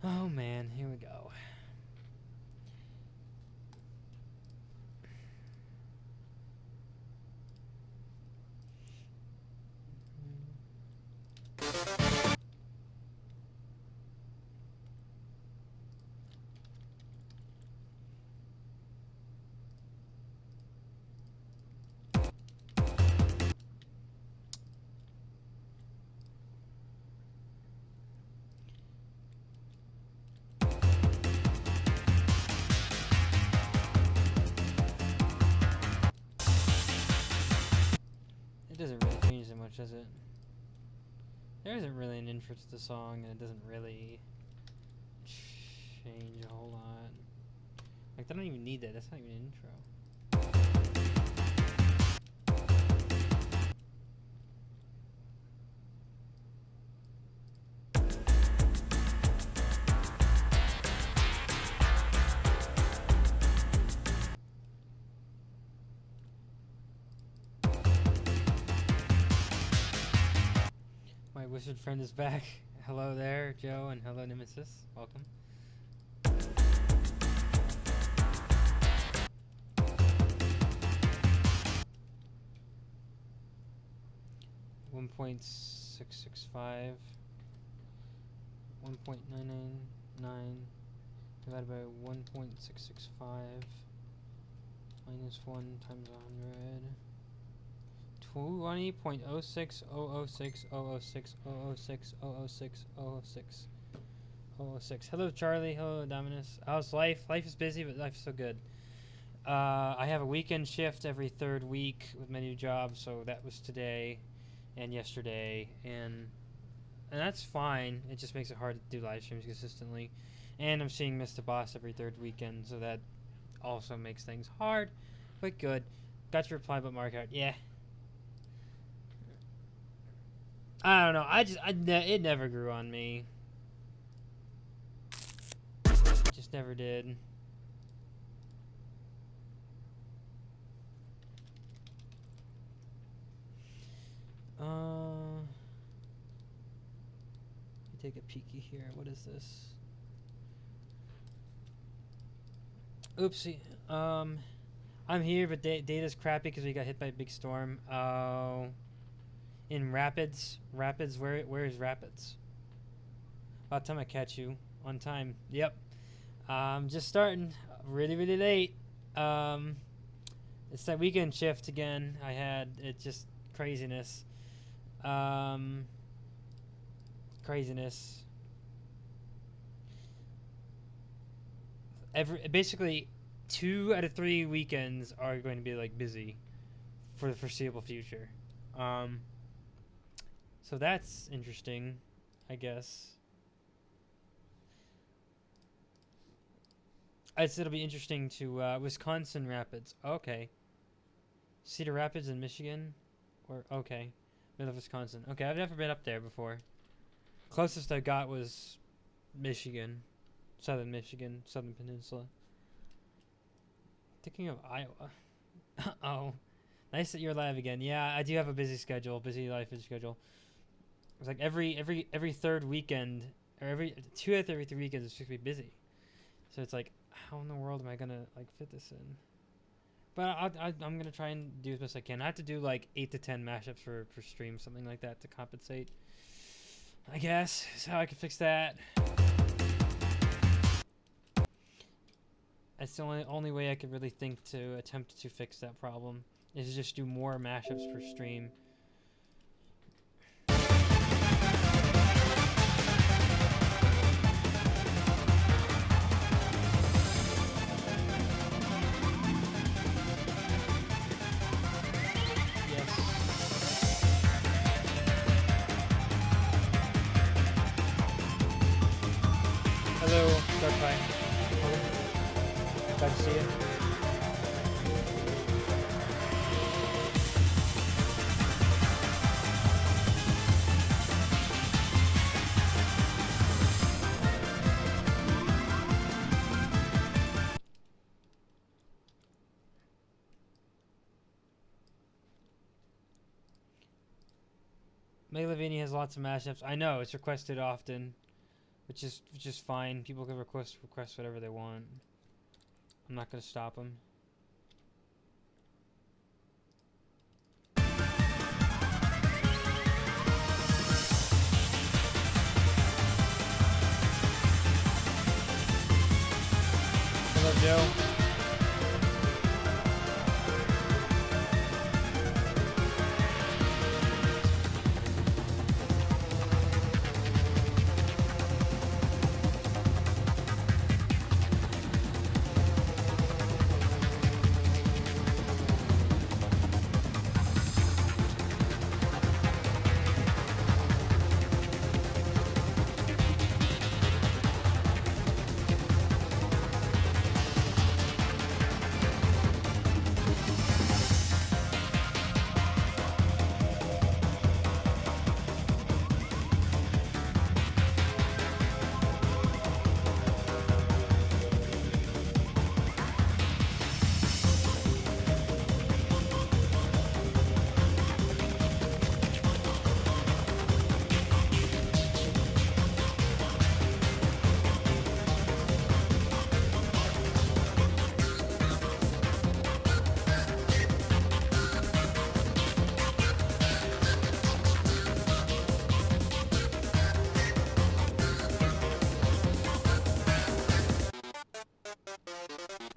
Oh man, here we go. It doesn't really change that much, does it? There isn't really an intro to the song, and it doesn't really change a whole lot. Like, they don't even need that. That's not even an intro. My wizard friend is back. Hello there, Joe, and hello, Nemesis. Welcome. One 1.665 1.999 divided by 1.665 minus 1 times 100. 20.06006006006006006006. Hello, Charlie. Hello, Dominus. How's life? Life is busy, but life's so good. I have a weekend shift every third week with my new job, so that was today and yesterday, and that's fine. It just makes it hard to do live streams consistently. And I'm seeing Mr. Boss every third weekend, so that also makes things hard, but good. Got your reply about Mario Kart. Yeah. I don't know. It never grew on me. It just never did. Take a peeky here. What is this? Oopsie. I'm here, but data's crappy because we got hit by a big storm. Oh. In Rapids. Rapids, where is Rapids? About time I catch you on time. Yep. Just starting really late. It's that weekend shift again. I had it just craziness. Craziness. Basically 2 out of 3 weekends are going to be like busy for the foreseeable future. So that's interesting, I guess. I said it'll be interesting to Wisconsin Rapids. Okay. Cedar Rapids in Michigan? Or okay. Middle of Wisconsin. Okay, I've never been up there before. Closest I got was Michigan. Southern Michigan, Southern Peninsula. Thinking of Iowa. Oh. Nice that you're live again. Yeah, I do have a busy schedule, busy life schedule. It's like every third weekend, or every 2 out of every 3 weekends, it's just gonna be busy. So it's like, how in the world am I gonna like fit this in? But I'm gonna try and do as best I can. I have to do like 8 to 10 mashups for stream, something like that, to compensate. I guess is how I can fix that. That's the only way I could really think to attempt to fix that problem, is to just do more mashups per stream. Glad to see you. May Lavini has lots of mashups. I know, it's requested often. which is fine. People can request whatever they want. I'm not gonna stop them. Hello, Joe.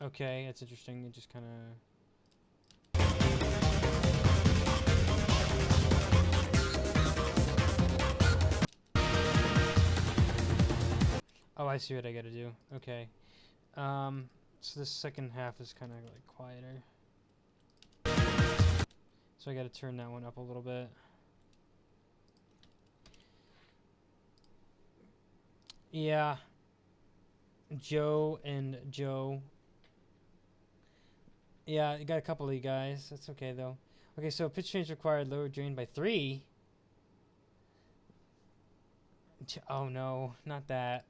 Okay, that's interesting. It just kind of... Oh, I see what I gotta do. Okay. So this second half is kind of like quieter. So I gotta turn that one up a little bit. Yeah. Joe and Joe. Yeah, you got a couple of you guys. That's okay, though. Okay, so pitch change required, lower drain by 3. Oh, no, not that.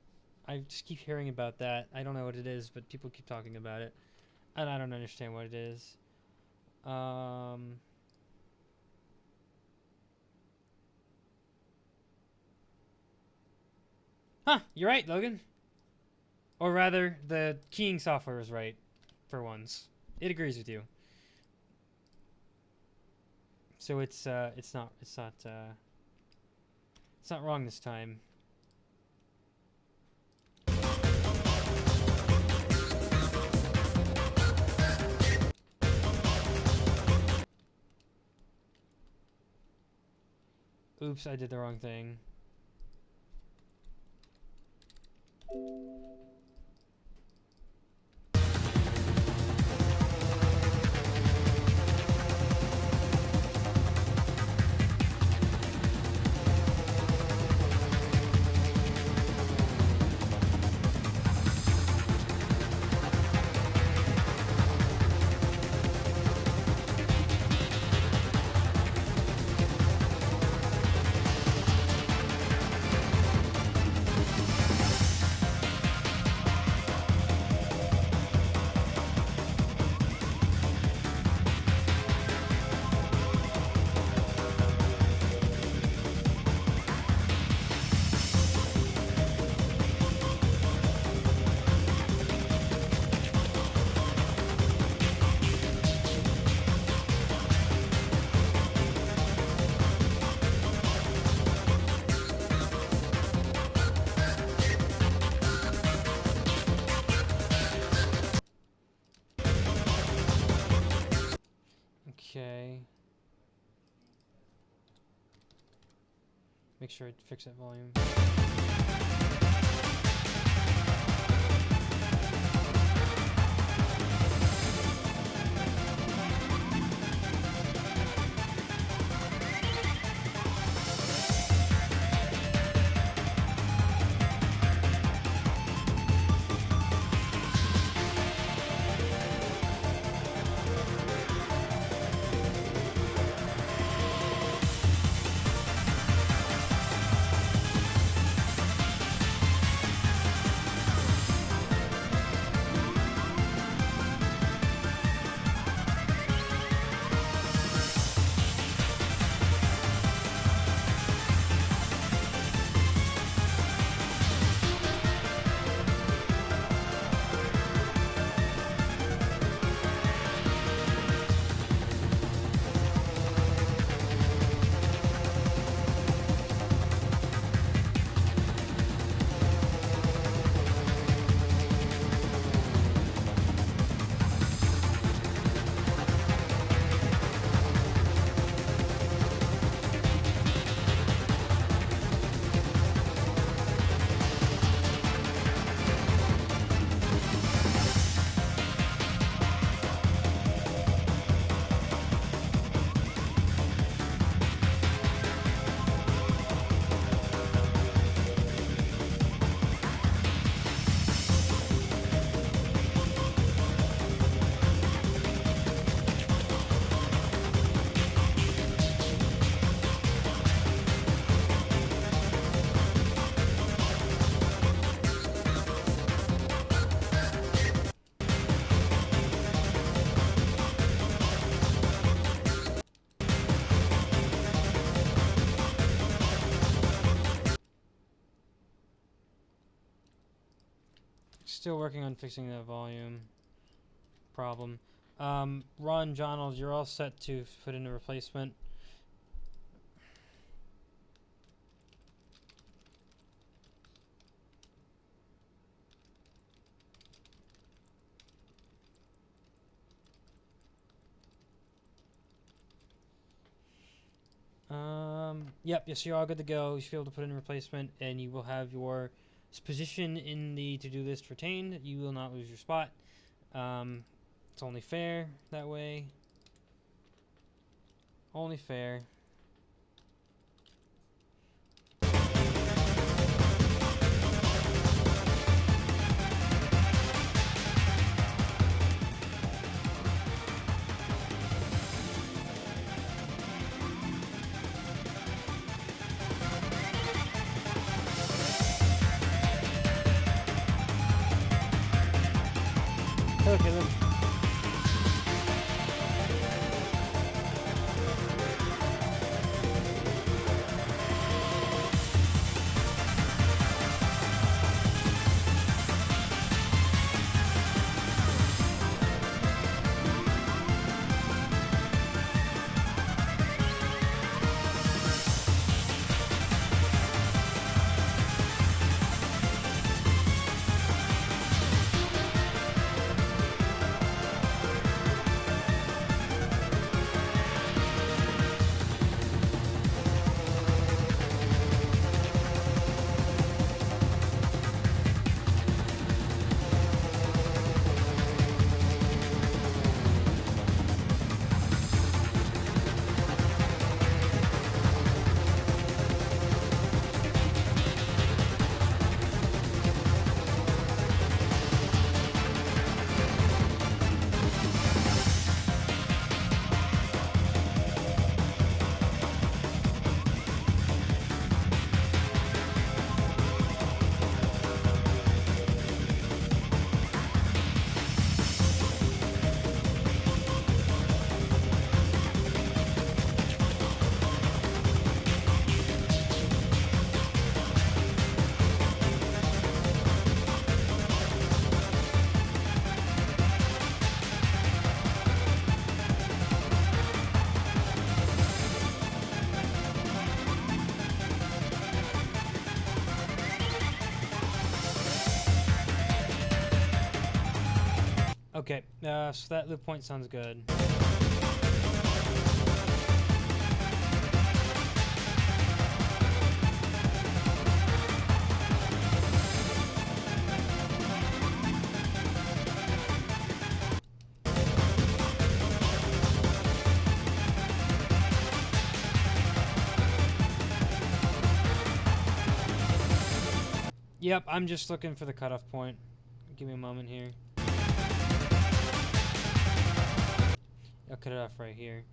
I just keep hearing about that. I don't know what it is, but people keep talking about it. And I don't understand what it is. Huh, you're right, Logan. Or rather, the keying software is right, for once. It agrees with you. So it's not wrong this time. Oops, I did the wrong thing. Okay. Make sure I fix that volume. Still working on fixing that volume problem. Ron, Jonald, you're all set to put in a replacement. Yep, yes, you're all good to go. You should be able to put in a replacement, and you will have your position in the to-do list retained. You will not lose your spot. It's only fair that way. Only fair. Okay, then. Okay, so that loop point sounds good. Yep, I'm just looking for the cutoff point. Give me a moment here. I'll cut it off right here.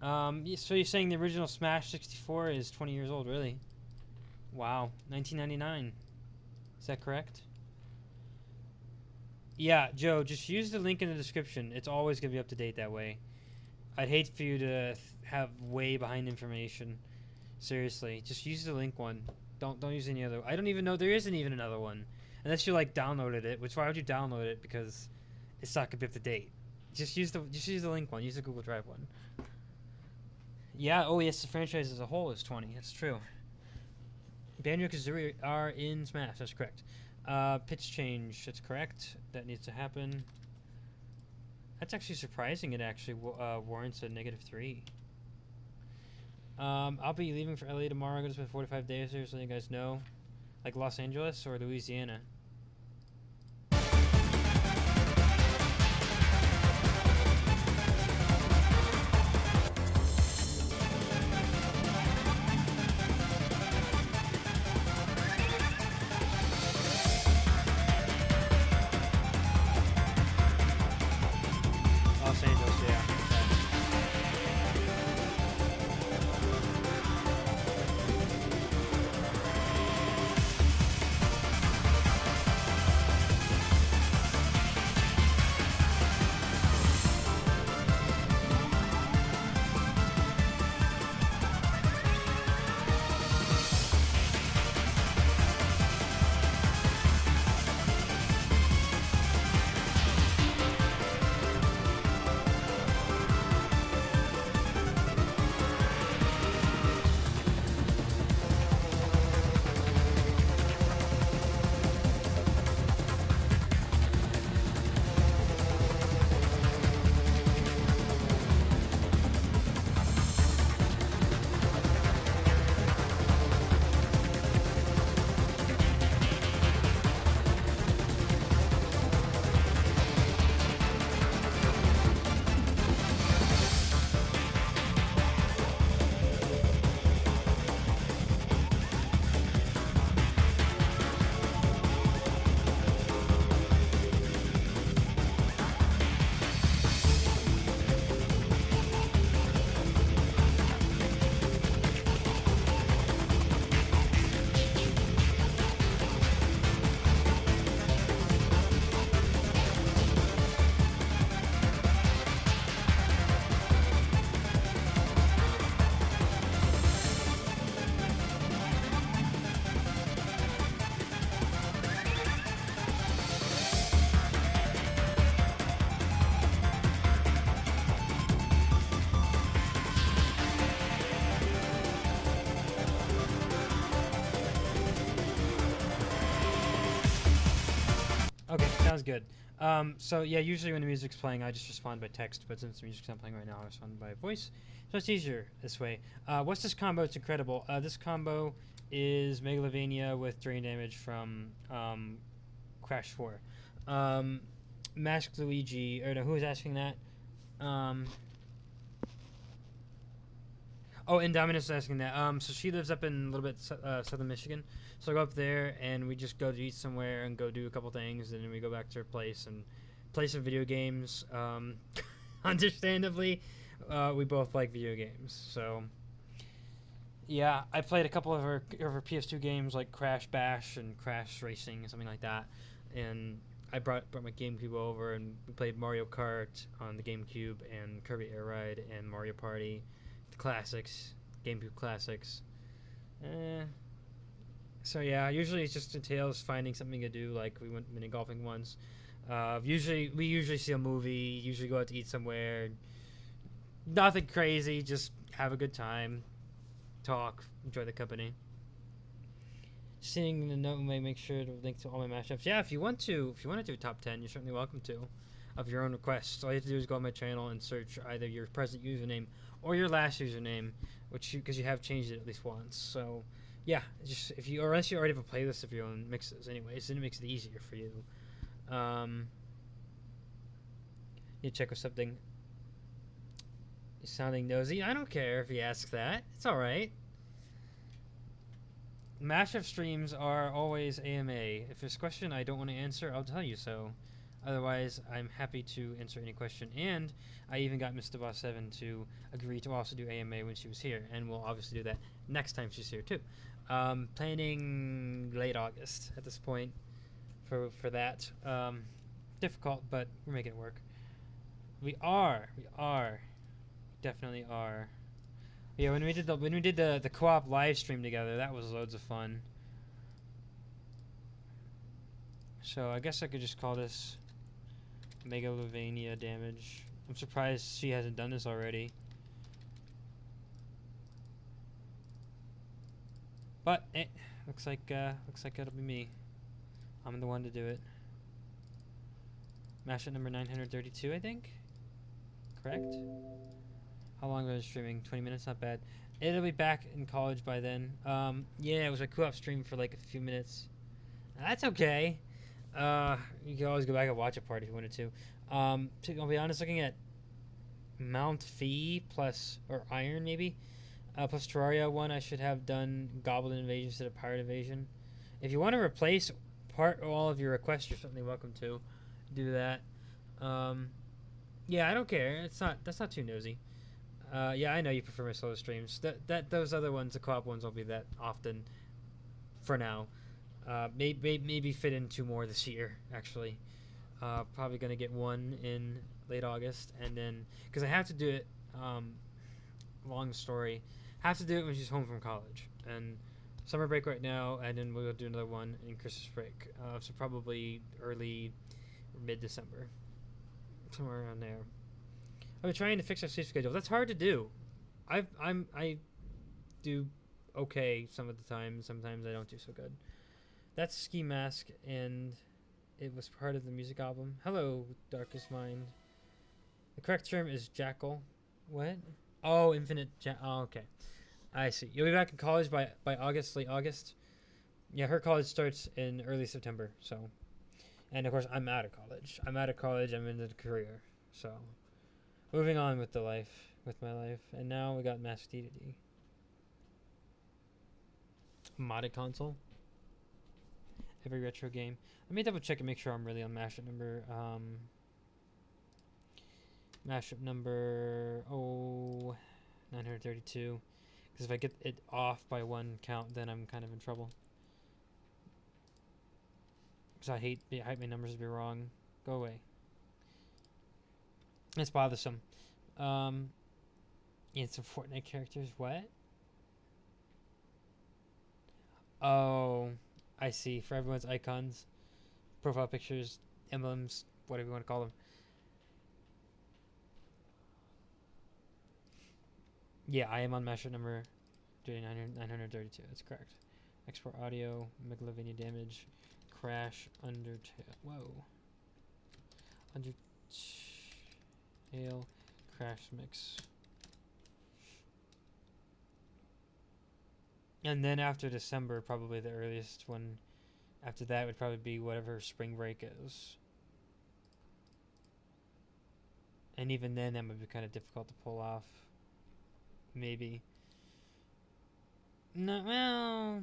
So you're saying the original Smash 64 is 20 years old, really? Wow, 1999. Is that correct? Yeah, Joe, just use the link in the description. It's always going to be up to date that way. I'd hate for you to have way behind information. Seriously, just use the link one. Don't use any other. I don't even know there isn't even another one. Unless you like downloaded it, which why would you download it? Because it's not going to be up to date. Just use the link one. Use the Google Drive one. Yeah. Oh yes, the franchise as a whole is 20. That's true. Banjo-Kazooie are in Smash. That's correct. Pitch change. That's correct. That needs to happen. That's actually surprising. It actually warrants a -3. I'll be leaving for LA tomorrow. I'm gonna spend 45 days there, so you guys know. Like Los Angeles or Louisiana. Los Angeles, yeah. Sounds good. So yeah, usually when the music's playing, I just respond by text. But since the music's not playing right now, I respond by voice. So it's easier this way. What's this combo? It's incredible. This combo is Megalovania with drain damage from Crash 4. Mask Luigi, or no, who was asking that? Oh, Indominus is asking that. So she lives up in a little bit southern Michigan. So I go up there and we just go to eat somewhere and go do a couple things, and then we go back to her place and play some video games. Understandably, we both like video games. So yeah, I played a couple of her PS2 games like Crash Bash and Crash Racing and something like that. And I brought my GameCube over and we played Mario Kart on the GameCube and Kirby Air Ride and Mario Party. Classics, GameCube classics. So yeah, usually it just entails finding something to do. Like we went mini golfing once. We usually see a movie. Usually go out to eat somewhere. Nothing crazy. Just have a good time, talk, enjoy the company. Seeing the note may make sure to link to all my mashups. Yeah, if you want to do a top 10, you're certainly welcome to, of your own requests. All you have to do is go on my channel and search either your present username or your last username, because you have changed it at least once. So yeah, just unless you already have a playlist of your own mixes anyways, then it makes it easier for you. You check with something. You're sounding nosy. I don't care if you ask that. It's alright. Mashup streams are always AMA. If there's a question I don't want to answer, I'll tell you so. Otherwise, I'm happy to answer any question. And I even got Mr. Boss 7 to agree to also do AMA when she was here. And we'll obviously do that next time she's here, too. Planning late August at this point for that. Difficult, but we're making it work. We are. Definitely are. Yeah, when we did the co-op live stream together, that was loads of fun. So I guess I could just call this Megalovania damage. I'm surprised she hasn't done this already. But looks like it'll be me. I'm the one to do it. Mashup number 932, I think. Correct? How long was I streaming? 20 minutes, not bad. It'll be back in college by then. Yeah, it was a co-op stream for like a few minutes. That's okay. You can always go back and watch a part if you wanted to. I'll be honest, looking at Mount Fee plus, or Iron maybe, plus Terraria 1, I should have done Goblin Invasion instead of Pirate Invasion. If you want to replace part or all of your requests, you're certainly welcome to do that. Yeah, I don't care. That's not too nosy. Yeah, I know you prefer my solo streams. Those other ones, the co-op ones, won't be that often for now. Maybe fit in 2 more this year, actually. Probably going to get 1 in late August, and then, because I have to do it, long story, have to do it when she's home from college, and summer break right now, and then we'll do another one in Christmas break, so probably early, mid-December, somewhere around there. I've been trying to fix our sleep schedule. That's hard to do. I do okay some of the time. Sometimes I don't do so good. That's Ski Mask, and it was part of the music album. Hello, Darkest Mind. The correct term is Jackal. What? Oh, Infinite oh, okay. I see. You'll be back in college by August, late August? Yeah, her college starts in early September, so. And, of course, I'm out of college. I'm in the career, so. Moving on with my life. And now we got Masked DDD. Modded console. Every retro game. Let me double check and make sure I'm really on mashup number 932. Because if I get it off by 1 count, then I'm kind of in trouble. Because I hate my numbers to be wrong. Go away. It's bothersome. Yeah, some Fortnite characters. What? Oh, I see. For everyone's icons, profile pictures, emblems, whatever you want to call them. Yeah, I am on mashup number 932. That's correct. Export audio, Megalovania damage, Crash, Undertale. Whoa. Undertale Crash Mix. And then after December, probably the earliest one after that would probably be whatever spring break is. And even then, that would be kind of difficult to pull off. Maybe. No, well...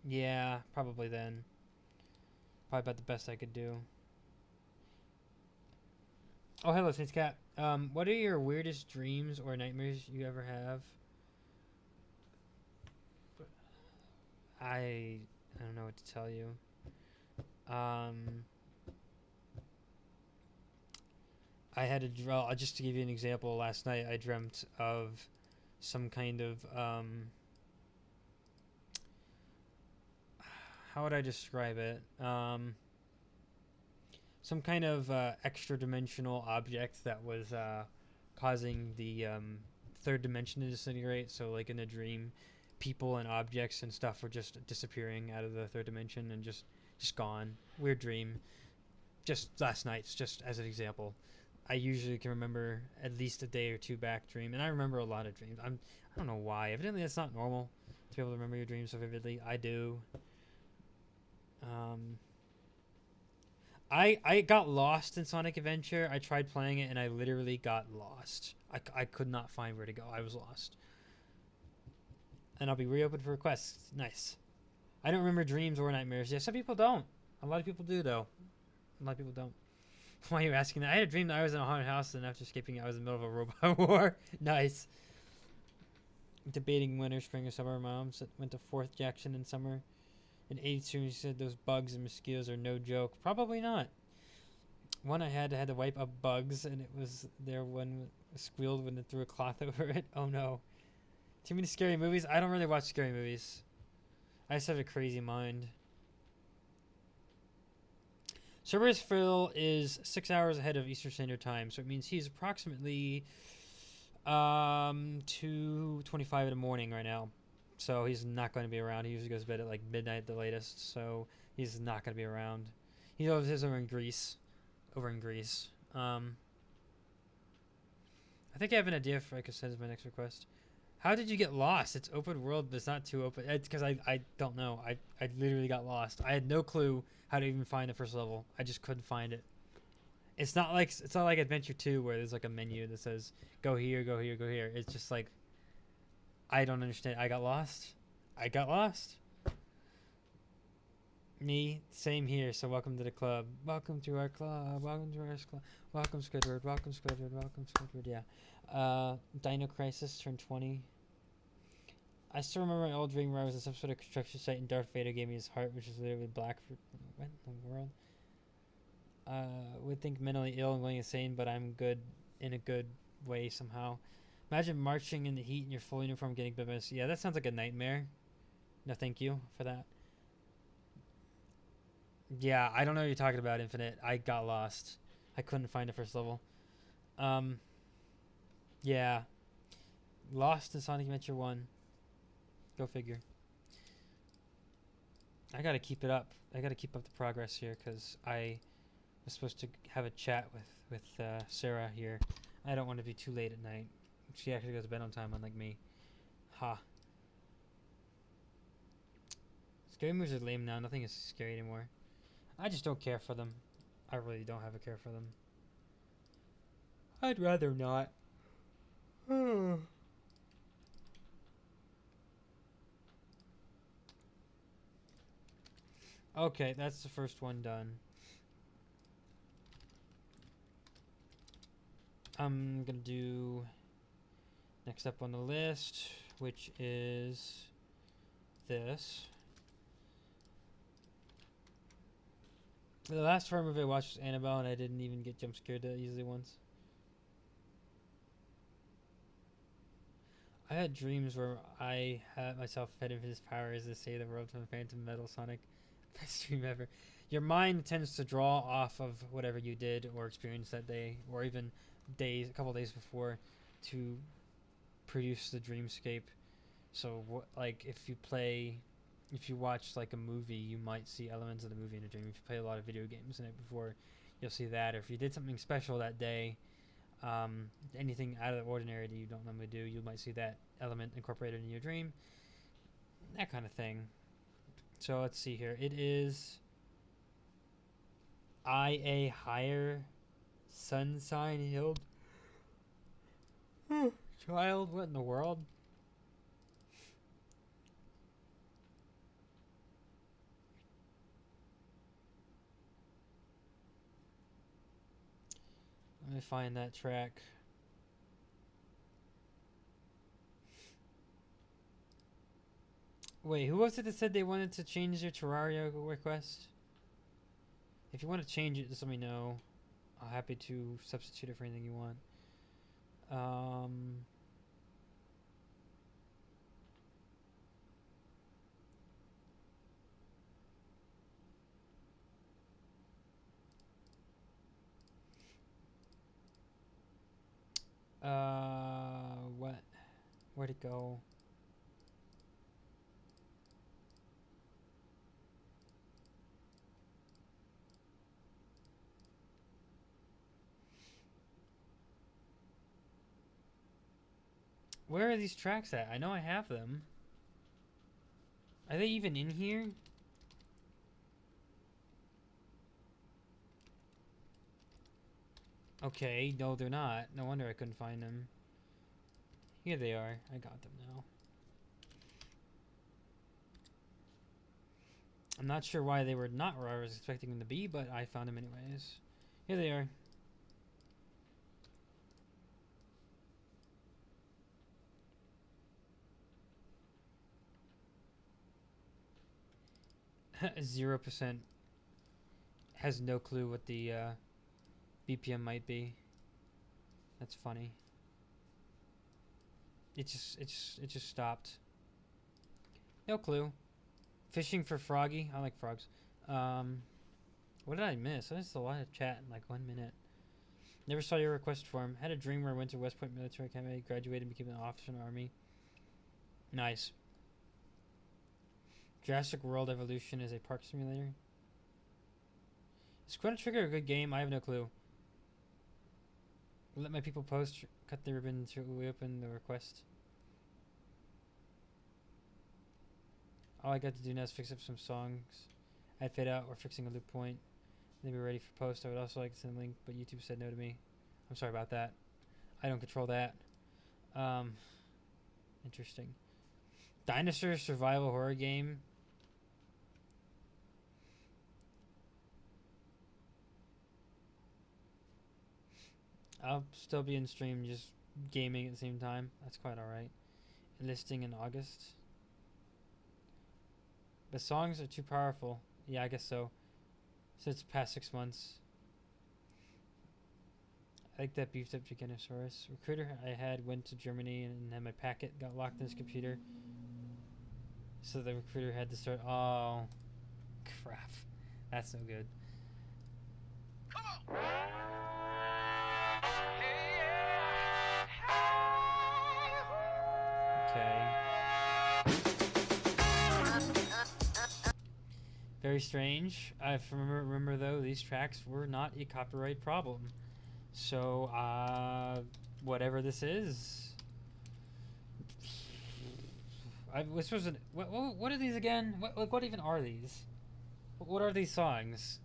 Yeah, probably then. Probably about the best I could do. Oh, hello, Saints Cat. What are your weirdest dreams or nightmares you ever have? I don't know what to tell you. I had a draw. Just to give you an example, last night I dreamt of some kind of how would I describe it? Some kind of extra dimensional object that was causing the third dimension to disintegrate. So, like in a dream, people and objects and stuff were just disappearing out of the third dimension and just gone. Weird dream. Just last night's, just as an example. I usually can remember at least a day or two back dream, and I remember a lot of dreams. I don't know why. Evidently, that's not normal to be able to remember your dreams so vividly. I do. I got lost in Sonic Adventure. I tried playing it, and I literally got lost. I could not find where to go. I was lost. And I'll be reopened for requests. Nice. I don't remember dreams or nightmares. Yeah, some people don't. A lot of people do, though. A lot of people don't. Why are you asking that? I had a dream that I was in a haunted house, and after escaping, I was in the middle of a robot war. Nice. Debating winter, spring, or summer. My mom went to 4th Jackson in summer. In 82, she said those bugs and mosquitoes are no joke. Probably not. One I had to wipe up bugs, and it was there when squealed when it threw a cloth over it. Oh no. Too many scary movies? I don't really watch scary movies. I just have a crazy mind. Cerberus Phil is 6 hours ahead of Eastern Standard Time, so it means he's approximately 2:25 in the morning right now. So he's not going to be around. He usually goes to bed at like midnight at the latest, so he's not going to be around. He's over in Greece. I think I have an idea for I could send as my next request. How did you get lost? It's open world, but it's not too open. It's because I don't know. I literally got lost. I had no clue how to even find the first level. I just couldn't find it. It's not like Adventure 2 where there's like a menu that says go here, go here, go here. It's just like I don't understand. I got lost. Me, same here. So welcome to the club. Welcome to our club. Welcome to our club. Welcome Squidward. Welcome Squidward. Welcome Squidward. Yeah. Dino Crisis turned 20. I still remember an old dream where I was in some sort of construction site and Darth Vader gave me his heart, which is literally black for what in the world? Would think mentally ill and going insane, but I'm good in a good way somehow. Imagine marching in the heat in your full uniform getting bit by a... Yeah, that sounds like a nightmare. No, thank you for that. Yeah, I don't know what you're talking about, Infinite. I got lost. I couldn't find the first level. Yeah. Lost in Sonic Adventure 1. Go figure. I gotta keep it up. I gotta keep up the progress here, because I was supposed to have a chat with Sarah here. I don't want to be too late at night. She actually goes to bed on time, unlike me. Ha. Scary movies are lame now. Nothing is scary anymore. I just don't care for them. I really don't have a care for them. I'd rather not. Okay, that's the first one done. I'm gonna do next up on the list, which is this. The last horror movie I watched was Annabelle, and I didn't even get jump scared that easily once. I had dreams where I had myself fed into his powers to save the world from Phantom Metal Sonic. Best dream ever. Your mind tends to draw off of whatever you did or experienced that day, or even a couple days before, to produce the dreamscape. So, like, if you play if you watch like a movie, you might see elements of the movie in a dream. If you play a lot of video games the night before, you'll see that. Or if you did something special that day, anything out of the ordinary that you don't normally do, you might see that element incorporated in your dream. That kind of thing. So let's see here. It is IA higher sun sign healed. Child, what in the world? Let me find that track. Wait, who was it that said they wanted to change their Terraria request? If you want to change it, just let me know. I'm happy to substitute it for anything you want. What? Where'd it go? Where are these tracks at? I know I have them. Are they even in here? Okay, no they're not. No wonder I couldn't find them. Here they are. I got them now. I'm not sure why they were not where I was expecting them to be, but I found them anyways. Here they are. %. Has no clue what the BPM might be. That's funny. It just stopped. No clue. Fishing for Froggy. I like frogs. What did I miss? I missed a lot of chat in like 1 minute. Never saw your request form. Had a dream where I went to West Point Military Academy, graduated, and became an officer in the Army. Nice. Jurassic World Evolution is a park simulator. Is Chrono Trigger a good game? I have no clue. Let my people post. Cut the ribbon to reopen the request. All I got to do now is fix up some songs. I'd fade out or fixing a loop point. Then be ready for post. I would also like to send a link, but YouTube said no to me. I'm sorry about that. I don't control that. Interesting. Dinosaur survival horror game. I'll still be in stream, just gaming at the same time. That's quite alright. Enlisting in August. The songs are too powerful. Yeah, I guess so. So it's past 6 months. I like that beefed up Giganosaurus. Recruiter I had went to Germany and then my packet got locked in his computer. So the recruiter had to start. Oh, crap. That's no good. Come on. Okay. Very strange. I remember though, these tracks were not a copyright problem. So, whatever this is. This was what are these again? What even are these? What are these songs?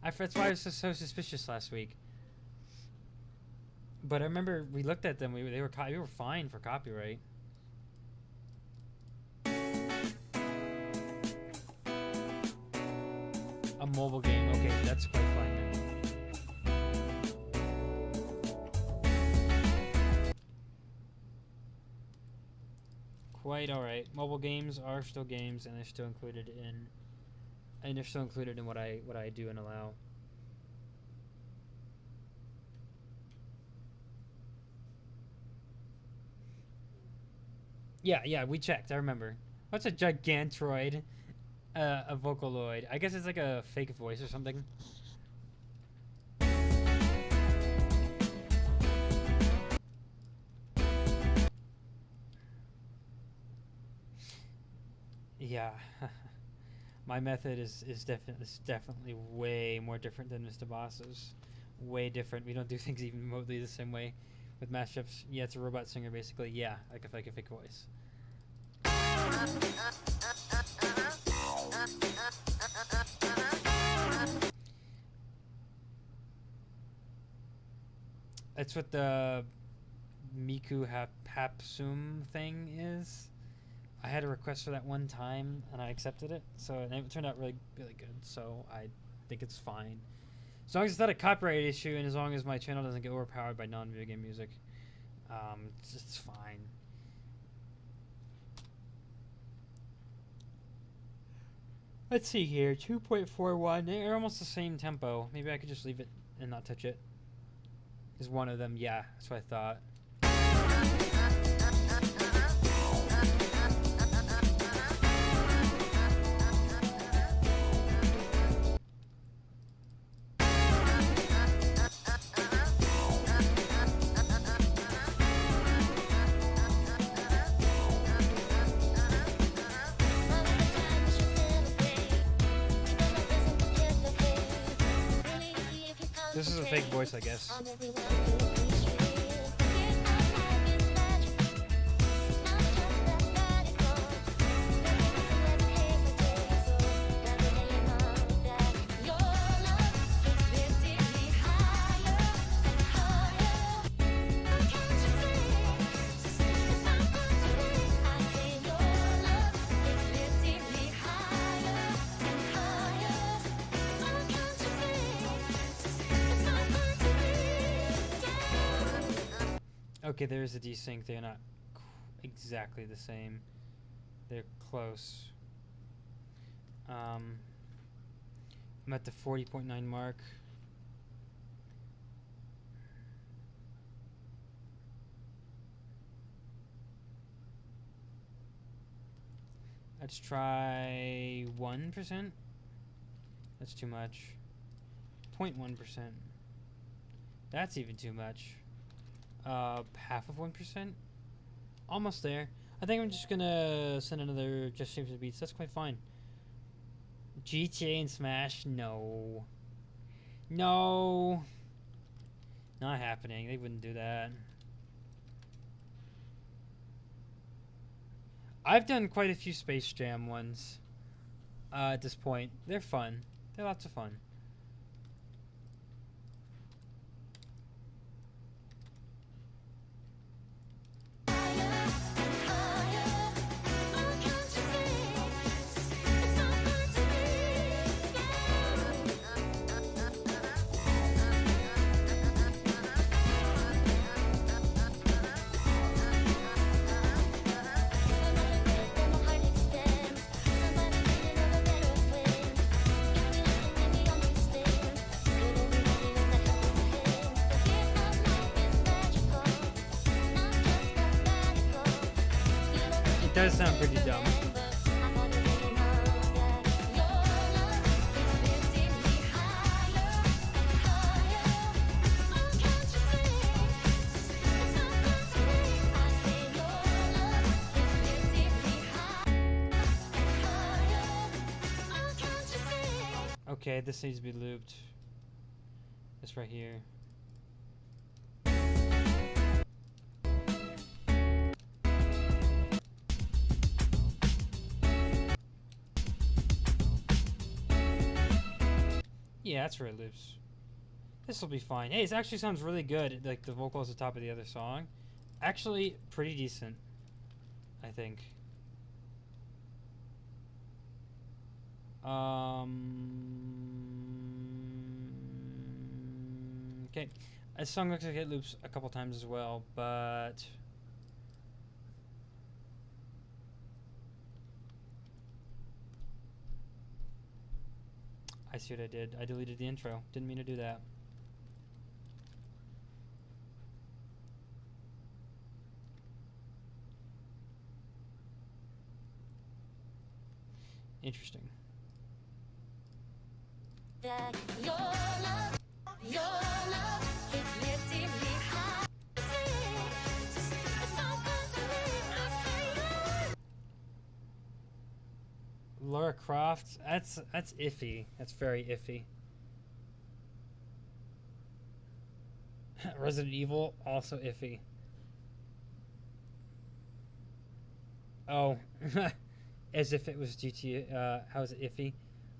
That's why I was so suspicious last week. But I remember we looked at them. We were fine for copyright. A mobile game. Okay, that's quite fine then. Quite alright. Mobile games are still games, and they're still included in. And they're still included in what I do and allow. Yeah, we checked. I remember. What's a Gigantroid? A Vocaloid. I guess it's like a fake voice or something. Yeah. My method is definitely way more different than Mr. Boss's. Way different. We don't do things even remotely the same way with mashups. Yeah, it's a robot singer basically. Yeah, like a fake voice. That's what the Miku Hapsum thing is. I had a request for that one time and I accepted it, so and it turned out really good. So I think it's fine, as long as it's not a copyright issue, and as long as my channel doesn't get overpowered by non-video game music. It's fine. Let's see here, 2.41. They're almost the same tempo. Maybe I could just leave it and not touch it. Is one of them? Yeah, that's what I thought. This is a fake voice, I guess. Okay, there is a desync. They're not exactly the same. They're close. I'm at the 40.9 mark. Let's try 1%. That's too much. 0.1%. That's even too much. Half of 1%. Almost there. I think I'm just gonna send another Just Streams and Beats. That's quite fine. GTA and Smash? No. No. Not happening. They wouldn't do that. I've done quite a few Space Jam ones at this point. They're fun. They're lots of fun. It does sound pretty dumb. Okay, this needs to be looped. This right here. Yeah, that's where it loops. This will be fine. Hey, it actually sounds really good. Like the vocals at the top of the other song. Actually, pretty decent, I think. Okay. This song looks like it loops a couple times as well, but I see what I did. I deleted the intro. Didn't mean to do that. Interesting. That your love is lifting me high. Lara Croft. That's iffy. That's very iffy. Resident Evil, also iffy. Oh, as if it was GTA. How's it iffy?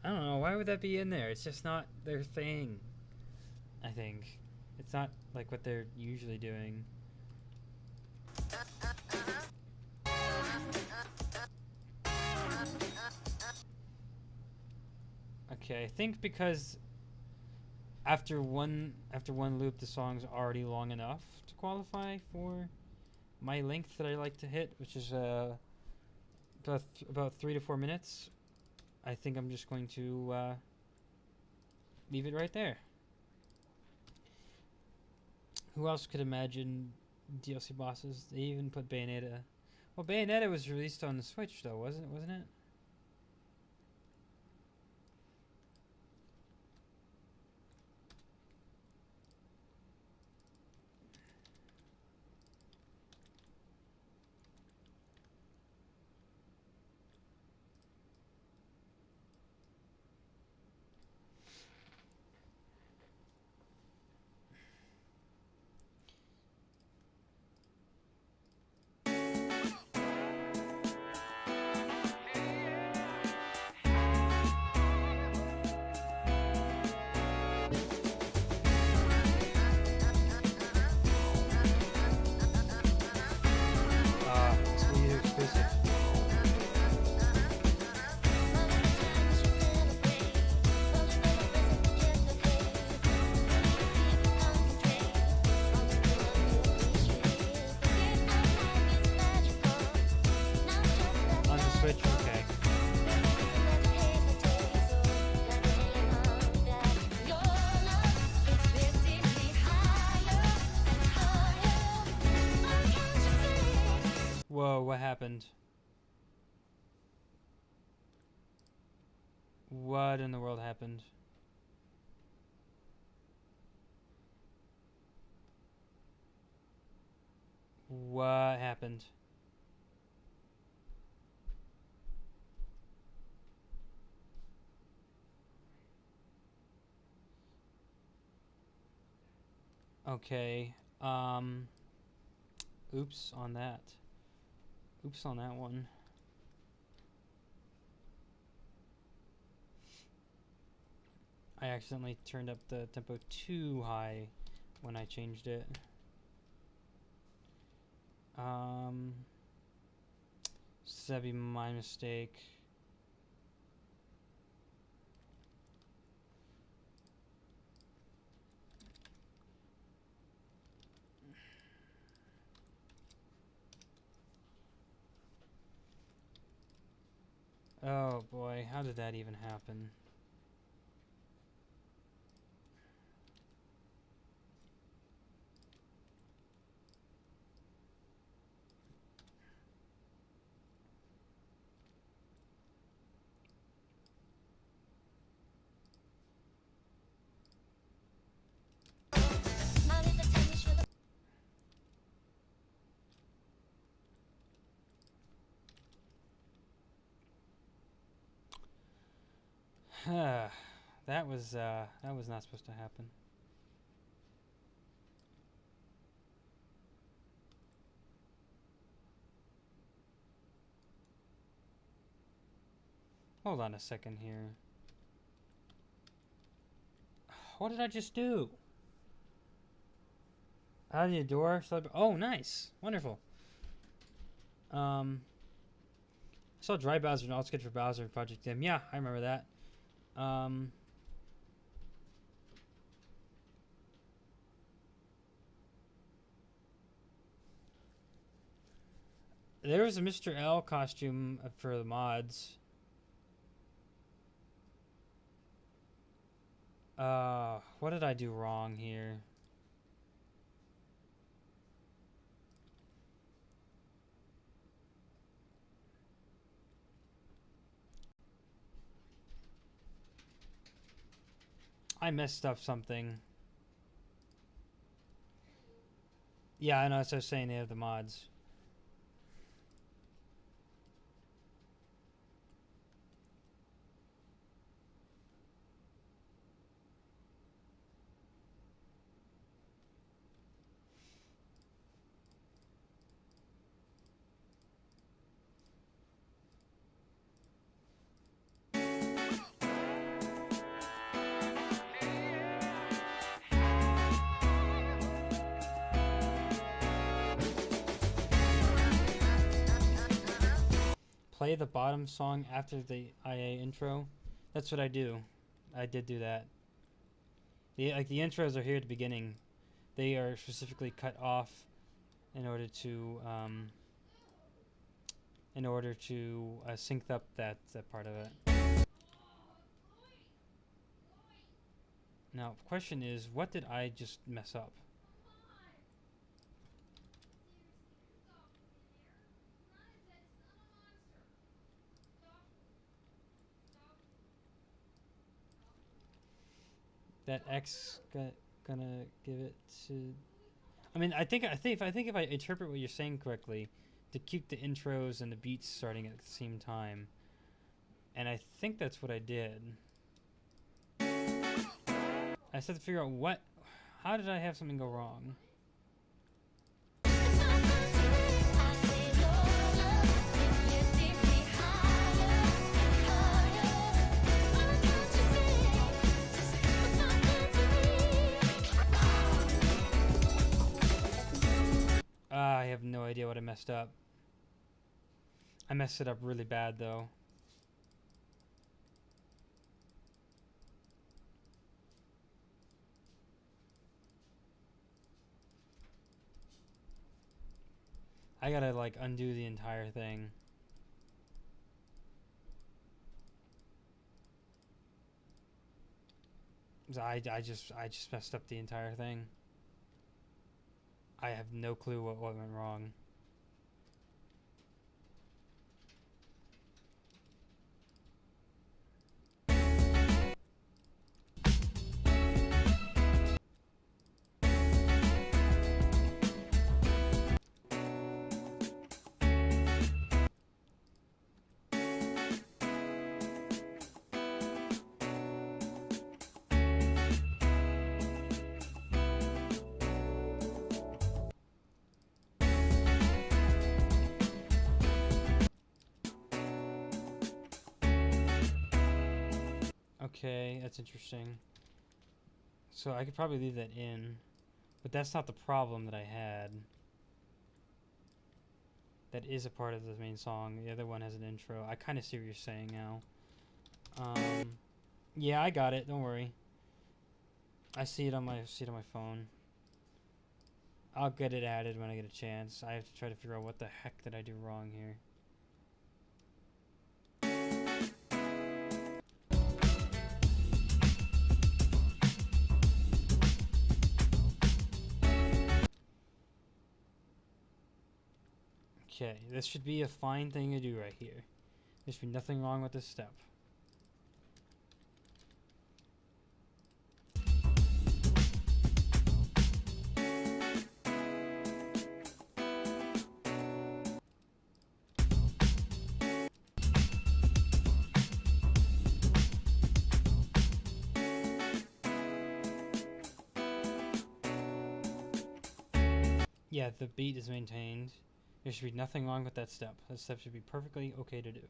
I don't know. Why would that be in there? It's just not their thing. I think it's not like what they're usually doing. Okay, I think because after one loop, the song's already long enough to qualify for my length that I like to hit, which is about 3 to 4 minutes. I think I'm just going to leave it right there. Who else could imagine DLC bosses? They even put Bayonetta. Well, Bayonetta was released on the Switch, though, wasn't it? Whoa, what happened? What in the world happened? What happened? Okay. Oops on that. Oops on that one. I accidentally turned up the tempo too high when I changed it. So that'd be my mistake. Oh boy, how did that even happen? That was not supposed to happen. Hold on a second here. What did I just do? Out of the door? Oh, nice. Wonderful. I saw Dry Bowser and all it's good for Bowser Project M. Yeah, I remember that. There was a Mr. L costume for the mods. What did I do wrong here? I messed up something. Yeah, I know. As I was saying, they have the mods. play the bottom song after the IA intro. That's what I do. I did do that. The intros are here at the beginning. They are specifically cut off in order to sync up that part of it. Now, the question is, what did I just mess up? That X gonna give it to. I mean, I think if I interpret what you're saying correctly, to keep the intros and the beats starting at the same time, and I think that's what I did. I just have to figure out how did I have something go wrong? I have no idea what I messed up. I messed it up really bad though. I gotta like undo the entire thing. I just messed up the entire thing. I have no clue what went wrong. Okay, that's interesting. So I could probably leave that in, but that's not the problem that I had. That is a part of the main song. The other one has an intro. I kind of see what you're saying now. Yeah, I got it. Don't worry. I see it on my phone. I'll get it added when I get a chance. I have to try to figure out what the heck did I do wrong here. Okay, this should be a fine thing to do right here. There should be nothing wrong with this step. Yeah, the beat is maintained. There should be nothing wrong with that step. That step should be perfectly okay to do.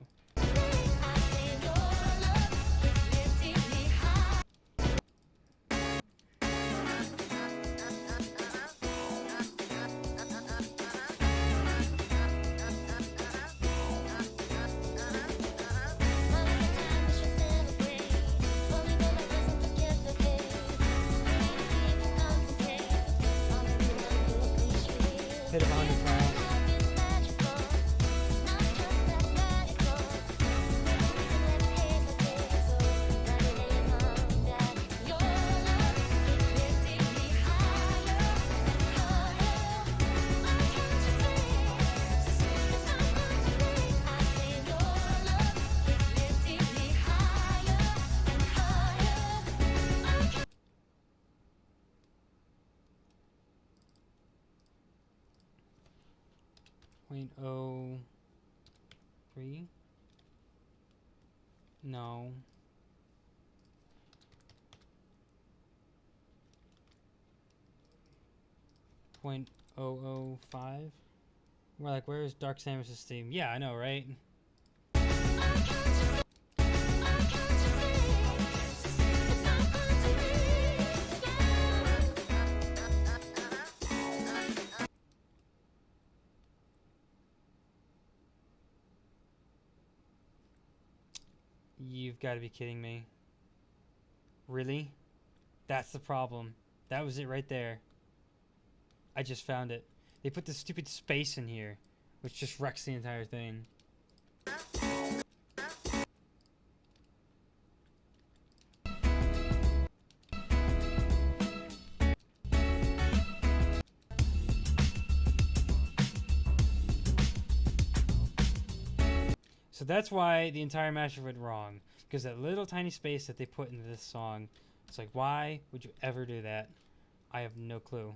Hit 100 miles. .03? No. 0.005? We're like, where's Dark Samus's theme? Yeah, I know, right? You've got to be kidding me. Really? That's the problem. That was it right there. I just found it. They put this stupid space in here, which just wrecks the entire thing. So that's why the entire mashup went wrong. Because that little tiny space that they put into this song, it's like, why would you ever do that? I have no clue.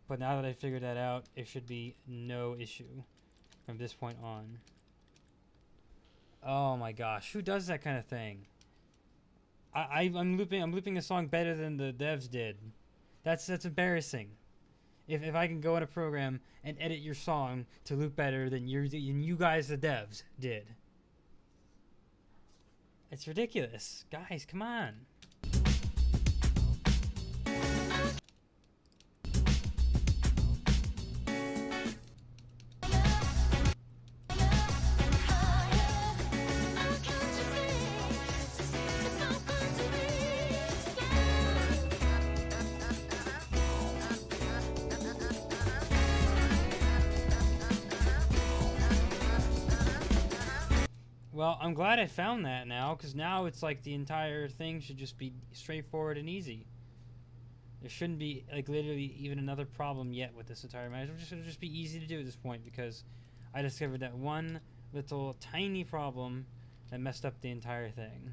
But now that I figured that out, it should be no issue from this point on. Oh my gosh, who does that kind of thing? I'm looping a song better than the devs did. That's embarrassing. If I can go in a program and edit your song to loop better than you guys the devs did. It's ridiculous. Guys, come on. Well, I'm glad I found that now, because now it's like the entire thing should just be straightforward and easy. There shouldn't be, like, literally even another problem yet with this entire match. It'll just be easy to do at this point, because I discovered that one little tiny problem that messed up the entire thing.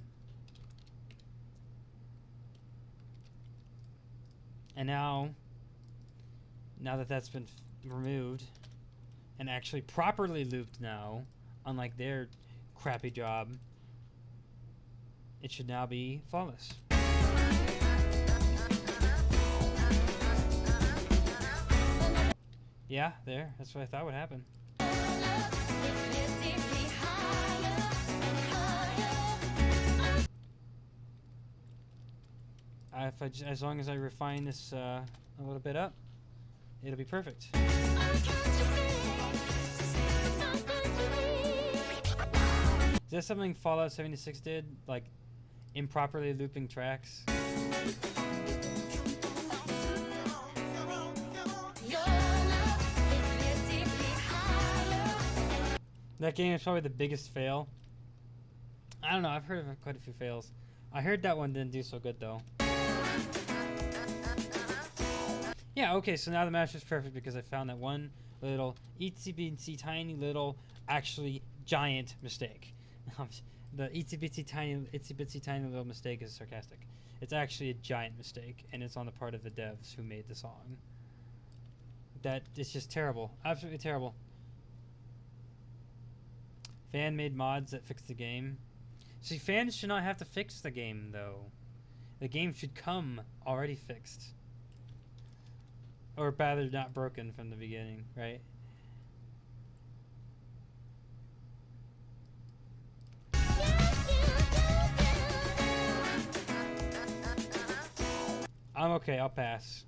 And now that that's been removed and actually properly looped now, unlike their crappy job, it should now be flawless. Yeah, there. That's what I thought would happen. As long as I refine this a little bit up, it'll be perfect. Is that something Fallout 76 did? Like, improperly looping tracks? That game is probably the biggest fail. I don't know, I've heard of quite a few fails. I heard that one didn't do so good, though. Yeah, okay, so now the match is perfect because I found that one little itsy-bitsy tiny little, actually giant mistake. The itsy-bitsy tiny little mistake is sarcastic. It's actually a giant mistake, and it's on the part of the devs who made the song. That is just terrible. Absolutely terrible. Fan made mods that fix the game. See, fans should not have to fix the game, though. The game should come already fixed. Or rather, not broken from the beginning, right? I'm okay, I'll pass.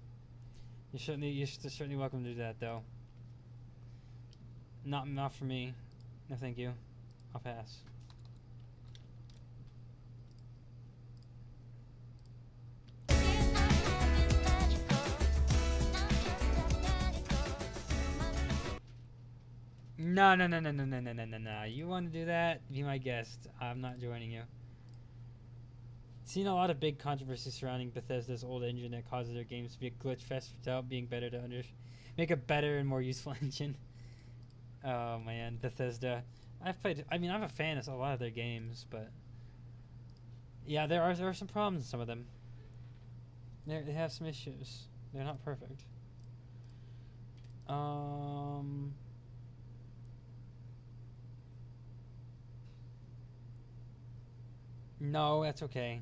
You're certainly welcome to do that, though. Not for me. No, thank you. I'll pass. No. You want to do that? Be my guest. I'm not joining you. Seen a lot of big controversy surrounding Bethesda's old engine that causes their games to be a glitch fest without being better to make a better and more useful engine. Oh man, Bethesda. I'm a fan of a lot of their games, but yeah, there are some problems in some of them. They have some issues. They're not perfect. No, that's okay.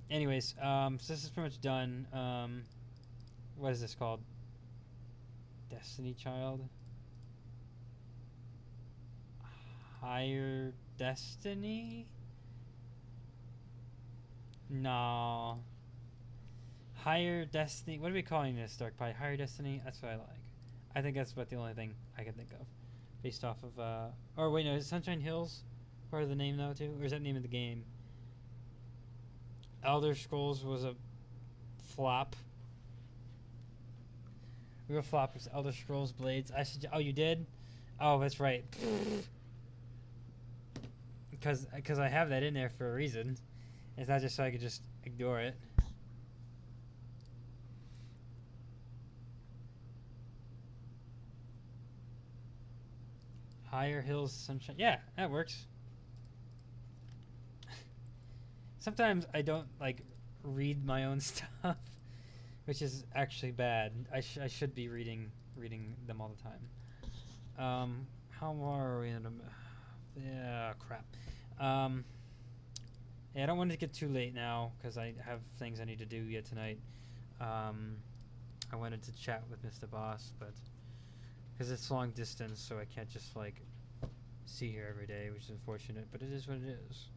Anyways, so this is pretty much done. What is this called? Destiny Child? Higher Destiny? No. Higher Destiny. What are we calling this, Dark Pie? Higher Destiny? That's what I like. I think that's about the only thing I can think of. Based off of, or wait, no, is it Sunshine Hills? part of the name though too, or is that the name of the game? Elder Scrolls was a flop. Real flop was Elder Scrolls Blades. Oh, you did? Oh, that's right. Because I have that in there for a reason. It's not just so I could just ignore it. Higher Hills Sunshine. Yeah, that works. Sometimes I don't like read my own stuff, which is actually bad. I should be reading them all the time. How are we in yeah, crap. Yeah, I don't want it to get too late now because I have things I need to do yet tonight. I wanted to chat with Mr. Boss, but because it's long distance, so I can't just like see her every day, which is unfortunate, but it is what it is.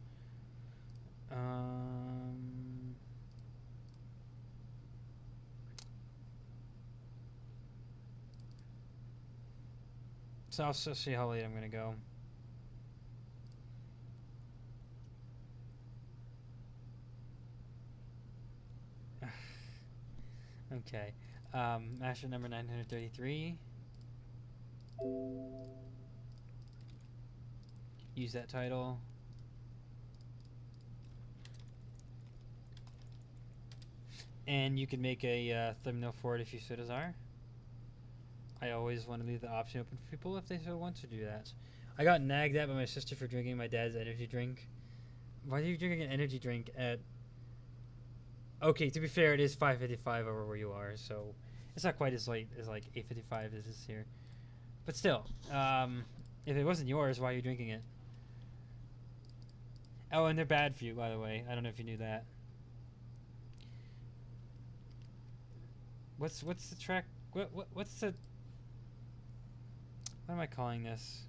So I'll see how late I'm gonna go. Okay. Mashup number 933. Use that title. And you can make a thumbnail for it if you so desire. I always want to leave the option open for people if they so want to do that. I got nagged at by my sister for drinking my dad's energy drink. Why are you drinking an energy drink at... Okay, to be fair, it is 5:55 over where you are, so it's not quite as late as like 8:55 as is here. But still, if it wasn't yours, why are you drinking it? Oh, and they're bad for you, by the way. I don't know if you knew that. What's the track? What's the... What am I calling this?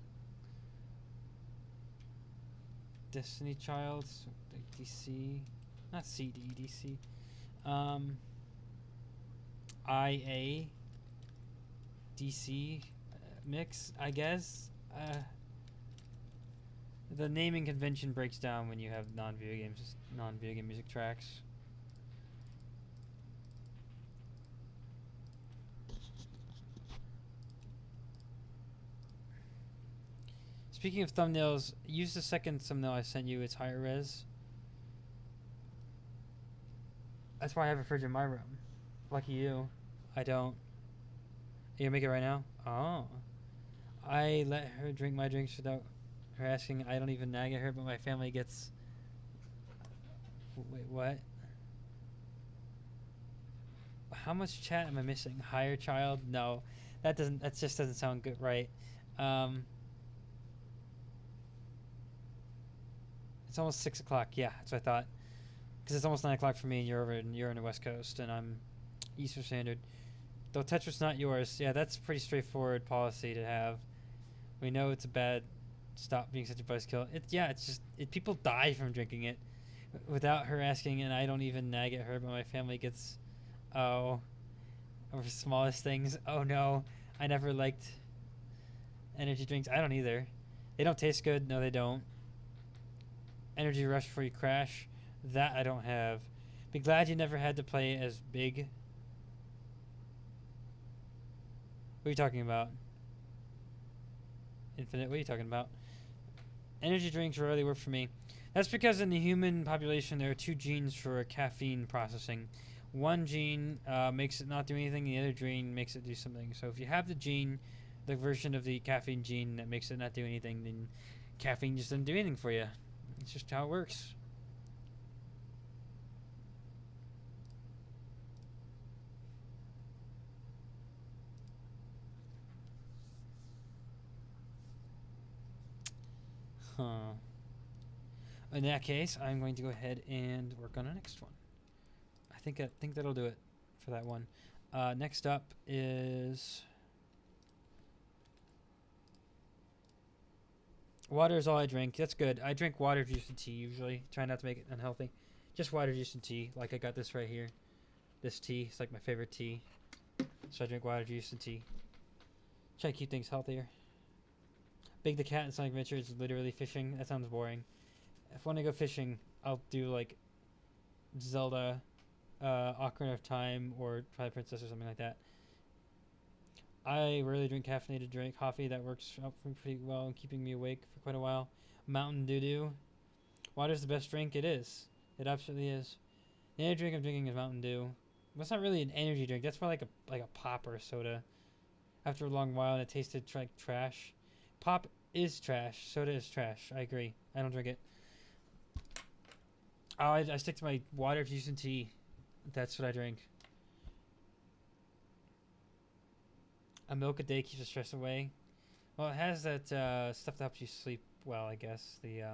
Destiny Child, DC, not CD, DC. IA, DC mix, I guess. The naming convention breaks down when you have non-video game music tracks. Speaking of thumbnails, use the second thumbnail I sent you. It's higher res. That's why I have a fridge in my room. Lucky you. I don't. You gonna make it right now? Oh. I let her drink my drinks without her asking. I don't even nag at her, but my family gets... Wait, what? How much chat am I missing? Higher child? No. That just doesn't sound good, right? It's almost 6 o'clock. Yeah, that's what I thought. Because it's almost 9 o'clock for me, and you're on the West Coast, and I'm Eastern Standard. Though Tetra's not yours. Yeah, that's pretty straightforward policy to have. We know it's a bad... Stop being such a buzzkill. It's just... people die from drinking it without her asking, and I don't even nag at her, but my family gets... Oh. Over smallest things. Oh, no. I never liked energy drinks. I don't either. They don't taste good. No, they don't. Energy rush before you crash. That I don't have. Be glad you never had to play as big. What are you talking about? Infinite, what are you talking about? Energy drinks rarely work for me. That's because in the human population there are 2 genes for caffeine processing. One gene makes it not do anything, the other gene makes it do something. So if you have the gene, the version of the caffeine gene that makes it not do anything, then caffeine just doesn't do anything for you. It's just how it works. Huh. In that case, I'm going to go ahead and work on the next one. I think that'll do it for that one. Next up is... Water is all I drink. That's good. I drink water, juice, and tea usually. Try not to make it unhealthy. Just water, juice, and tea. Like I got this right here. This tea. It's like my favorite tea. So I drink water, juice, and tea. Try to keep things healthier. Big the Cat in Sonic Adventure is literally fishing. That sounds boring. If I want to go fishing, I'll do like Zelda, Ocarina of Time, or Twilight Princess or something like that. I rarely drink caffeinated coffee. That works out for me pretty well in keeping me awake for quite a while. Mountain Dew. Water's the best drink. It is. It absolutely is. The only drink I'm drinking is Mountain Dew. That's not really an energy drink. That's more like a pop or a soda. After a long while, and it tasted like trash. Pop is trash. Soda is trash. I agree. I don't drink it. Oh, I stick to my water, juice, and tea. That's what I drink. A milk a day keeps the stress away. Well, it has that stuff that helps you sleep well, I guess. The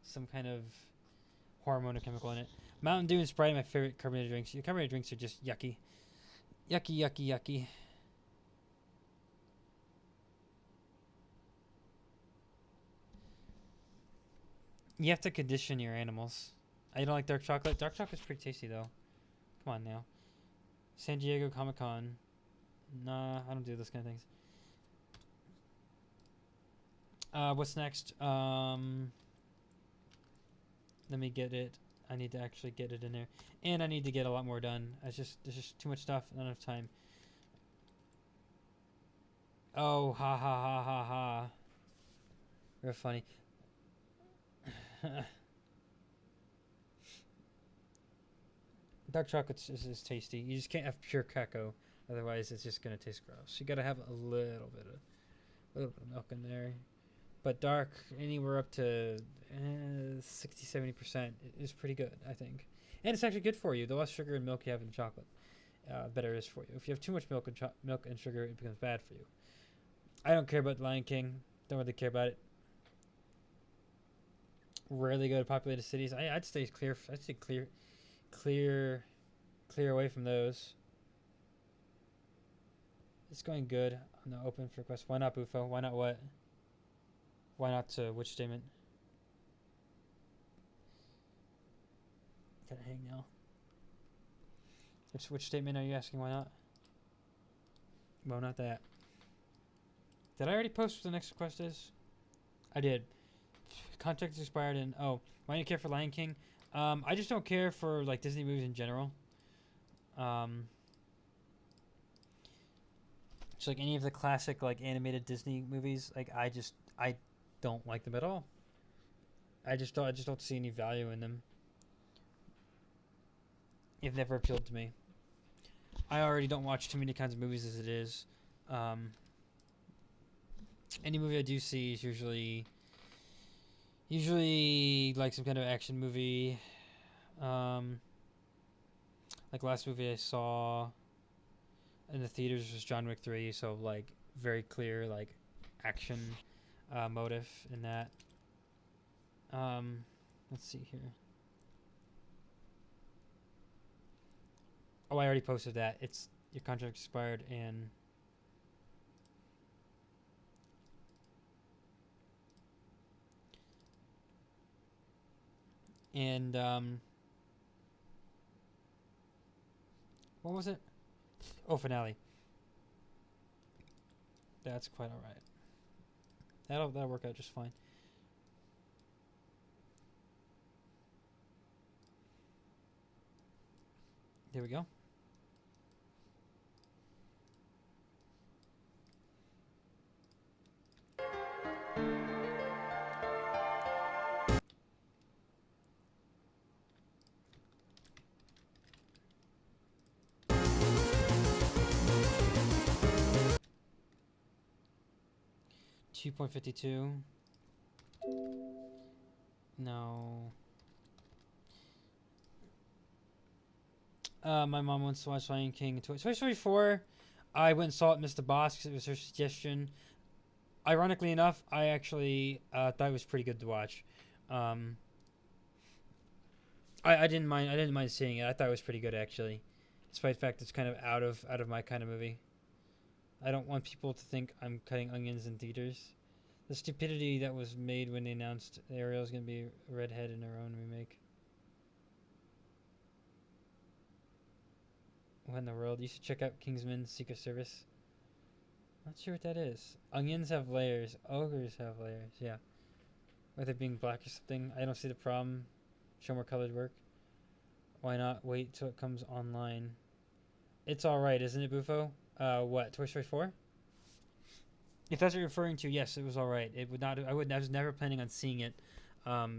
some kind of hormone or chemical in it. Mountain Dew and Sprite are my favorite carbonated drinks. Your carbonated drinks are just yucky. Yucky, yucky, yucky. You have to condition your animals. I don't like dark chocolate. Dark chocolate's pretty tasty, though. Come on, now. San Diego Comic-Con. Nah, I don't do those kind of things. What's next? Let me get it. I need to actually get it in there. And I need to get a lot more done. There's just too much stuff, not enough time. Oh, ha ha ha ha ha. Real funny. Dark chocolate is tasty. You just can't have pure cacao, otherwise it's just gonna taste gross. You gotta have a little bit of milk in there. But dark, anywhere up to 60-70% is pretty good, I think. And it's actually good for you. The less sugar and milk you have in chocolate, better it is for you. If you have too much milk and sugar, it becomes bad for you. I don't care about Lion King. Don't really care about it. Rarely go to populated cities. I'd stay clear. I'd stay clear away from those. It's going good. I'm not open for requests. Why not, Bufo? Why not what? Why not which statement? Gotta hang now. Which statement are you asking? Why not? Well, not that. Did I already post what the next request is? I did. Contract is expired and why do you care for Lion King? I just don't care for like Disney movies in general. Just like any of the classic like animated Disney movies, like I don't like them at all. I just don't see any value in them. They've never appealed to me. I already don't watch too many kinds of movies as it is. Any movie I do see is usually like some kind of action movie. Like last movie I saw in the theaters was John Wick 3, so like very clear like action motive in that. Let's see here. Oh, I already posted that. It's your contract expired and what was it? Oh, finale. That's quite all right. That'll work out just fine. There we go. $2.52. No. My mom wants to watch Lion King. 2024, I went and saw it, Missed the Boss, because it was her suggestion. Ironically enough, I actually thought it was pretty good to watch. I didn't mind seeing it. I thought it was pretty good actually, despite the fact it's kind of out of my kind of movie. I don't want people to think I'm cutting onions in theaters. The stupidity that was made when they announced Ariel's going to be a redhead in her own remake. What in the world? You should check out Kingsman's Secret Service. Not sure what that is. Onions have layers. Ogres have layers. Yeah. With it being black or something. I don't see the problem. Show more colored work. Why not wait till it comes online? It's alright, isn't it, Bufo? What? Toy Story 4? If that's what you're referring to, yes, it was alright. It would not. I was never planning on seeing it.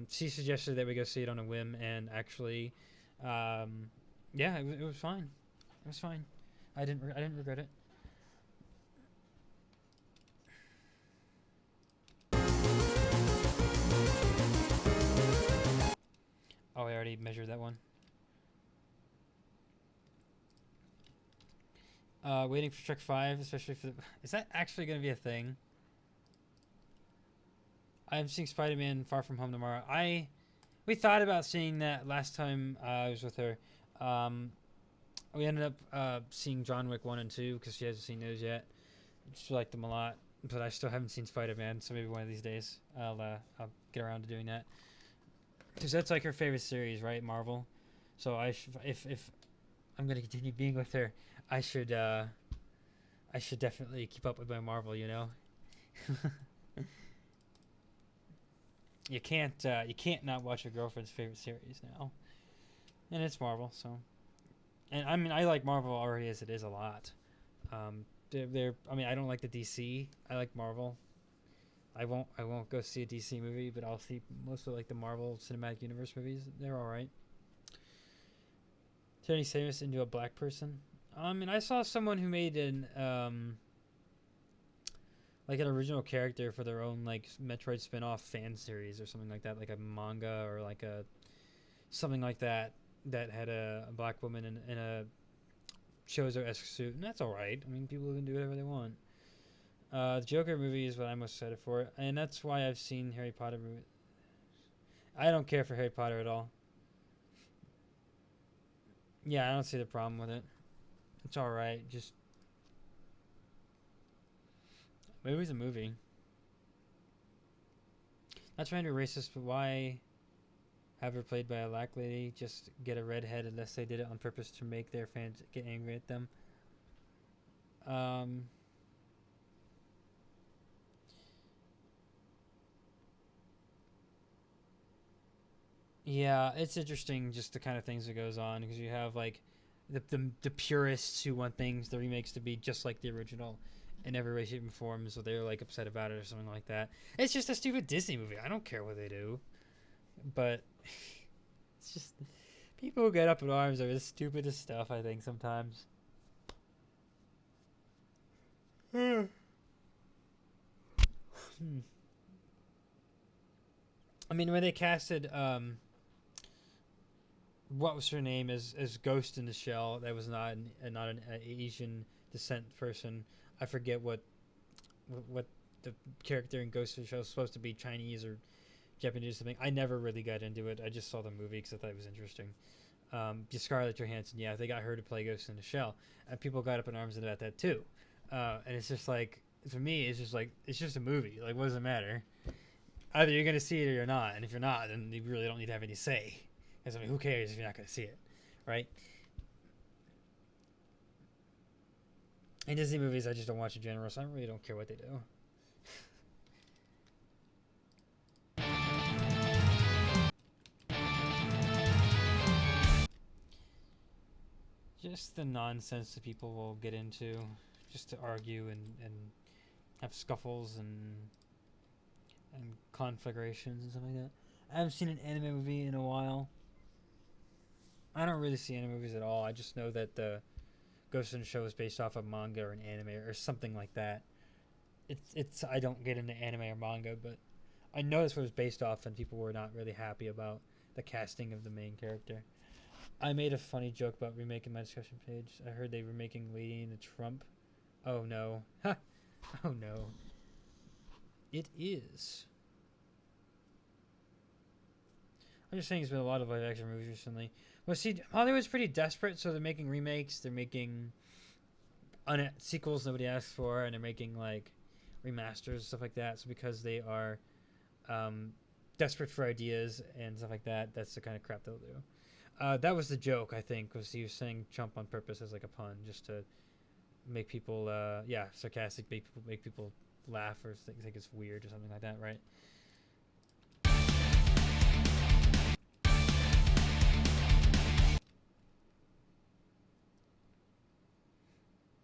She suggested that we go see it on a whim, and actually, yeah, it was fine. It was fine. I didn't regret it. Oh, I already measured that one. Waiting for Trek 5, especially for the... Is that actually going to be a thing? I'm seeing Spider-Man Far From Home tomorrow. We thought about seeing that last time I was with her. We ended up seeing John Wick 1 and 2 because she hasn't seen those yet. She liked them a lot, but I still haven't seen Spider-Man, so maybe one of these days I'll get around to doing that. Because that's like her favorite series, right? Marvel. So if I'm gonna continue being with her, I should definitely keep up with my Marvel, you know. You can't not watch your girlfriend's favorite series now, and it's Marvel. So, and I mean I like Marvel already as it is a lot. I mean I don't like the DC. I like Marvel. I won't go see a DC movie, but I'll see most of like the Marvel Cinematic Universe movies. They're all right. Turning Samus into a black person. I mean, I saw someone who made an like an original character for their own like Metroid spin-off fan series or something like that, like a manga or like a something like that had a black woman in a Chozo-esque suit, and that's all right. I mean, people can do whatever they want. The Joker movie is what I'm most excited for, and that's why I've seen Harry Potter movie. I don't care for Harry Potter at all. Yeah, I don't see the problem with it. It's all right. Just movie's a movie. Not trying to be racist, but why have her played by a black lady? Just get a redhead unless they did it on purpose to make their fans get angry at them. Yeah, it's interesting just the kind of things that goes on because you have like the purists who want the remakes to be just like the original in every way, shape, and form, so they're like upset about it or something like that. It's just a stupid Disney movie. I don't care what they do, but it's just people get up in arms over the stupidest stuff. I think sometimes. I mean, when they casted what was her name as Ghost in the Shell, that was not an Asian descent person. I forget what the character in Ghost in the Shell was supposed to be, Chinese or Japanese or something. I never really got into it. I just saw the movie because I thought it was interesting. Scarlett Johansson, yeah, they got her to play Ghost in the Shell, and people got up in arms about that too. And it's just like, for me, it's just a movie. Like, what does it matter? Either you're gonna see it or you're not, and if you're not, then you really don't need to have any say. Because I mean, who cares if you're not gonna see it, right? In Disney movies, I just don't watch in general, so I really don't care what they do. Just the nonsense that people will get into, just to argue and have scuffles and conflagrations and stuff like that. I haven't seen an anime movie in a while. I don't really see anime movies at all. I just know that the Ghost in the Shell is based off of manga or an anime or something like that. It's I don't get into anime or manga, but I know that's what it was based off, and people were not really happy about the casting of the main character. I made a funny joke about remaking my discussion page. I heard they were making Lady and the Trump. Oh no. Ha! Oh no. It is. I'm just saying there's been a lot of live action movies recently. Well, see, Hollywood's pretty desperate, so they're making remakes. They're making sequels nobody asked for, and they're making like remasters and stuff like that. So because they are desperate for ideas and stuff like that, that's the kind of crap they'll do. That was the joke, I think, was he was saying Trump on purpose as like a pun, just to make people, yeah, sarcastic, make people laugh or think it's weird or something like that, right?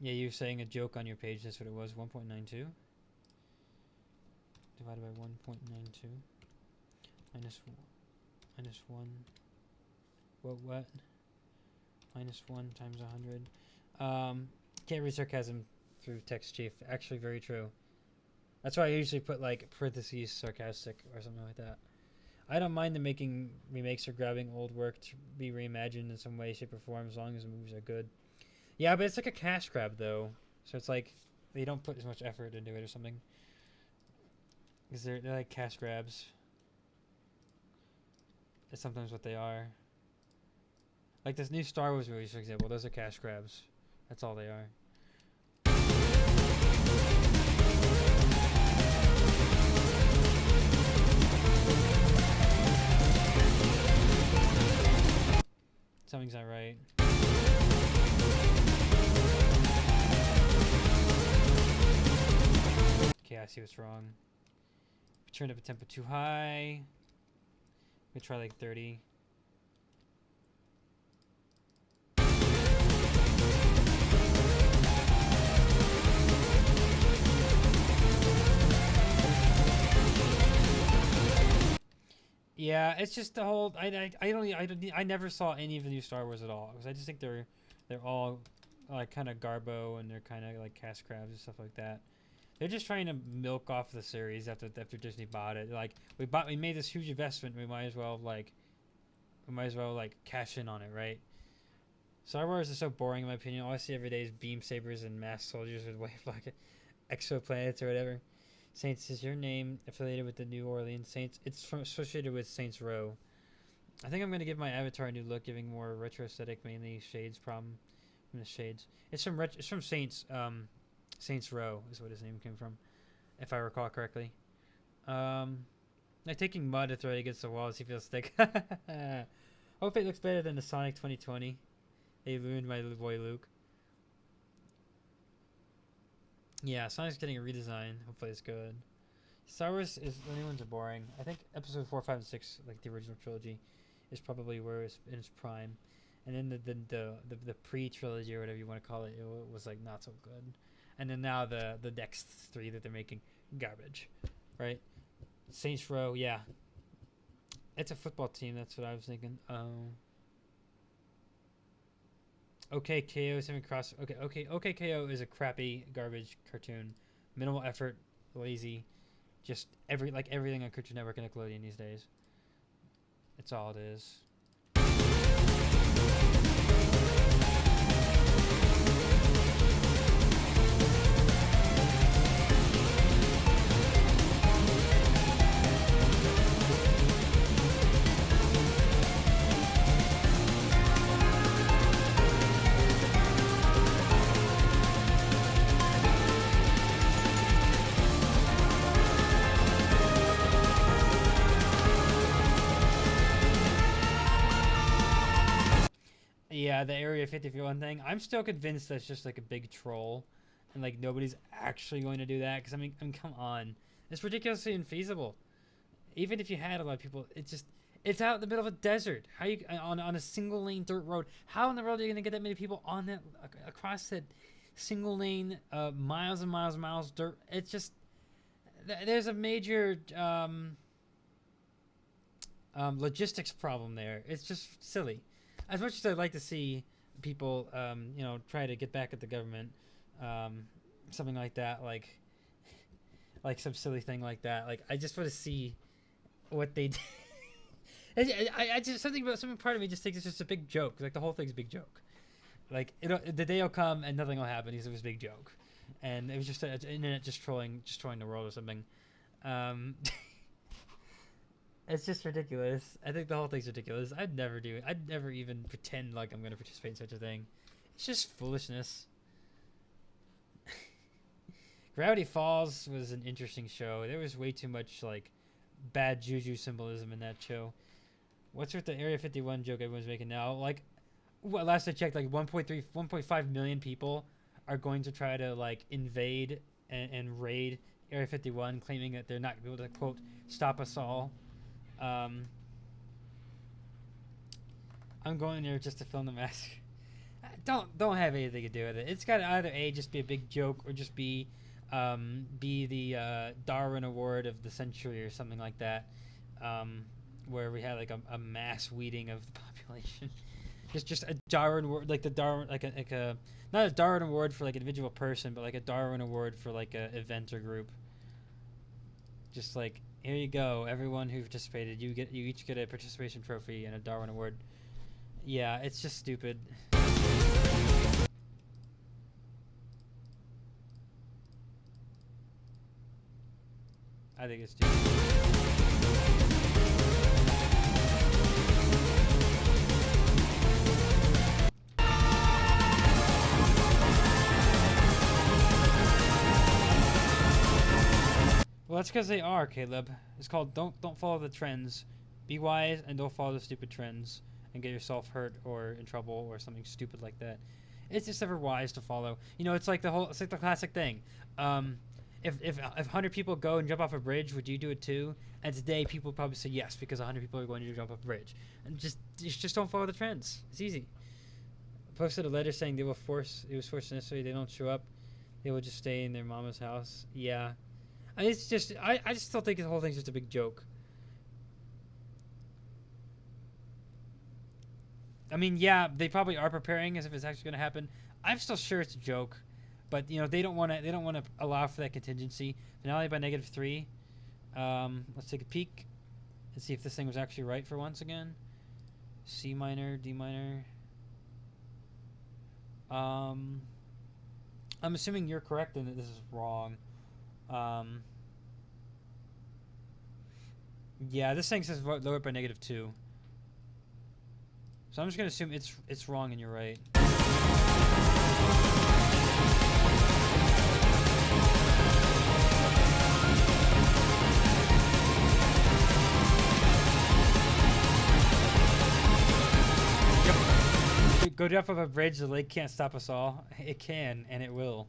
Yeah, you were saying a joke on your page. That's what it was. 1.92 divided by 1.92 minus 1. What? Minus 1 times 100. Can't read sarcasm through text, chief. Actually, very true. That's why I usually put like parentheses sarcastic or something like that. I don't mind them making remakes or grabbing old work to be reimagined in some way, shape, or form as long as the movies are good. Yeah, but it's like a cash grab though, so it's like they don't put as much effort into it or something. Because they're like cash grabs. That's sometimes what they are. Like this new Star Wars movies, for example, those are cash grabs. That's all they are. Something's not right. Okay, I see what's wrong. We turned up a tempo too high. We try like 30. Yeah, it's just the whole. I never saw any of the new Star Wars at all because I just think they're all like kind of garbo and they're kind of like cash grabs and stuff like that. They're just trying to milk off the series after Disney bought it. Like we made this huge investment. We might as well cash in on it, right? Star Wars is so boring in my opinion. All I see every day is beam sabers and masked soldiers with wave like exoplanets or whatever. Saints, is your name affiliated with the New Orleans Saints? It's associated with Saints Row. I think I'm going to give my avatar a new look, giving more retro aesthetic, mainly shades from the shades. It's from Saints Row is what his name came from, if I recall correctly. Like taking mud to throw it against the walls, he feels thick. Hope it looks better than the Sonic 2020. They ruined my little boy Luke. Yeah, Sonic's getting a redesign. Hopefully it's good. Star Wars is the new ones are boring. I think episode 4, 5, and 6, like the original trilogy, is probably where it's in its prime. And then the pre-trilogy or whatever you want to call it, it was like not so good. And then now the next 3 that they're making, garbage, right? Saints Row, yeah. It's a football team. That's what I was thinking. Okay, KO is having cross. Okay, KO is a crappy garbage cartoon, minimal effort, lazy, just everything on Cartoon Network and Nickelodeon these days. That's all it is. Yeah, the Area 51 thing. I'm still convinced that's just like a big troll, and like nobody's actually going to do that. Because I mean, come on, it's ridiculously infeasible. Even if you had a lot of people, it's out in the middle of a desert. How you on a single lane dirt road? How in the world are you going to get that many people on that across that single lane, miles and miles and miles dirt? It's just there's a major logistics problem there. It's just silly. As much as I'd like to see people, try to get back at the government, something like that, like some silly thing like that. Like I just want to see what they did. I just something part of me just thinks it's just a big joke. Like the whole thing's a big joke. Like the day will come and nothing will happen because it was a big joke, and it was just internet just trolling the world or something. It's just ridiculous. I think the whole thing's ridiculous. I'd never even pretend like I'm going to participate in such a thing. It's just foolishness. Gravity Falls was an interesting show. There was way too much like bad juju symbolism in that show. What's with the Area 51 joke everyone's making now? Like, well, last I checked, like 1.5 million people are going to try to like invade and raid Area 51, claiming that they're not going to be able to quote stop us all. I'm going there just to film the massacre. Don't have anything to do with it. It's got to either A, just be a big joke, or just be the Darwin Award of the century or something like that, where we had like a mass weeding of the population. just a Darwin Award, like the Darwin, like a not a Darwin Award for like an individual person, but like a Darwin Award for like a event or group. Just like, here you go, everyone who participated, you each get a participation trophy and a Darwin Award. Yeah, it's just stupid. I think it's stupid. Well, that's because they are, Caleb. It's called don't follow the trends. Be wise and don't follow the stupid trends and get yourself hurt or in trouble or something stupid like that. It's just never wise to follow. You know, it's like the classic thing. If 100 people go and jump off a bridge, would you do it too? And today people probably say yes because 100 people are going to jump off a bridge. And just don't follow the trends. It's easy. I posted a letter saying it was forced necessary. They don't show up, they will just stay in their mama's house. Yeah. It's just I just still think the whole thing's just a big joke. I mean, yeah, they probably are preparing as if it's actually going to happen. I'm still sure it's a joke, but you know they don't want to allow for that contingency. Finale by -3. Let's take a peek and see if this thing was actually right for once again. C minor, D minor. I'm assuming you're correct and that this is wrong. Yeah, this thing says lower by -2. So I'm just gonna assume it's wrong and you're right. Yep. Go jump off a bridge. The lake can't stop us all. It can, and it will.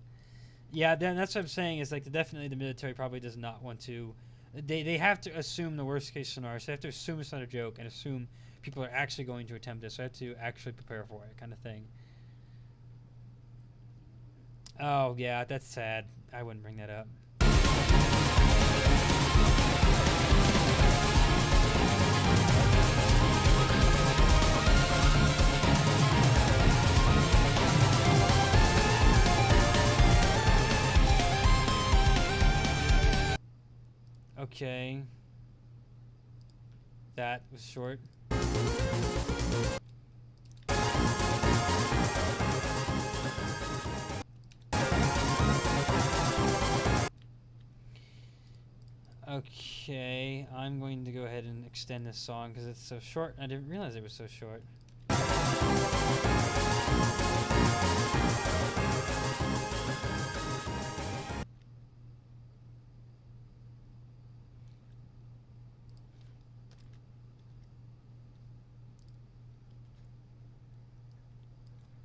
Yeah, then that's what I'm saying. Is like definitely the military probably does not want to. They have to assume the worst case scenario. So they have to assume it's not a joke and assume people are actually going to attempt this. So I have to actually prepare for it, kind of thing. Oh yeah, that's sad. I wouldn't bring that up. Okay. That was short. Okay, I'm going to go ahead and extend this song because it's so short. I didn't realize it was so short.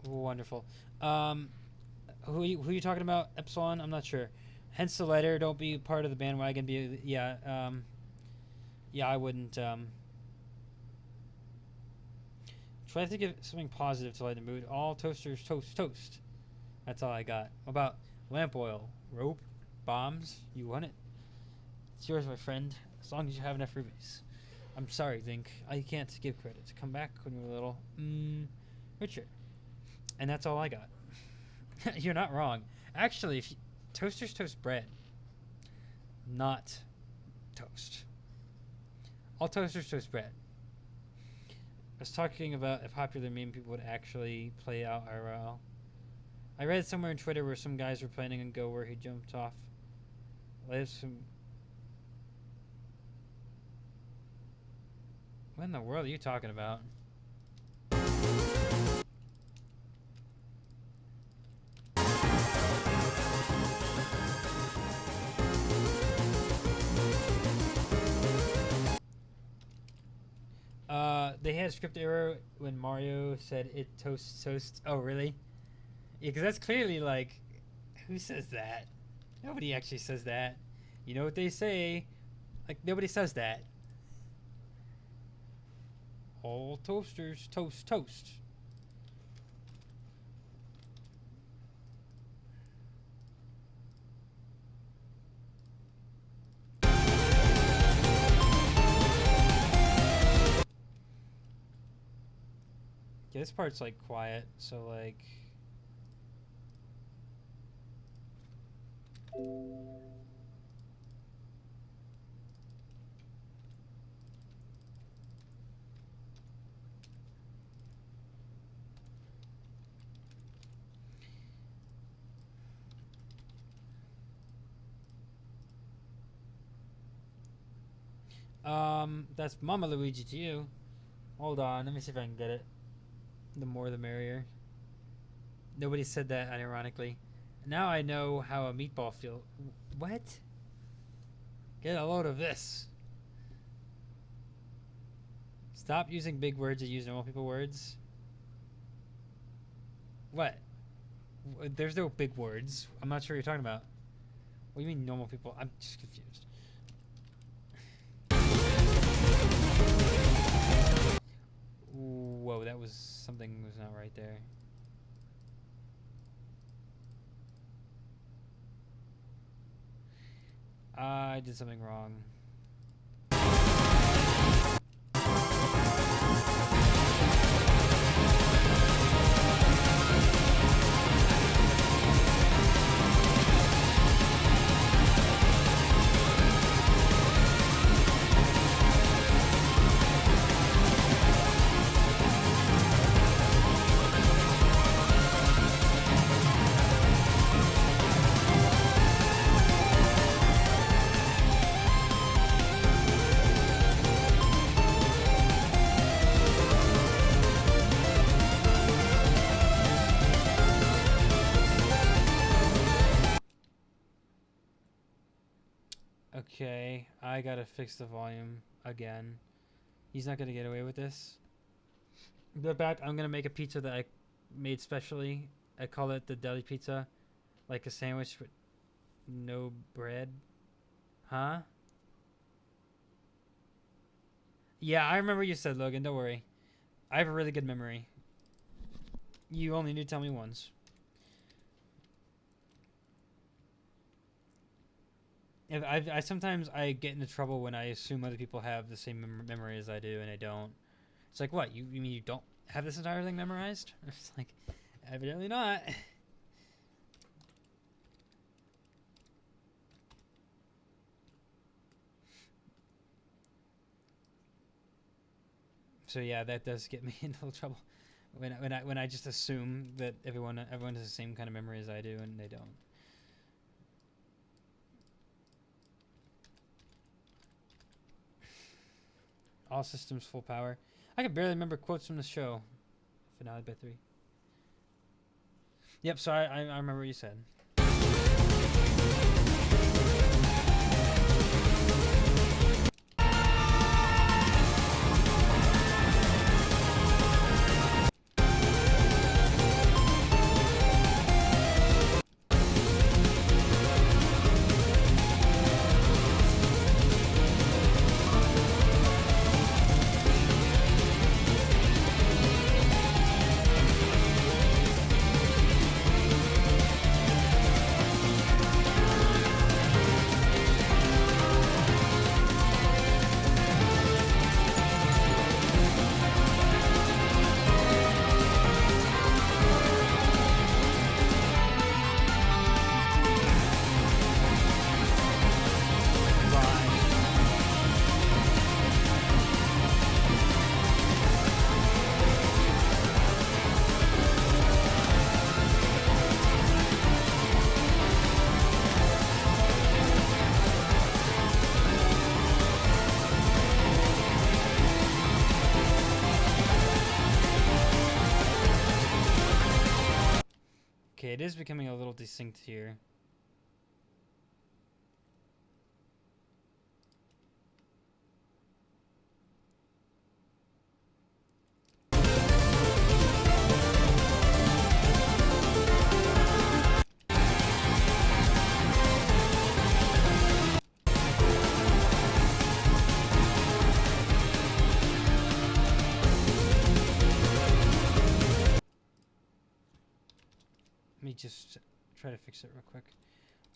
Wonderful. Who are you talking about, Epsilon? I'm not sure. Hence the letter. Don't be part of the bandwagon. Yeah. Yeah, I wouldn't. Try to give something positive to lighten the mood. All toasters toast. That's all I got. What about lamp oil, rope, bombs? You want it? It's yours, my friend. As long as you have enough rubies. I'm sorry, Link. I can't give credit. Come back when you're a little richer. And that's all I got. You're not wrong. Actually, if toasters toast bread, not toast. All toasters toast bread. I was talking about a popular meme people would actually play out IRL. I read somewhere on Twitter where some guys were planning on go where he jumped off. What in the world are you talking about? they had a script error when Mario said it toasts. Oh, really? Yeah, because that's clearly like, who says that? Nobody actually says that. You know what they say? Like, nobody says that. All toasters toast. Yeah, this part's like quiet, so like. That's Mama Luigi to you. Hold on, let me see if I can get it. The more the merrier. Nobody said that ironically. Now I know how a meatball feels. What? Get a load of this. Stop using big words and use normal people words. What? There's no big words. I'm not sure what you're talking about. What do you mean normal people? I'm just confused. Whoa, that was something was not right there. I did something wrong. Okay, I gotta fix the volume again. He's not gonna get away with this. Go back. I'm gonna make a pizza that I made specially. I call it the deli pizza, like a sandwich with no bread. Huh? Yeah, I remember you said, Logan. Don't worry. I have a really good memory. You only need to tell me once. I sometimes I get into trouble when I assume other people have the same memory as I do, and I don't. It's like, what? You mean you don't have this entire thing memorized? It's like, evidently not. So yeah, that does get me into a little trouble when I just assume that everyone has the same kind of memory as I do, and they don't. All systems full power. I can barely remember quotes from the show. Finale by 3. Yep, so I remember what you said. Okay, it is becoming a little distinct here. just try to fix it real quick.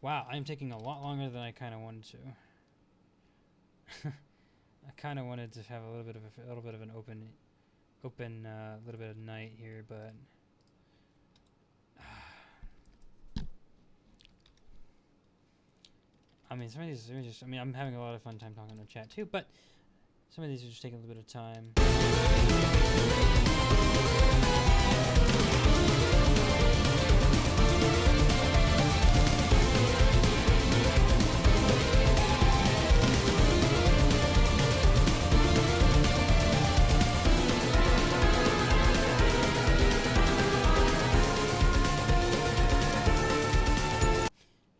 Wow, I'm taking a lot longer than I kind of wanted to. I kind of wanted to have a little bit of an open, little bit of night here, but I mean, some of these are just. I mean, I'm having a lot of fun time talking in the chat too, but some of these are just taking a little bit of time.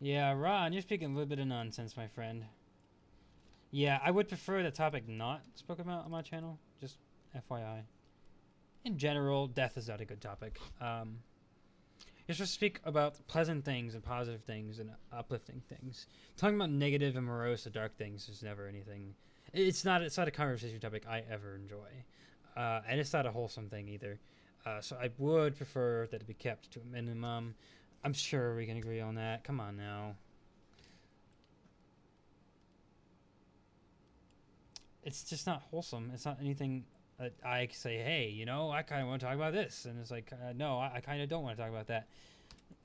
Yeah, Ron, you're speaking a little bit of nonsense, my friend. Yeah, I would prefer the topic not spoken about on my channel, just FYI. In general, death is not a good topic. You're supposed to speak about pleasant things and positive things and uplifting things. Talking about negative and morose and dark things is never anything. It's not a conversation topic I ever enjoy. And it's not a wholesome thing either. So I would prefer that it be kept to a minimum. I'm sure we can agree on that. Come on now. It's just not wholesome. It's not anything that I say, hey, you know, I kind of want to talk about this. And it's like, no, I kind of don't want to talk about that.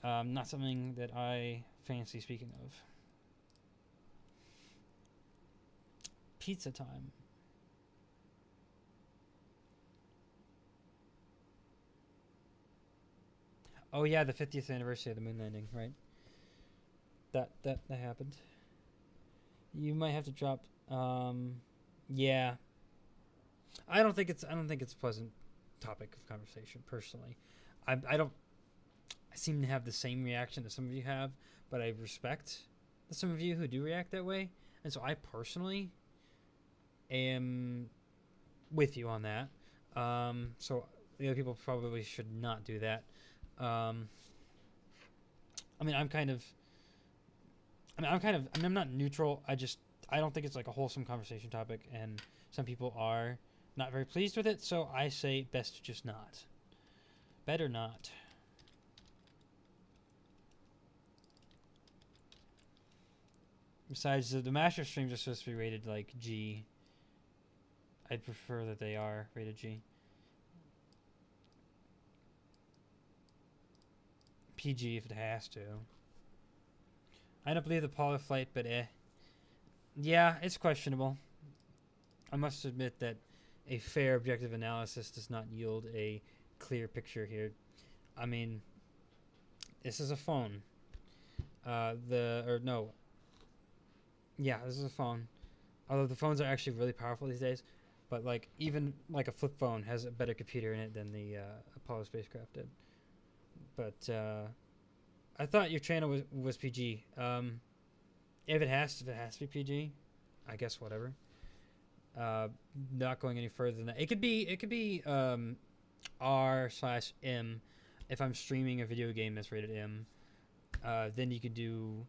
Not something that I fancy speaking of. Pizza time. Oh yeah, the 50th anniversary of the moon landing, right? That happened. You might have to drop. Yeah. I don't think it's a pleasant topic of conversation personally. I seem to have the same reaction that some of you have, but I respect some of you who do react that way, and so I personally am with you on that. So the other people probably should not do that. I mean, I'm not neutral. I don't think it's like a wholesome conversation topic, and some people are not very pleased with it, so I say best to just not. Better not. Besides, the master streams are supposed to be rated like G. I'd prefer that they are rated G. PG if it has to. I don't believe the polar flight, but yeah, it's questionable. I must admit that a fair objective analysis does not yield a clear picture here. I mean, this is a phone. Yeah, this is a phone. Although the phones are actually really powerful these days, but like even like a flip phone has a better computer in it than the Apollo spacecraft did. But I thought your channel was PG. If it has to be PG, I guess whatever. Not going any further than that. It could be R/M if I'm streaming a video game that's rated M. Then you could do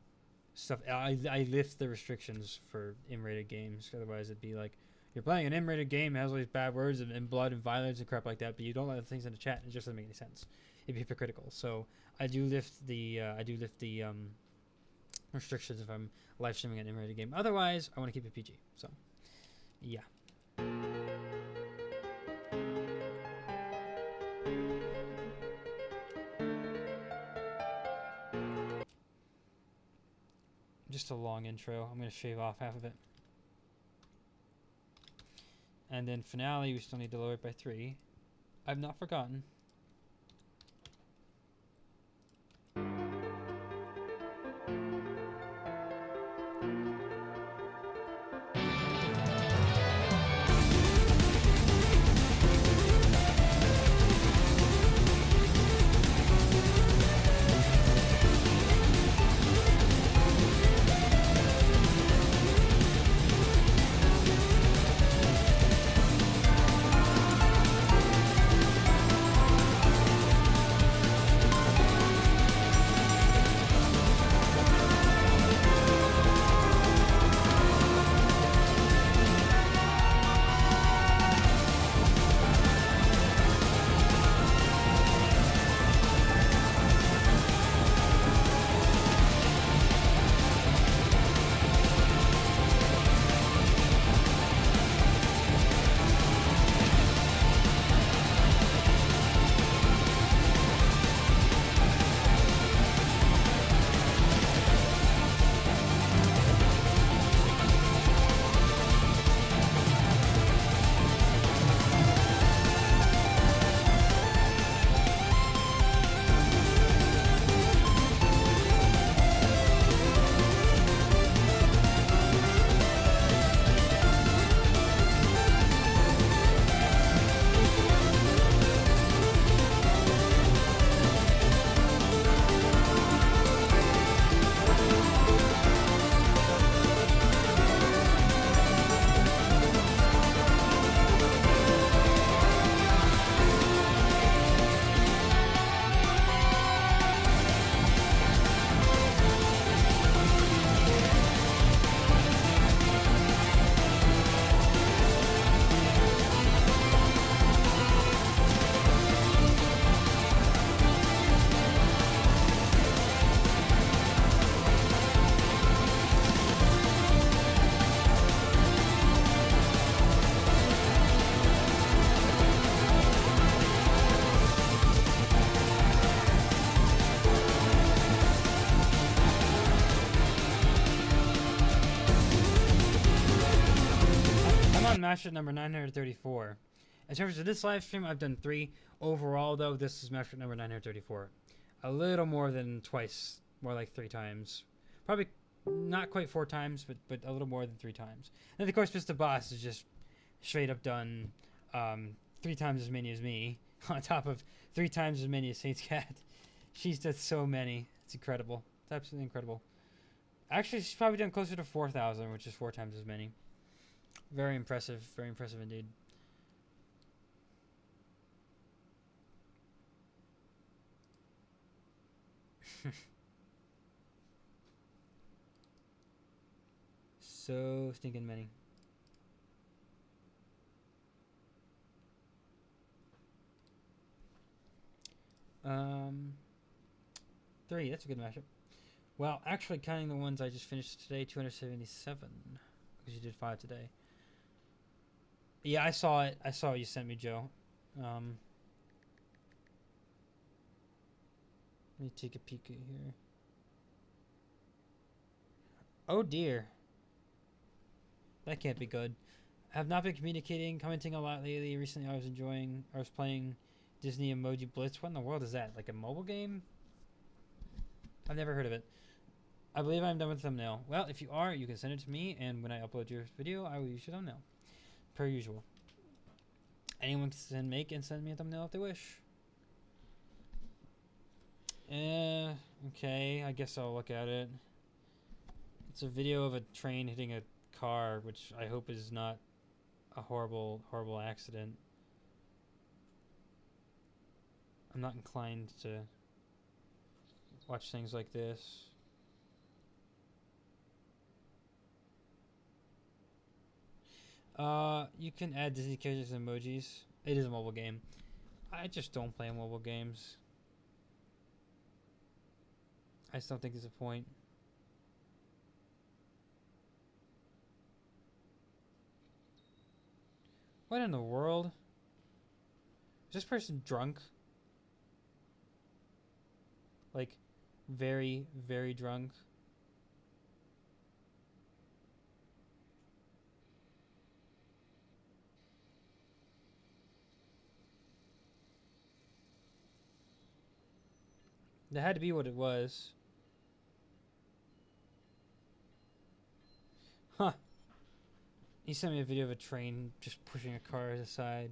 stuff. I lift the restrictions for M-rated games. Otherwise, it'd be like you're playing an M-rated game that has all these bad words and blood and violence and crap like that, but you don't let things in the chat. It just doesn't make any sense. It'd be hypocritical. So I do lift the restrictions if I'm live streaming an M-rated game. Otherwise, I want to keep it PG. So yeah. Just a long intro. I'm going to shave off half of it. And then finale, we still need to lower it by 3. I've not forgotten. done mashup number 934. In terms of this live stream, I've done 3. Overall, though, this is mashup number 934. A little more than twice, more like 3 times. Probably not quite 4 times, but a little more than 3 times. And of course, Mr. Boss is just straight up done 3 times as many as me, on top of 3 times as many as Saint's Cat. She's done so many. It's incredible. It's absolutely incredible. Actually, she's probably done closer to 4,000, which is 4 times as many. Very impressive indeed. So stinking many. Three, that's a good mashup. Well, actually counting the ones I just finished today, 277. Because you did 5 today. Yeah, I saw it. I saw what you sent me, Joe. Let me take a peek at here. Oh dear. That can't be good. I have not been communicating, commenting a lot lately. Recently I was playing Disney Emoji Blitz. What in the world is that? Like a mobile game? I've never heard of it. I believe I'm done with the thumbnail. Well, if you are, you can send it to me, and when I upload your video, I will use your thumbnail. Per usual. Anyone can make and send me a thumbnail if they wish. Okay, I guess I'll look at it. It's a video of a train hitting a car, which I hope is not a horrible accident. I'm not inclined to watch things like this. You can add Disney characters and emojis. It is a mobile game. I just don't play mobile games. I just don't think there's a point. What in the world? Is this person drunk? Like, very, very drunk? That had to be what it was. Huh. He sent me a video of a train just pushing a car aside.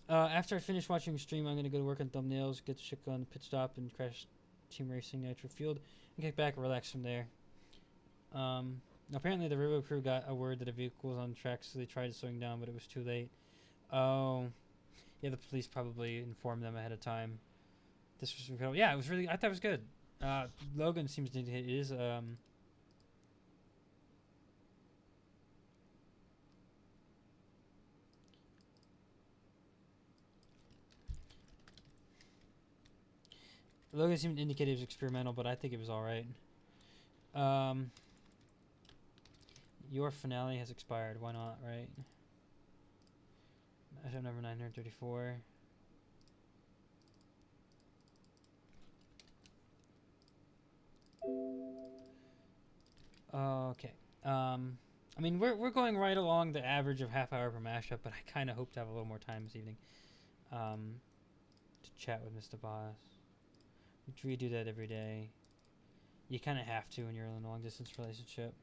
After I finish watching the stream, I'm going to go to work on thumbnails, get the shit on the pit stop, and crash Team Racing Nitro Field, and get back and relax from there. Apparently the railroad crew got a word that a vehicle was on the track, so they tried slowing down, but it was too late. Oh. Yeah, the police probably informed them ahead of time. This was incredible. Yeah, it was really... I thought it was good. Logan seems to... It is... Logan seemed to indicate it was experimental, but I think it was alright. Your finale has expired. Why not, right? Item number 934. Okay. I mean, we're going right along the average of half hour per mashup, but I kind of hope to have a little more time this evening to chat with Mr. Boss. We do that every day. You kind of have to when you're in a long distance relationship.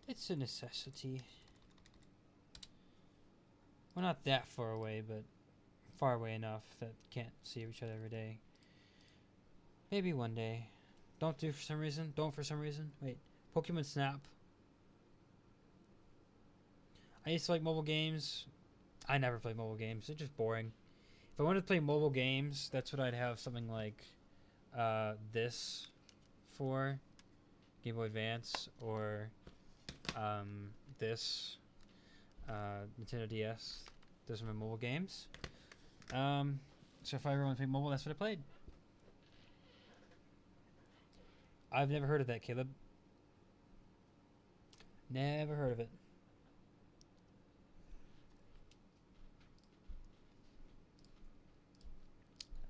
It's a necessity. We're not that far away, but far away enough that can't see each other every day. Maybe one day. Don't for some reason. Wait. Pokemon Snap. I used to like mobile games. I never played mobile games. They're just boring. If I wanted to play mobile games, that's what I'd have something like this for. Game Boy Advance, or this Nintendo DS. Those are my mobile games. So if I ever want to play mobile, that's what I played. I've never heard of that, Caleb. Never heard of it.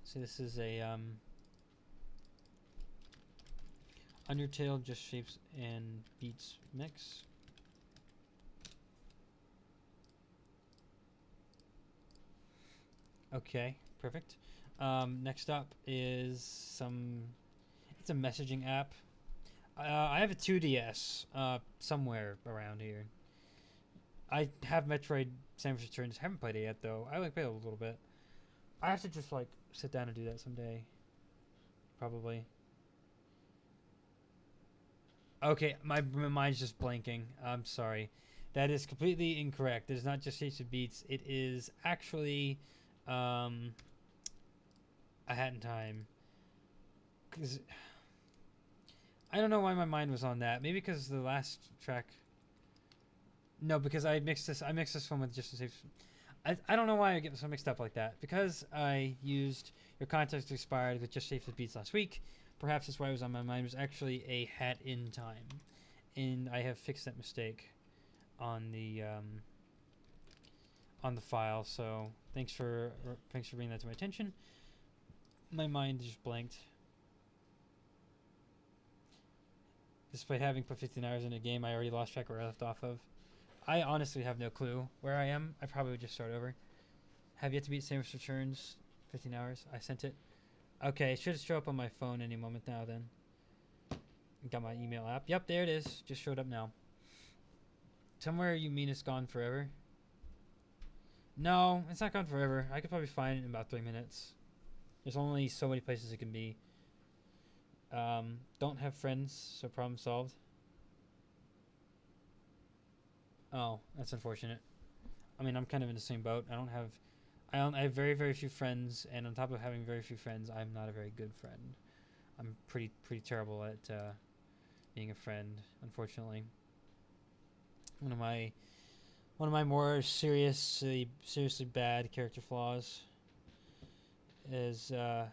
So this is a Undertale Just Shapes and Beats mix. Okay, perfect. Next up is it's a messaging app. I have a 2DS somewhere around here. I have Metroid Samus Returns. Haven't played it yet though. I like played it a little bit. I have to just like sit down and do that someday. Probably. Okay, my mind's just blanking. I'm sorry. That is completely incorrect. It is not just Shapes of Beats. It is actually A Hat in Time. Cause I don't know why my mind was on that. Maybe because the last track. No, because I mixed this. I mixed this one with just Shapes. I don't know why I get so mixed up like that. Because I used Your Context Expired with Just Shapes of Beats last week. Perhaps that's why it was on my mind. It was actually A Hat in Time, and I have fixed that mistake on the file. So thanks for bringing that to my attention. My mind just blanked. Despite having put 15 hours in a game, I already lost track where I left off of. I honestly have no clue where I am. I probably would just start over. Have yet to beat Samus Returns. 15 hours. I sent it. Okay, it should show up on my phone any moment now then. Got my email app. Yep, there it is. Just showed up now. Somewhere you mean it's gone forever? No, it's not gone forever. I could probably find it in about 3 minutes. There's only so many places it can be. Don't have friends, so problem solved. Oh, that's unfortunate. I mean, I'm kind of in the same boat. I have very, very few friends, and on top of having very few friends, I'm not a very good friend. I'm pretty terrible at being a friend, unfortunately. One of my more seriously bad character flaws is that.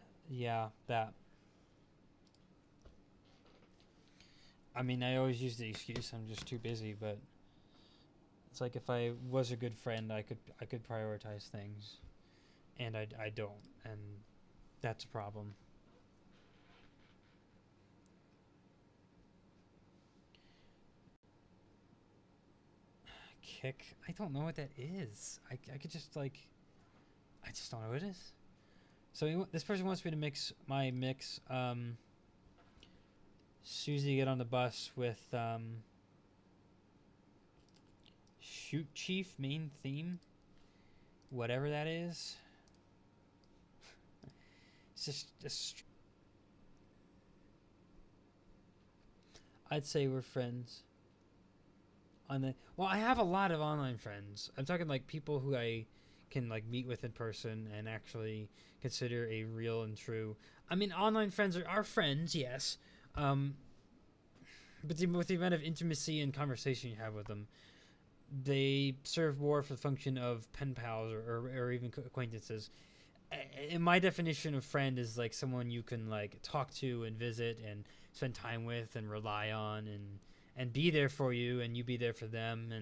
I mean, I always use the excuse I'm just too busy, but it's like if I was a good friend, I could prioritize things, and I don't, and that's a problem. Kick? I don't know what that is. I could just like, I just don't know what it is. So this person wants me to mix Susie Get on the Bus with Shoot Chief main theme, whatever that is. It's just I'd say we're friends. Well, I have a lot of online friends. I'm talking like people who I can like meet with in person and actually consider a real and true. I mean, online friends are friends, yes. But with the amount of intimacy and conversation you have with them, they serve more for the function of pen pals or even acquaintances. In my definition of friend is like someone you can like talk to and visit and spend time with and rely on and be there for you, and you be there for them,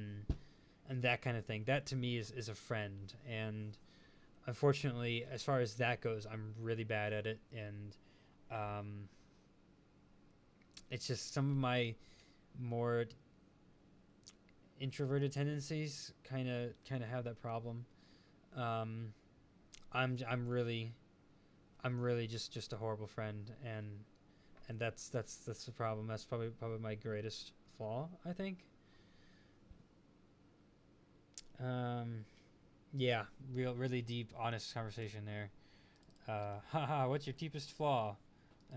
and that kind of thing. That to me is a friend. And unfortunately, as far as that goes, I'm really bad at it, and it's just some of my more introverted tendencies kind of have that problem. I'm really just a horrible friend, and that's the problem. That's probably my greatest flaw, I think. Yeah, really deep, honest conversation there. Haha, what's your deepest flaw?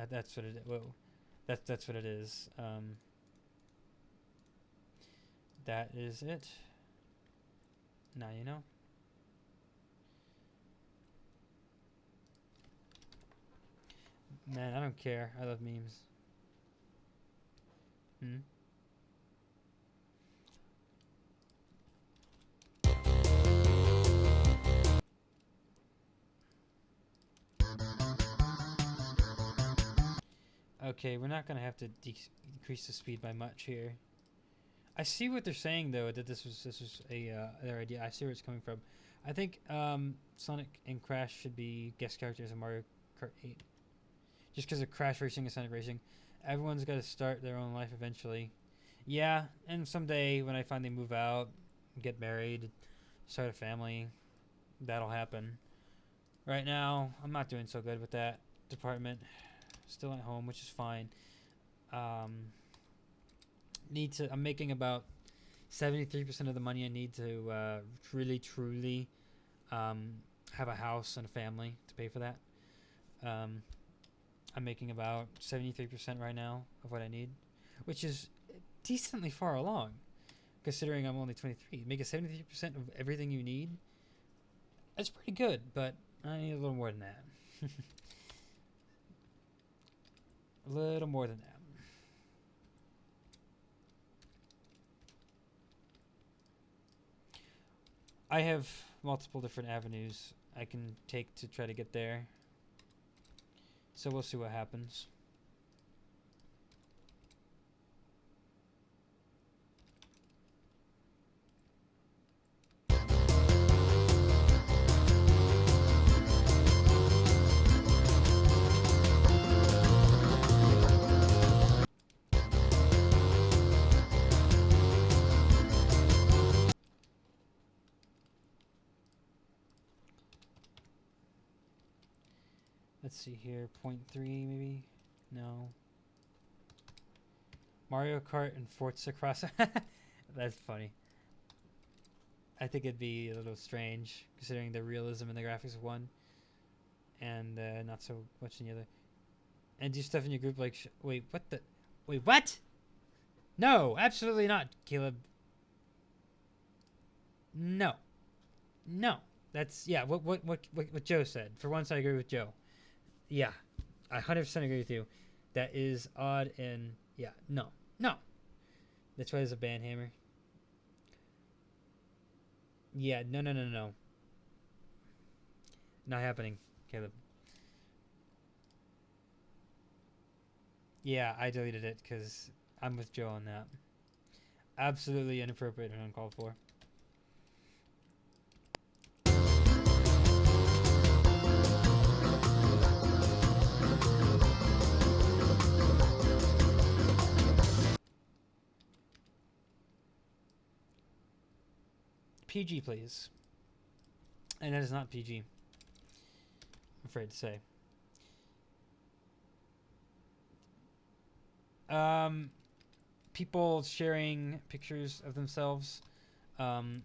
That's what it. Well, that's what it is. That is it. Now you know. Man, I don't care. I love memes. Hmm. Okay, we're not gonna have to decrease the speed by much here. I see what they're saying though, that this was their idea. I see where it's coming from. I think Sonic and Crash should be guest characters in Mario Kart 8. Just because of Crash Racing and Sonic Racing, everyone's got to start their own life eventually. Yeah, and someday when I finally move out, get married, start a family, that'll happen. Right now, I'm not doing so good with that department. Still at home, which is fine. I'm making about 73% of the money I need to really, truly have a house and a family to pay for that. I'm making about 73% right now of what I need, which is decently far along, considering I'm only 23. Make a 73% of everything you need. That's pretty good, but I need a little more than that. A little more than that. I have multiple different avenues I can take to try to get there. So we'll see what happens. Let's see here, 0.3 maybe? No. Mario Kart and Forza Cross. That's funny. I think it'd be a little strange, considering the realism and the graphics of one, and not so much in the other. And do stuff in your group like, wait, what the? Wait, what? No, absolutely not, Caleb. No. No. That's, yeah, what Joe said. For once, I agree with Joe. Yeah, I 100% agree with you. That is odd and, yeah, no. That's why there's a band hammer. Yeah, no. Not happening, Caleb. Yeah, I deleted it because I'm with Joe on that. Absolutely inappropriate and uncalled for. PG, please. And that is not PG. I'm afraid to say. People sharing pictures of themselves in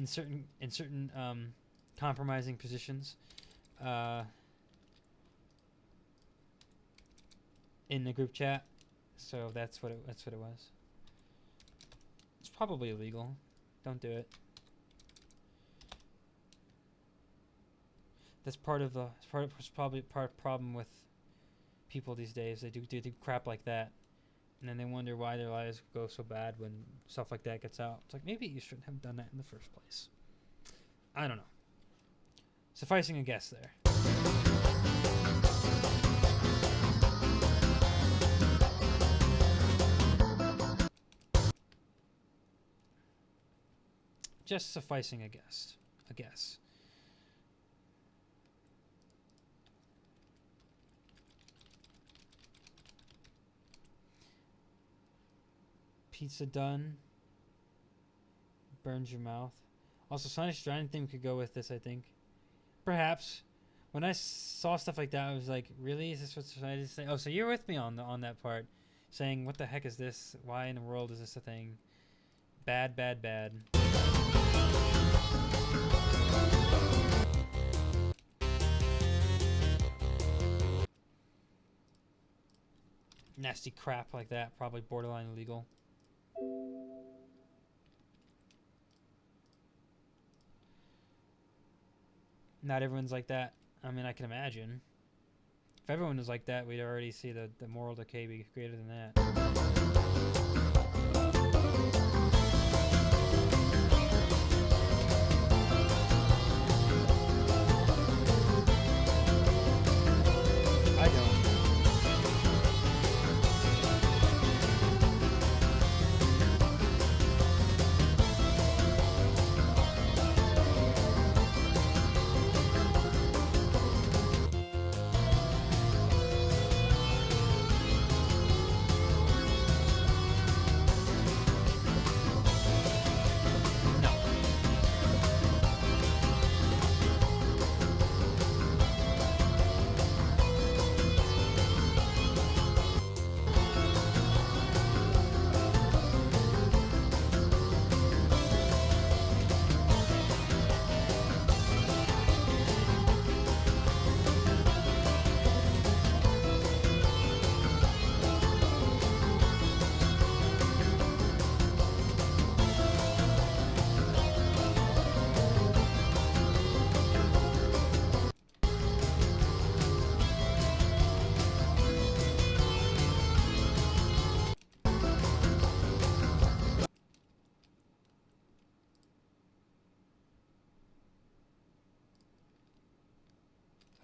certain compromising positions in the group chat. So that's what it was. It's probably illegal. Don't do it. That's probably part of the problem with people these days. They do crap like that, and then they wonder why their lives go so bad when stuff like that gets out. It's like, maybe you shouldn't have done that in the first place. I don't know. Sufficing a guess there. Just sufficing a guess. Pizza done. Burns your mouth. Also, Sonic Giant theme could go with this, I think. Perhaps. When I saw stuff like that, I was like, really? Is this what society is saying? Oh, so you're with me on that part. Saying, what the heck is this? Why in the world is this a thing? Bad. Nasty crap like that. Probably borderline illegal. Not everyone's like that. I mean, I can imagine. If everyone was like that, we'd already see the moral decay be greater than that.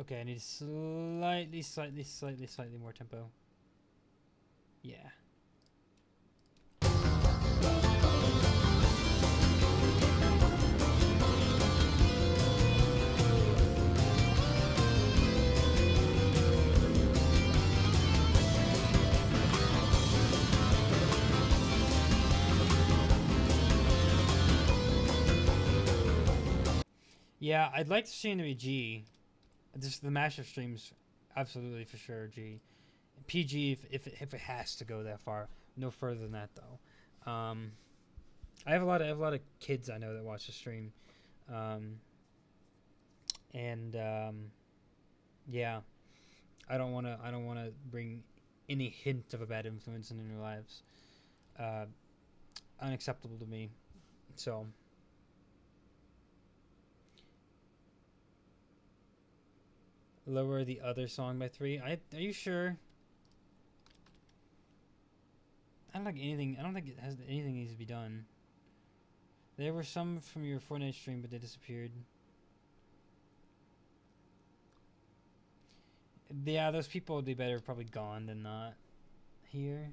Okay, I need slightly more tempo. Yeah. Yeah, I'd like to see him to be G. Just the mashup streams, absolutely for sure G. PG if it has to go that far. No further than that though. I have a lot of kids I know that watch the stream, and yeah, I don't wanna bring any hint of a bad influence into their lives. Uh, Unacceptable to me. So. Lower the other song by 3. Are you sure? I don't think it has anything needs to be done. There were some from your Fortnite stream, but they disappeared. Yeah, those people would be better probably gone than not here.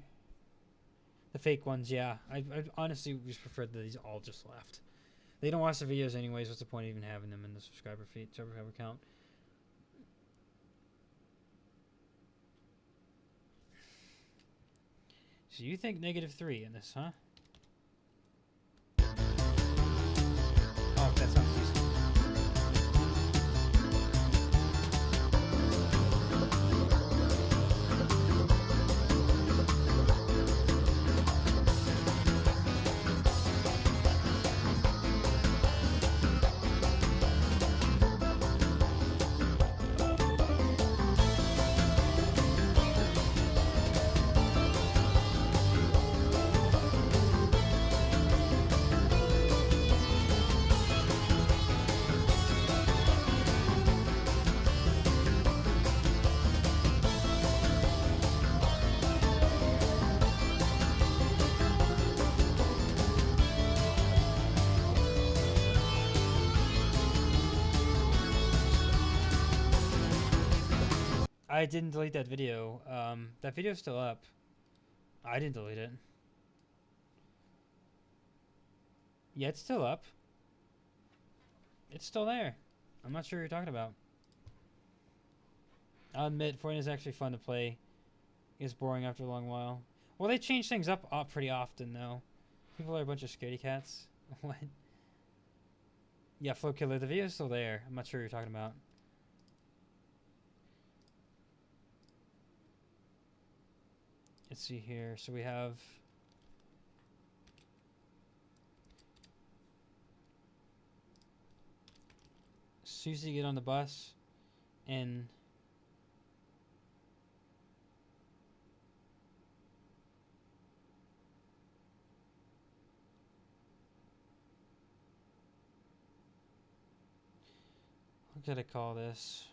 The fake ones, yeah. I honestly just prefer that these all just left. They don't watch the videos anyways. What's the point of even having them in the subscriber count? So you think -3 in this, huh? Oh, that sounds decent. I didn't delete that video. That video's still up. I didn't delete it. Yeah, it's still up. It's still there. I'm not sure what you're talking about. I'll admit, Fortnite is actually fun to play. It's boring after a long while. Well, they change things up pretty often, though. People are a bunch of scaredy cats. What? Yeah, Flow Killer. The video's still there. I'm not sure what you're talking about. Let's see here. So we have... Susie get on the bus. And... what could I call this?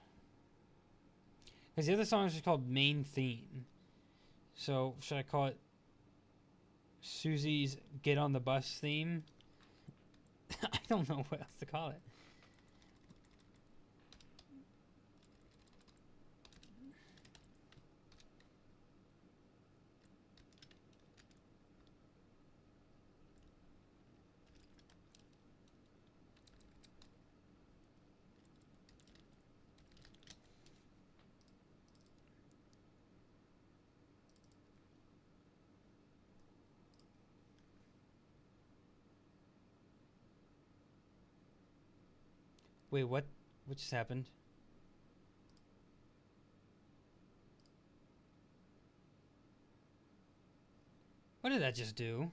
Because the other song is just called Main Theme. So, should I call it Susie's Get on the Bus theme? I don't know what else to call it. Wait, what? What just happened? What did that just do?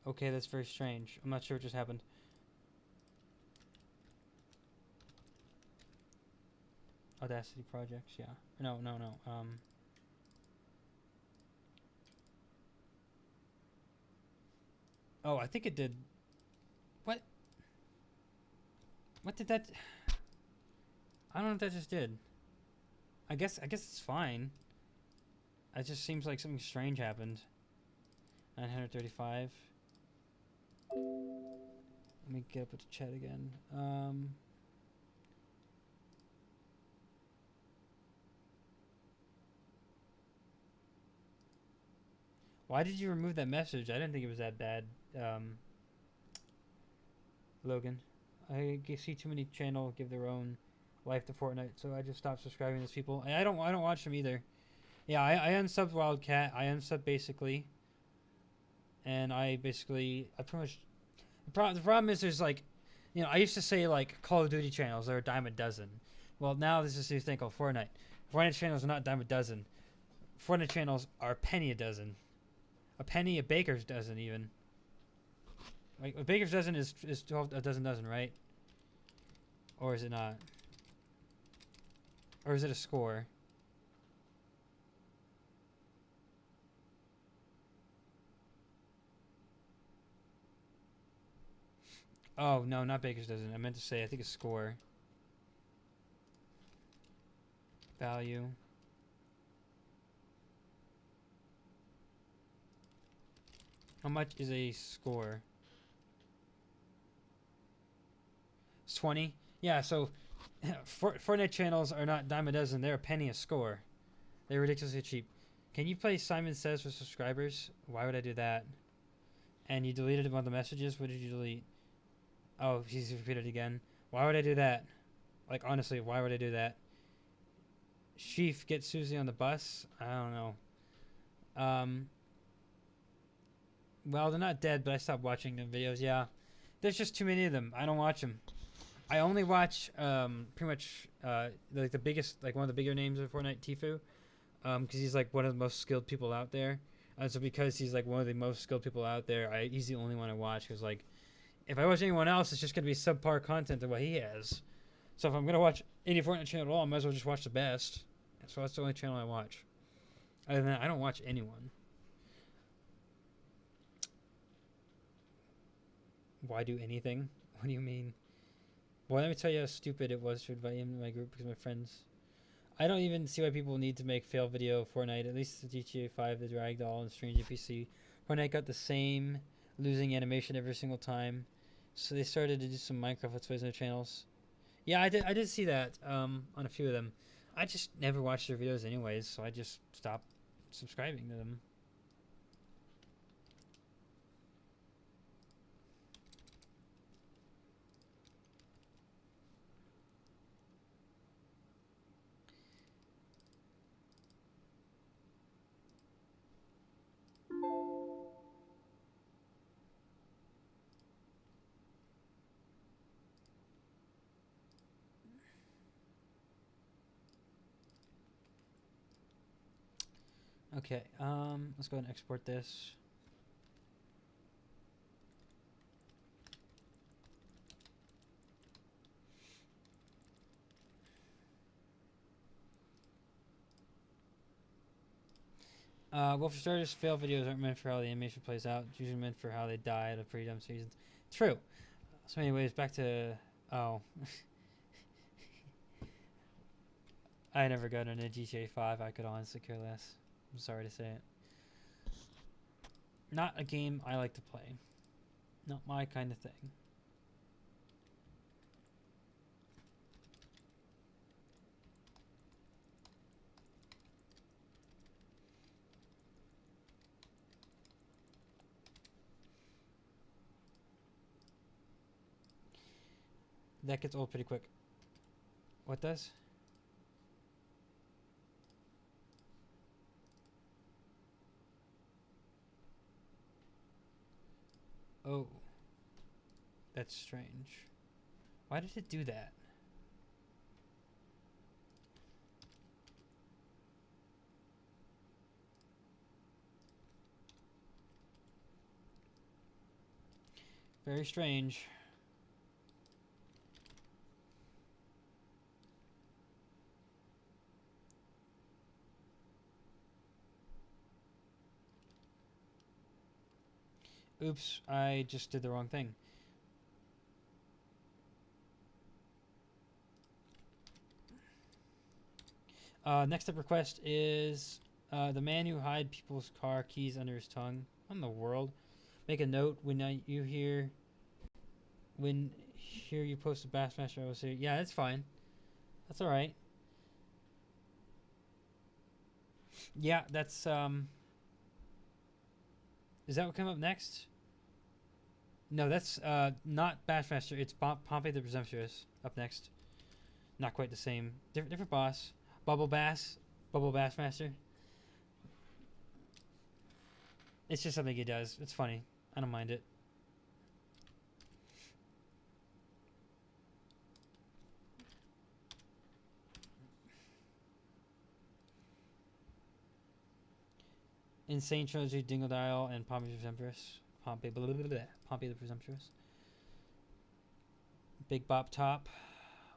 Okay, that's very strange. I'm not sure what just happened. Audacity projects, yeah. No. Oh, I think it did. What? What did that... I don't know what that just did. I guess it's fine. It just seems like something strange happened. 935. Let me get up with the chat again. Why did you remove that message? I didn't think it was that bad, Logan. I see too many channels give their own life to Fortnite, so I just stopped subscribing to those people. And I don't watch them either. Yeah, I unsubbed Wildcat. I unsubbed basically, and I pretty much. The problem is there's like, I used to say like Call of Duty channels are a dime a dozen. Well, now there's this new thing called Fortnite. Fortnite channels are not a dime a dozen. Fortnite channels are a penny a dozen. A penny a baker's dozen even. Like a baker's dozen is 12 a dozen, right? Or is it not? Or is it a score? Oh no, not baker's dozen. I meant to say I think it's score. Value. How much is a score? It's 20. Yeah, so Fortnite channels are not dime a dozen. They're a penny a score. They're ridiculously cheap. Can you play Simon Says for subscribers? Why would I do that? And you deleted one of the messages? What did you delete? Oh, he's repeated again. Why would I do that? Like, honestly, why would I do that? Sheaf, get Susie on the bus? I don't know. Well, they're not dead, but I stopped watching them videos. Yeah, there's just too many of them. I don't watch them. I only watch pretty much like the biggest, like one of the bigger names of Fortnite, Tfue, because he's like one of the most skilled people out there. And so because he's like one of the most skilled people out there, he's the only one I watch. Because like, if I watch anyone else, it's just gonna be subpar content of what he has. So if I'm gonna watch any Fortnite channel at all, I might as well just watch the best. So that's the only channel I watch. Other than that, I don't watch anyone. Why do anything? What do you mean? Well, let me tell you how stupid it was to invite him to my group because my friends. I don't even see why people need to make fail video Fortnite. At least the GTA 5, the Ragdoll, and Strange NPC. Fortnite got the same losing animation every single time, so they started to do some Minecraft Let's Plays on their channels. Yeah, I did see that on a few of them. I just never watched their videos anyways, so I just stopped subscribing to them. Okay, let's go ahead and export this. Well, for starters, fail videos aren't meant for how the animation plays out. It's usually meant for how they die at a pretty dumb seasons. True. So anyways, back to... Oh. I never got into GTA 5. I could honestly care less. I'm sorry to say it. Not a game I like to play. Not my kind of thing. That gets old pretty quick. What does? Oh. That's strange. Why did it do that? Very strange. Oops, I just did the wrong thing. Next up request is the man who hide people's car keys under his tongue. What in the world? Make a note when you hear you post a Bassmaster. I will say, yeah, that's fine. That's all right. Yeah, that's Is that what came up next? No, that's not Bassmaster. It's Pompey the Presumptuous up next. Not quite the same. Different boss. Bubble Bassmaster. It's just something he does. It's funny. I don't mind it. Insane Trilogy, Dingle Dial, and Pompey the Presumptuous. Pompey the Presumptuous. Big Bop Top,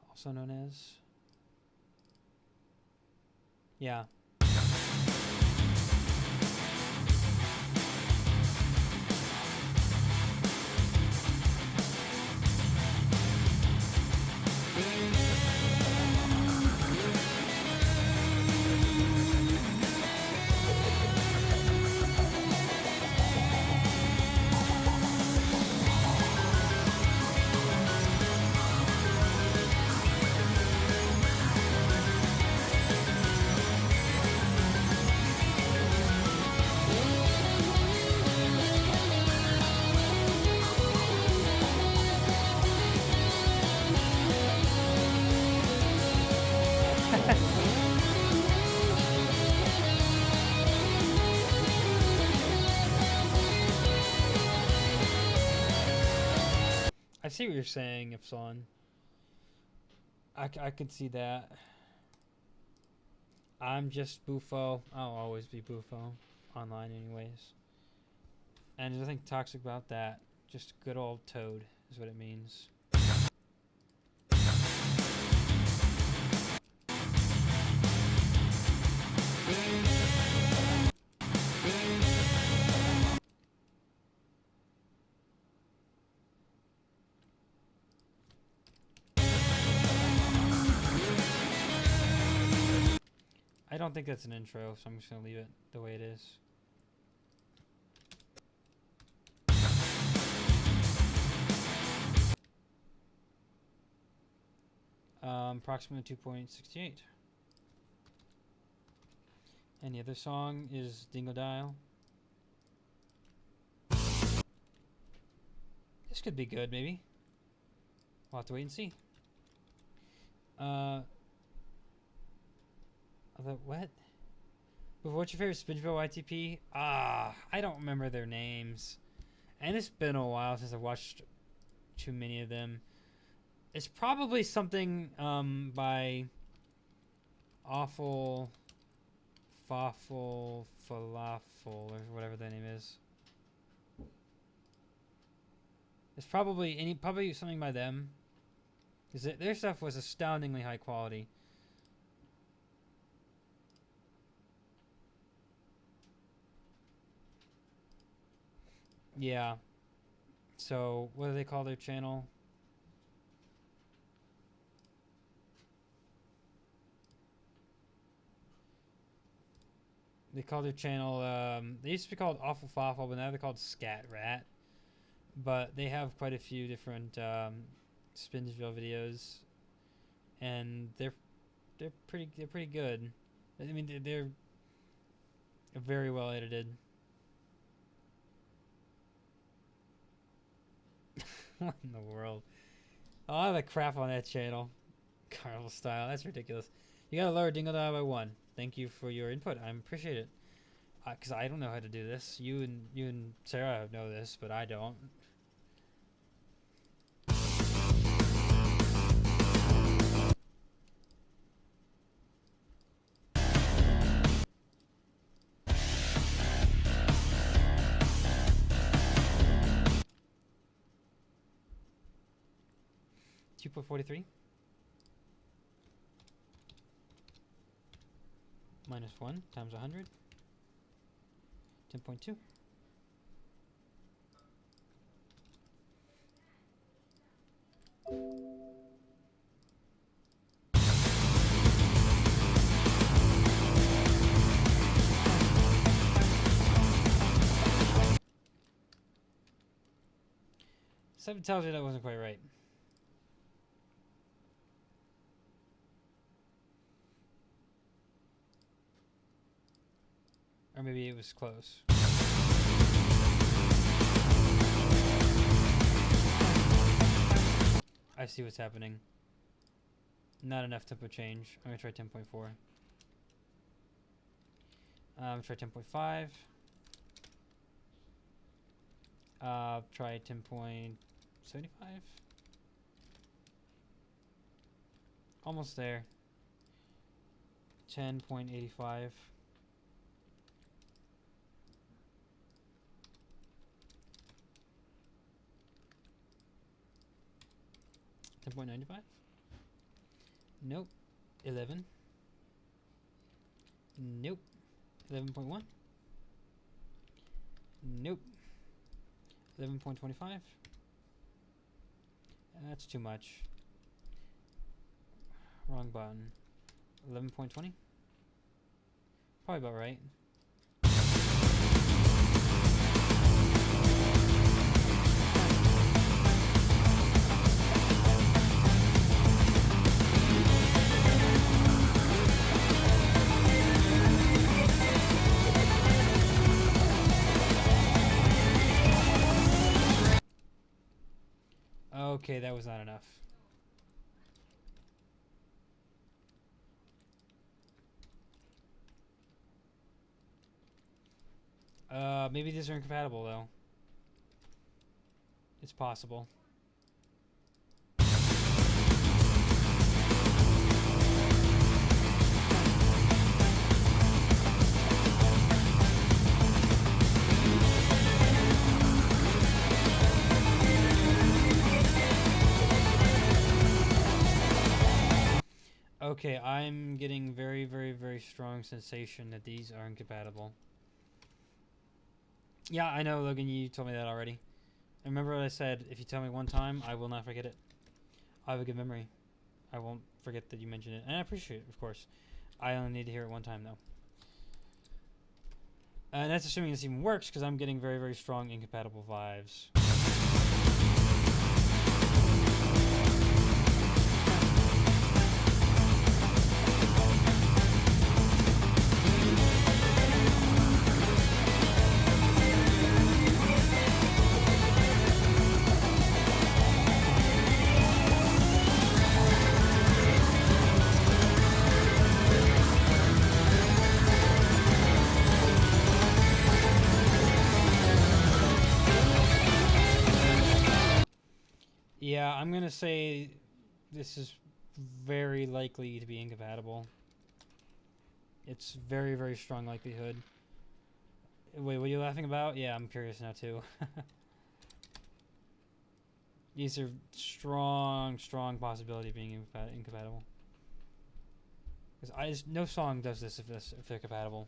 also known as. Yeah. I see what you're saying, Epsilon. I could see that. I'm just Bufo. I'll always be Bufo. Online anyways. And there's nothing toxic about that. Just good old Toad is what it means. I don't think that's an intro, so I'm just going to leave it the way it is. Approximately 2.68. And the other song is Dingle Dial. This could be good, maybe. We'll have to wait and see. What? What's your favorite SpongeBob YTP? I don't remember their names. And it's been a while since I've watched too many of them. It's probably something by Awful Fawful Falafel or whatever their name is. It's probably something by them. Because their stuff was astoundingly high quality. Yeah. So, what do they call their channel? They call their channel, they used to be called Awful Fawful, but now they're called Scat Rat. But they have quite a few different Spinsville videos, and they're pretty good. I mean, they're very well edited. What in the world? A lot of the crap on that channel. Carnival style. That's ridiculous. You gotta lower Dingle Dial by 1. Thank you for your input. I appreciate it. Because I don't know how to do this. You and Sarah know this, but I don't. $2.43 minus 1 times 100. 10.2. Something tells me that wasn't quite right. Or maybe it was close. I see what's happening. Not enough tempo change. I'm gonna try 10.4. Try 10.5. Try 10.75. Almost there. 10.85. 10.95. Nope. 11. Nope. 11.1. Nope. 11.25. That's too much. Wrong button. 11.20. Probably about right. Okay, that was not enough. Maybe these are incompatible though. It's possible. Okay, I'm getting very, very, very strong sensation that these are incompatible. Yeah, I know, Logan, you told me that already. Remember what I said, if you tell me one time, I will not forget it. I have a good memory. I won't forget that you mentioned it. And I appreciate it, of course. I only need to hear it one time, though. And that's assuming this even works, because I'm getting very, very strong incompatible vibes. Yeah, I'm gonna say this is very likely to be incompatible. It's very, very strong likelihood. Wait, what are you laughing about? Yeah, I'm curious now too. These are strong, strong possibility of being incompatible. Because no song does this if they're compatible.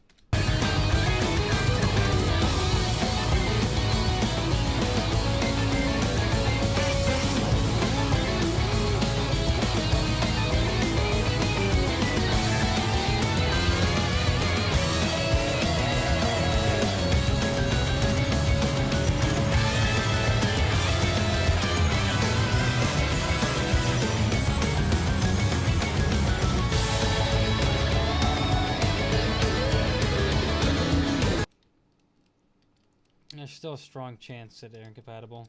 There's still a strong chance that they're incompatible.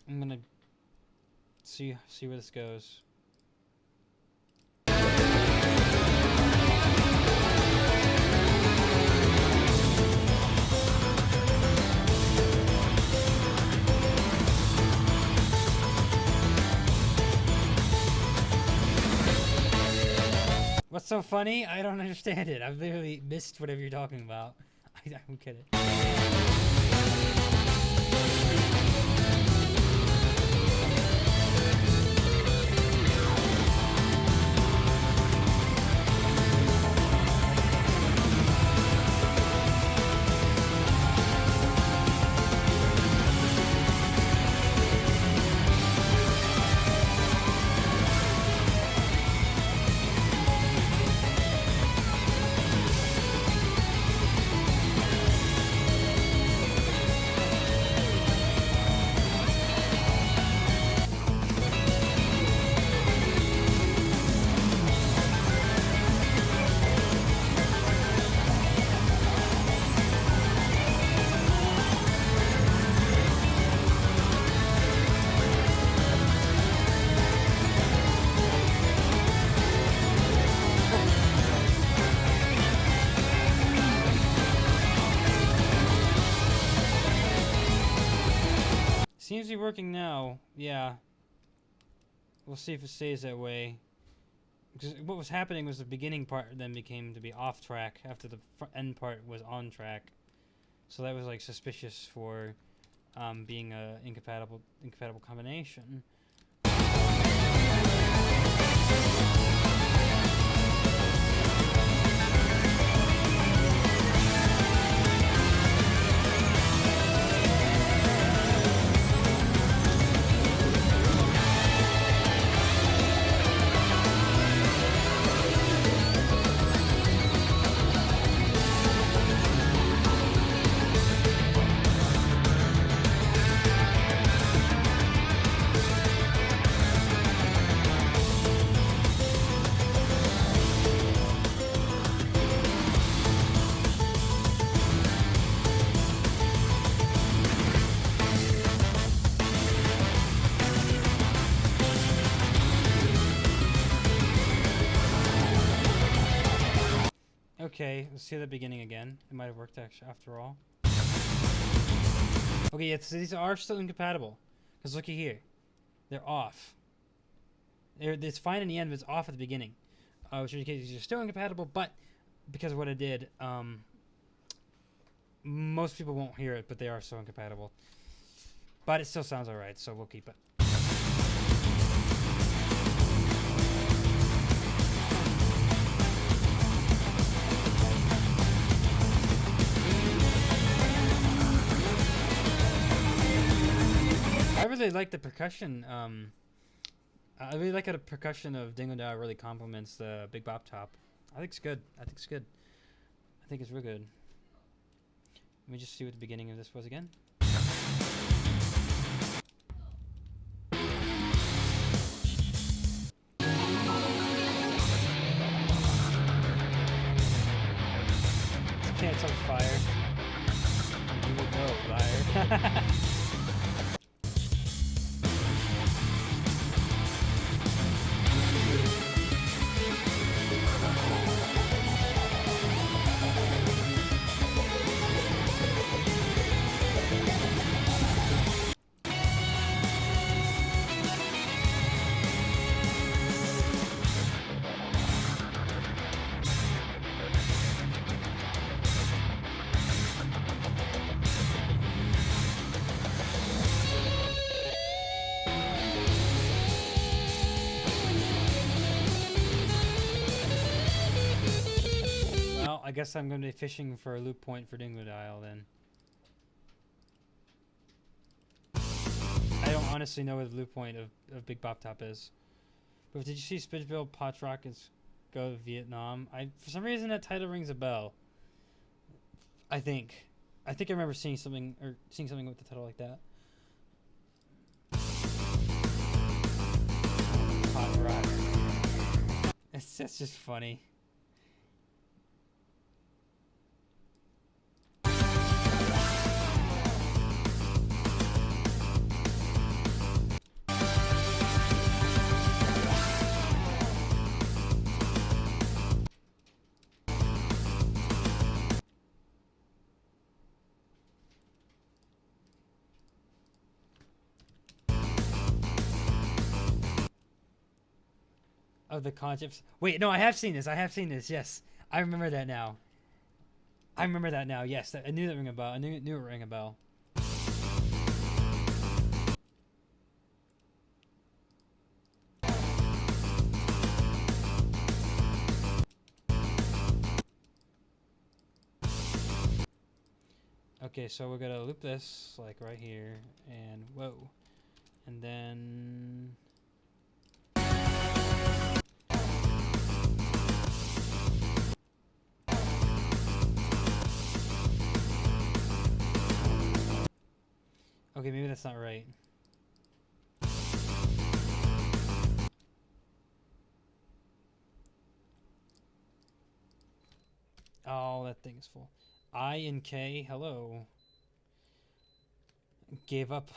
I'm gonna see where this goes. What's so funny? I don't understand it. I've literally missed whatever you're talking about. I don't get it. seems to be working now. Yeah. We'll see if it stays that way. Because what was happening was the beginning part then became to be off track after the end part was on track. So that was like suspicious for being a incompatible combination. Okay, let's see the beginning again. It might have worked actually after all. Okay, yeah, so these are still incompatible. Because looky here. They're off. It's fine in the end, but it's off at the beginning. Which indicates they're still incompatible, but because of what I did, most people won't hear it, but they are still incompatible. But it still sounds alright, so we'll keep it. I really like the percussion. I really like how the percussion of Dingo Dow really complements the Big Bop Top. I think it's good. I think it's good. I think it's real good. Let me just see what the beginning of this was again. It's on fire. You would know, fire. I guess I'm going to be fishing for a loop point for Dingo Dial then. I don't honestly know what the loop point of Big Bop Top is. But did you see Spidgebill Potch Rockets Go to Vietnam? For some reason that title rings a bell. I think I remember seeing something with the title like that. Potch Rock. That's just funny. Of the concepts. Wait, no, I have seen this. Yes, I remember that now. Yes, I knew that ring a bell. I knew it rang a bell. Okay, so we're gonna loop this like right here, and whoa, and then. Okay, maybe that's not right. Oh, that thing is full. I and K, hello. Gave up.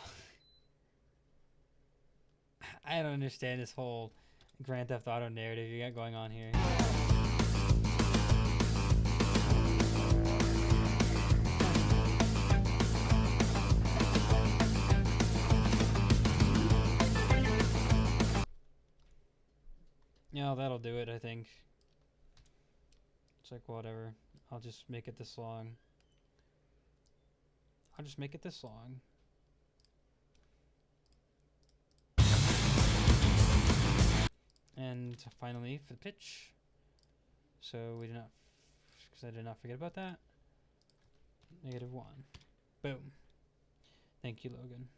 I don't understand this whole Grand Theft Auto narrative you got going on here. Yeah, that'll do it, I think. It's like, whatever. I'll just make it this long. I'll just make it this long. And finally, for the pitch. So we did not, because I did not forget about that. -1. Boom. Thank you, Logan.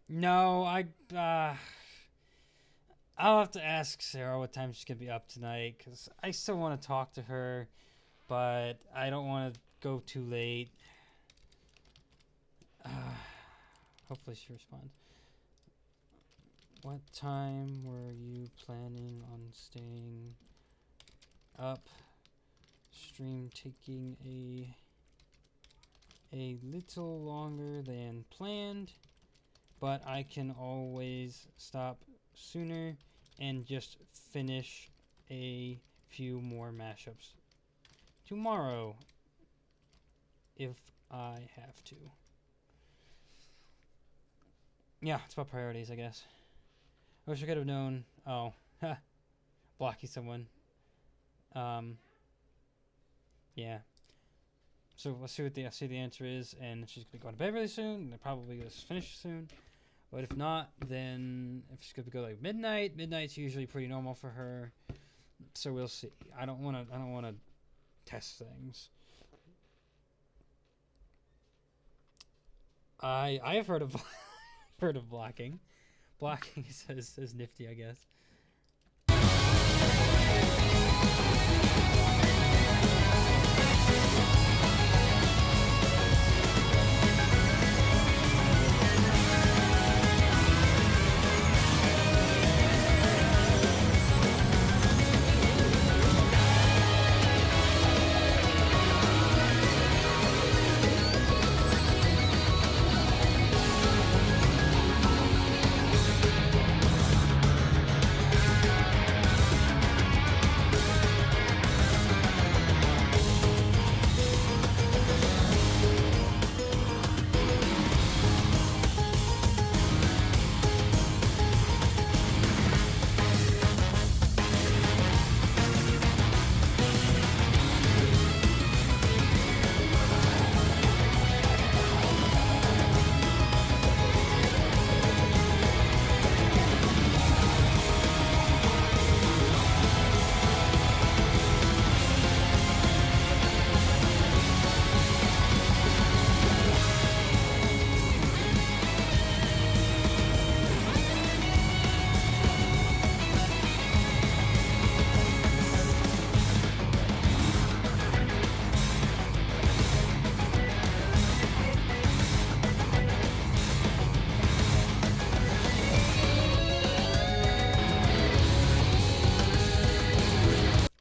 No, I'll have to ask Sarah what time she's gonna be up tonight, because I still want to talk to her, but I don't want to go too late. Hopefully she responds. What time were you planning on staying up? Stream taking a little longer than planned, but I can always stop sooner and just finish a few more mashups tomorrow if I have to. Yeah, it's about priorities, I guess. I wish I could have known. Oh, blocking someone. Yeah. So let's see what the answer is, and if she's gonna go to bed really soon, then probably gonna finish soon. But if not, then if she's gonna go like midnight, midnight's usually pretty normal for her. So we'll see. I don't wanna test things. I have heard of heard of blocking. Blocking is nifty, I guess.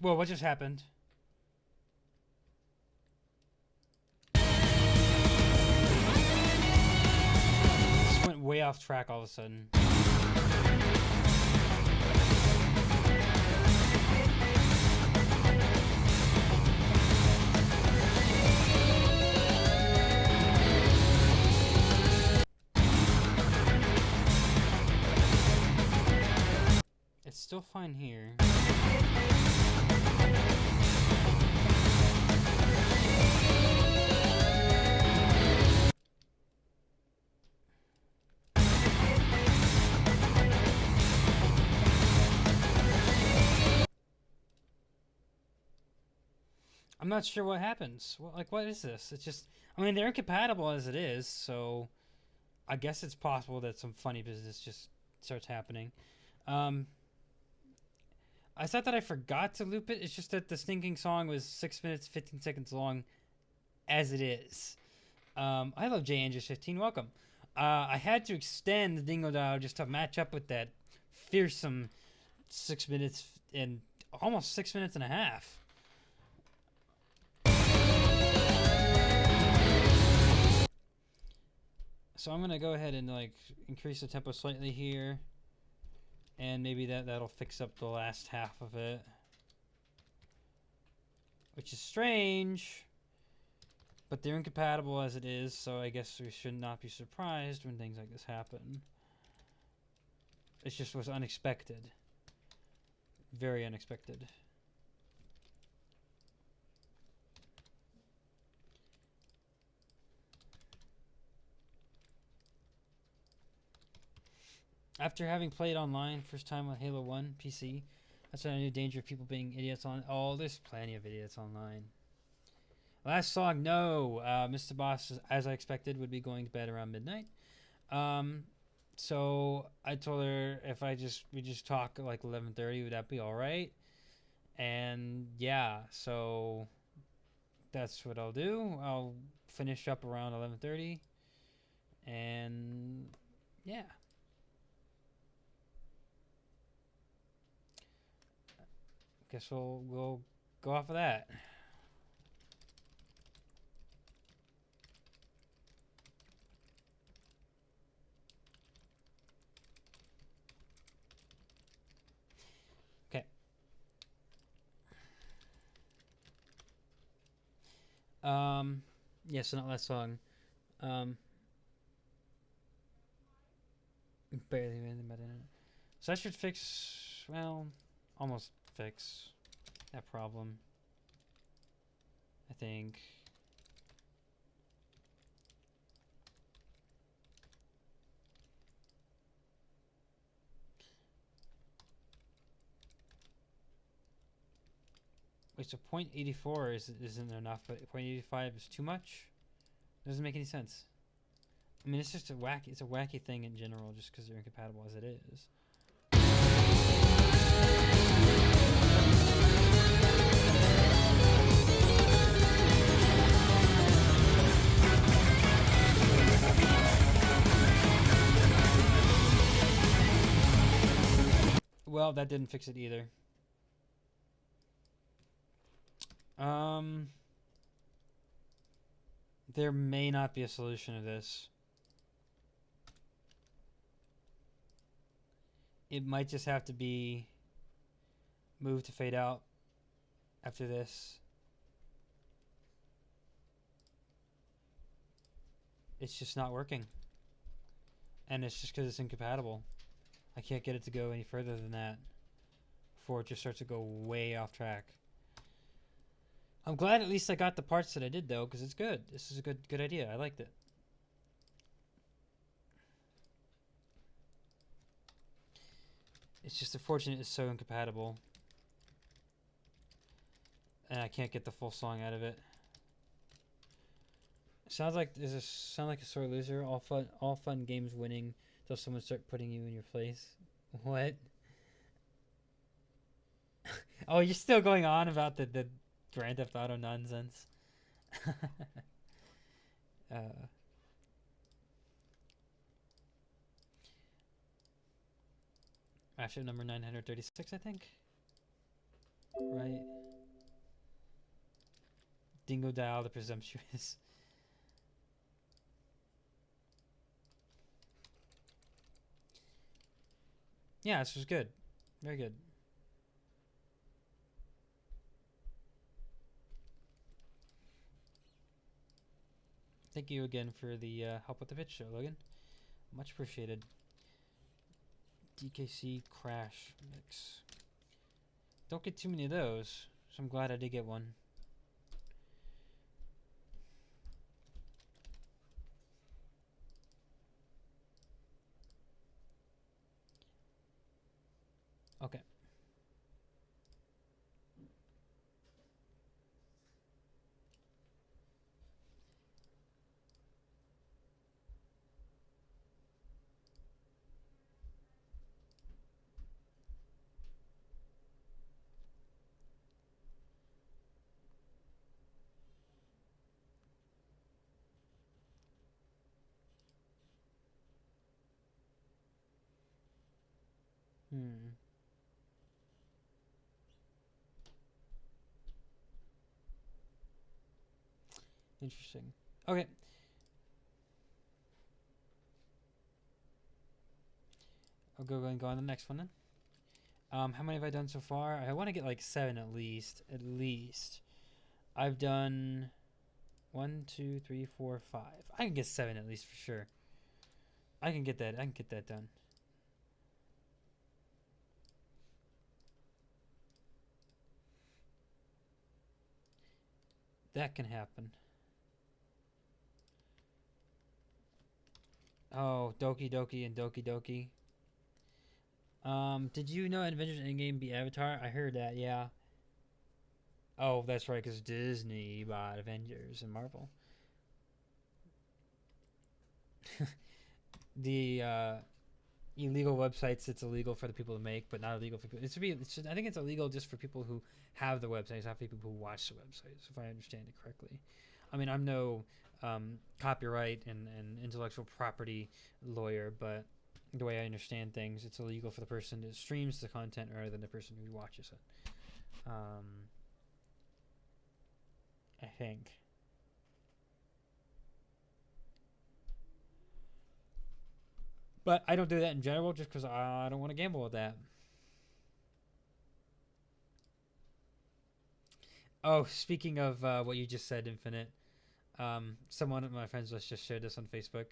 Whoa, what just happened? This went way off track all of a sudden. It's still fine here. I'm not sure what happens. What is this? It's just, I mean, they're incompatible as it is, so I guess it's possible that some funny business just starts happening. I thought that I forgot to loop it. It's just that the stinking song was 6 minutes, 15 seconds long as it is. I love J Andrews 15. Welcome. I had to extend the Dingo Dial just to match up with that fearsome 6 minutes and almost 6 minutes and a half. So I'm gonna go ahead and like increase the tempo slightly here, and maybe that'll fix up the last half of it, which is strange, but they're incompatible as it is, so I guess we should not be surprised when things like this happen. It just was unexpected, very unexpected. After having played online first time on Halo 1 PC, that's when I knew danger of people being idiots on. Oh, there's plenty of idiots online. Last song, no. Mr. Boss, as I expected, would be going to bed around midnight. So I told her if we just talk at like 11:30, would that be all right? And yeah, so that's what I'll do. I'll finish up around 11:30, and yeah. Guess we'll go off of that. Okay. Yeah, so not last song. Barely anything about it. So that should fix, well, almost fix that problem, I think. Wait, so 0.84 isn't enough, but 0.85 is too much? Doesn't make any sense. I mean, it's just a wacky thing in general, just because they're incompatible as it is. Well, that didn't fix it either. There may not be a solution to this. It might just have to be moved to fade out after this. It's just not working. And it's just because it's incompatible. I can't get it to go any further than that before it just starts to go way off track. I'm glad at least I got the parts that I did, though, because it's good. This is a good idea. I liked it. It's just unfortunate it's so incompatible. And I can't get the full song out of it. Sounds like sound like a sore loser. All fun games winning until someone start putting you in your place. What? Oh, you're still going on about the Grand Theft Auto nonsense. Mashup number 936, I think. right? Dingo Dial the Presumptuous. Yeah, this was good. Very good. Thank you again for the help with the pitch show, Logan. Much appreciated. DKC Crash Mix. Don't get too many of those, so I'm glad I did get one. Okay. Interesting. Okay. I'll go and go on the next one then. How many have I done so far? I want to get like 7 at least. At least. I've done 1, 2, 3, 4, 5. I can get 7 at least for sure. I can get that. I can get that done. That can happen. Oh, Doki Doki and Doki Doki. Did you know Avengers Endgame beat Avatar? I heard that, yeah. Oh, that's right, because Disney bought Avengers and Marvel. The illegal websites, it's illegal for the people to make, but not illegal for people. I think it's illegal just for people who have the websites, not for people who watch the websites, if I understand it correctly. I mean, I'm no copyright and intellectual property lawyer, but the way I understand things, it's illegal for the person that streams the content rather than the person who watches it. I think. But I don't do that in general just because I don't want to gamble with that. Oh, speaking of what you just said, Infinite, someone of my friends just shared this on Facebook.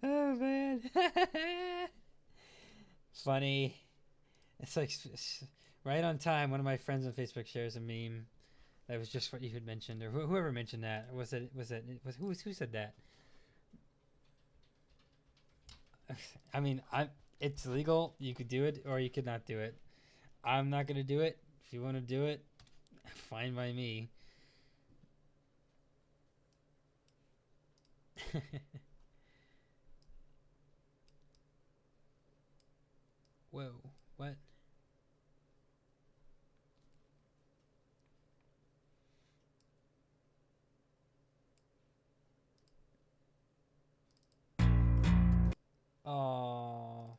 Oh, man. Funny. It's like right on time. One of my friends on Facebook shares a meme that was just what you had mentioned, or whoever mentioned that. Who said that? I mean, it's legal. You could do it, or you could not do it. I'm not gonna do it. If you want to do it, fine by me. Whoa, what? Oh.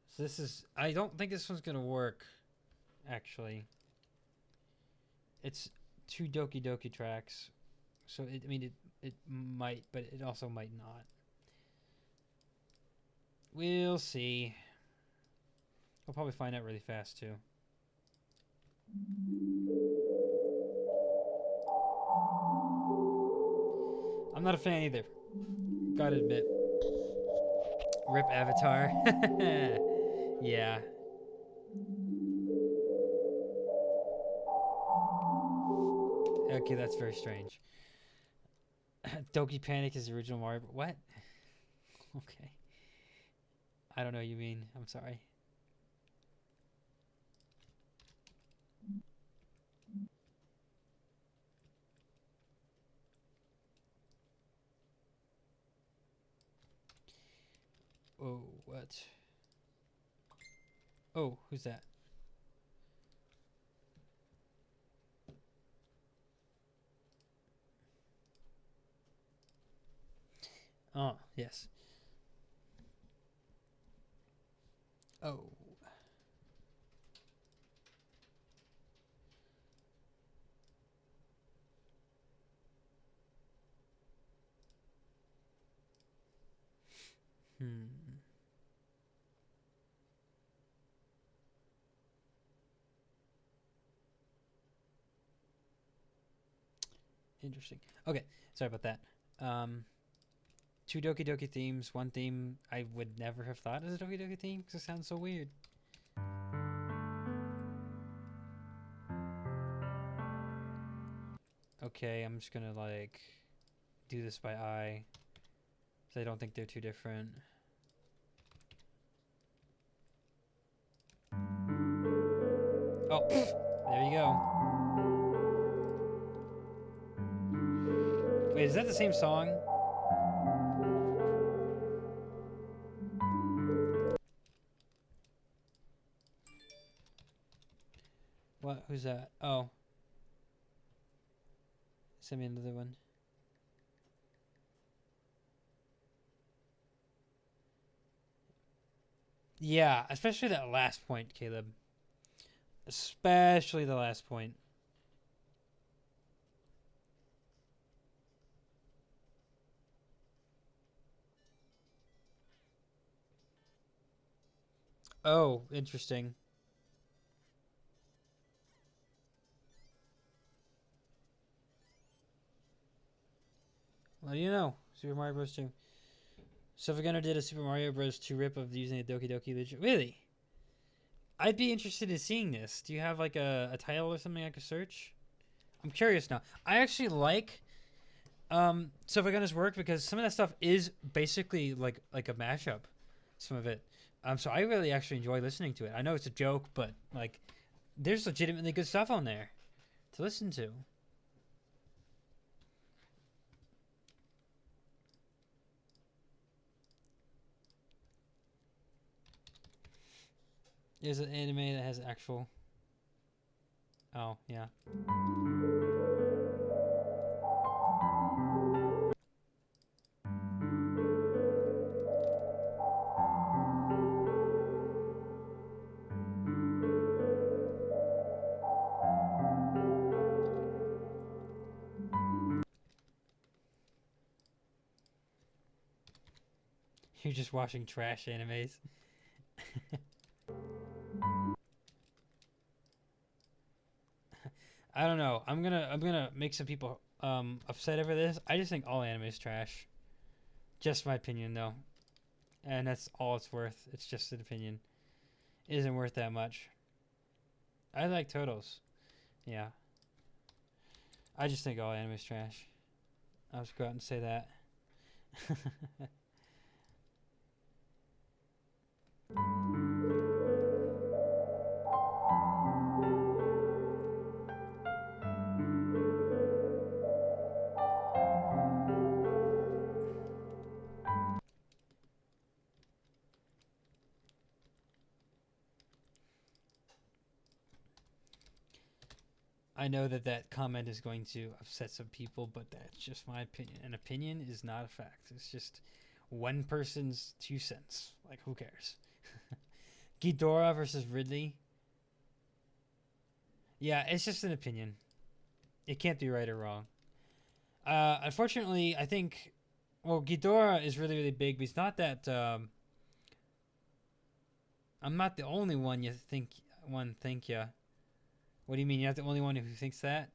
So this is. I don't think this one's gonna work. Actually, it's 2 Doki Doki tracks, so it might, but it also might not. We'll see. We'll probably find out really fast too. I'm not a fan either. Gotta admit. Rip Avatar. Yeah. Okay, that's very strange. Doki Panic is the original Mario. What? Okay. I don't know what you mean. I'm sorry. Oh, what? Oh, who's that? Oh, yes. Oh. Interesting. Okay, sorry about that. Two Doki Doki themes. One theme I would never have thought as a Doki Doki theme because it sounds so weird. Okay, I'm just gonna like do this by eye, because I don't think they're too different. Oh, there you go. Wait, is that the same song? What? Who's that? Oh. Send me another one. Yeah, especially that last point, Caleb. Especially the last point. Oh, interesting. What do you know? Super Mario Bros. 2. So if we're gonna did a Super Mario Bros. 2 rip of using a Doki Doki Legend. Really? I'd be interested in seeing this. Do you have like a title or something I could search? I'm curious now. I actually like so if Gonna work because some of that stuff is basically like a mashup. Some of it. So I really actually enjoy listening to it. I know it's a joke, but like there's legitimately good stuff on there to listen to. There's an anime that has actual. Oh, yeah. You're just watching trash animes. I don't know. I'm gonna make some people upset over this. I just think all anime is trash. Just my opinion though. And that's all it's worth. It's just an opinion. It isn't worth that much. I like Totals. Yeah. I just think all anime is trash. I'll just go out and say that. I know that that comment is going to upset some people, but that's just my opinion. An opinion is not a fact. It's just one person's 2 cents. Like, who cares? Ghidorah versus Ridley. Yeah, it's just an opinion. It can't be right or wrong. Unfortunately, I think, well, Ghidorah is really, really big, but he's not that. I'm not the only one you think. Yeah. What do you mean? You're not the only one who thinks that?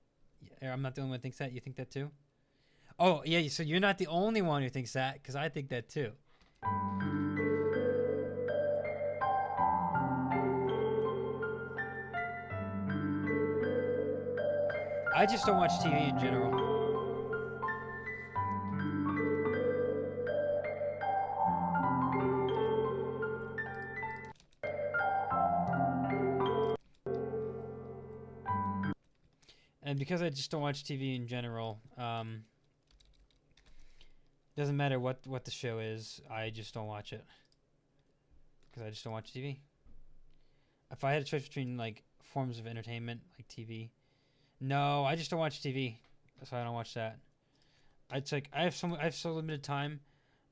I'm not the only one who thinks that. You think that too? Oh, yeah. So you're not the only one who thinks that, because I think that too. I just don't watch TV in general. And because I just don't watch TV in general, doesn't matter what the show is, I just don't watch it. Because I just don't watch TV. If I had a choice between like forms of entertainment, like TV, no, I just don't watch TV, so I don't watch that. It's like I have so limited time,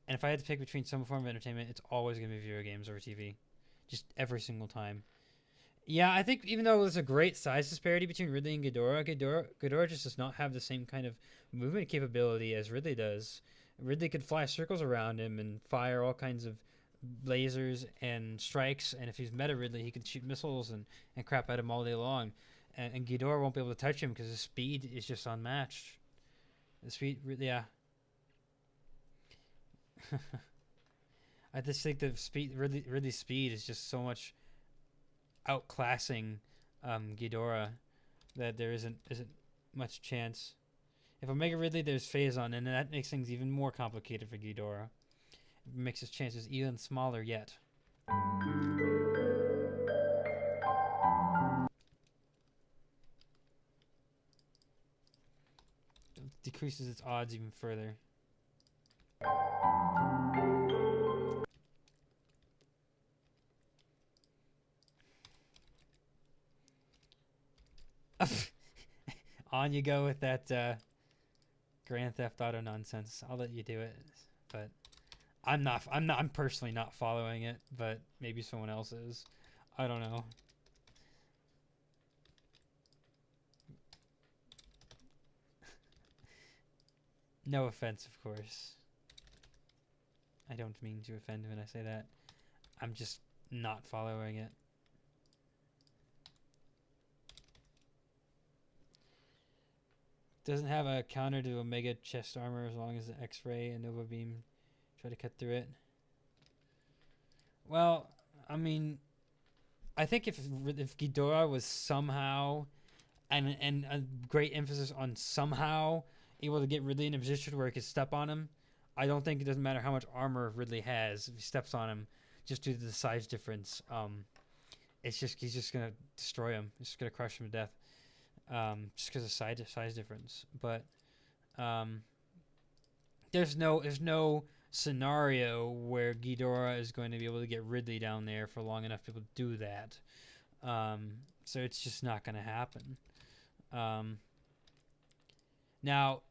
and if I had to pick between some form of entertainment, it's always gonna be video games over TV, just every single time. Yeah, I think even though there's a great size disparity between Ridley and Ghidorah just does not have the same kind of movement capability as Ridley does. Ridley could fly circles around him and fire all kinds of lasers and strikes, and if he's meta Ridley, he could shoot missiles and crap at him all day long. And Ghidorah won't be able to touch him because his speed is just unmatched. The speed, yeah. I just think the speed, Ridley's speed is just so much outclassing Ghidorah that there isn't much chance. If Omega Ridley, there's Phazon, and that makes things even more complicated for Ghidorah. It makes his chances even smaller yet. It decreases its odds even further. On you go with that Grand Theft Auto nonsense. I'll let you do it, but I'm personally not following it, but maybe someone else is. I don't know. No offense, of course. I don't mean to offend when I say that. I'm just not following it. Doesn't have a counter to Omega chest armor as long as the X-ray and Nova Beam try to cut through it. Well, I mean, I think if Ghidorah was somehow, and a great emphasis on somehow able to get Ridley in a position where he could step on him, I don't think it doesn't matter how much armor Ridley has. If he steps on him, just due to the size difference, he's just gonna destroy him. He's just gonna crush him to death. Just because of size difference, but there's no scenario where Ghidorah is going to be able to get Ridley down there for long enough to be able to do that. So it's just not going to happen. Now,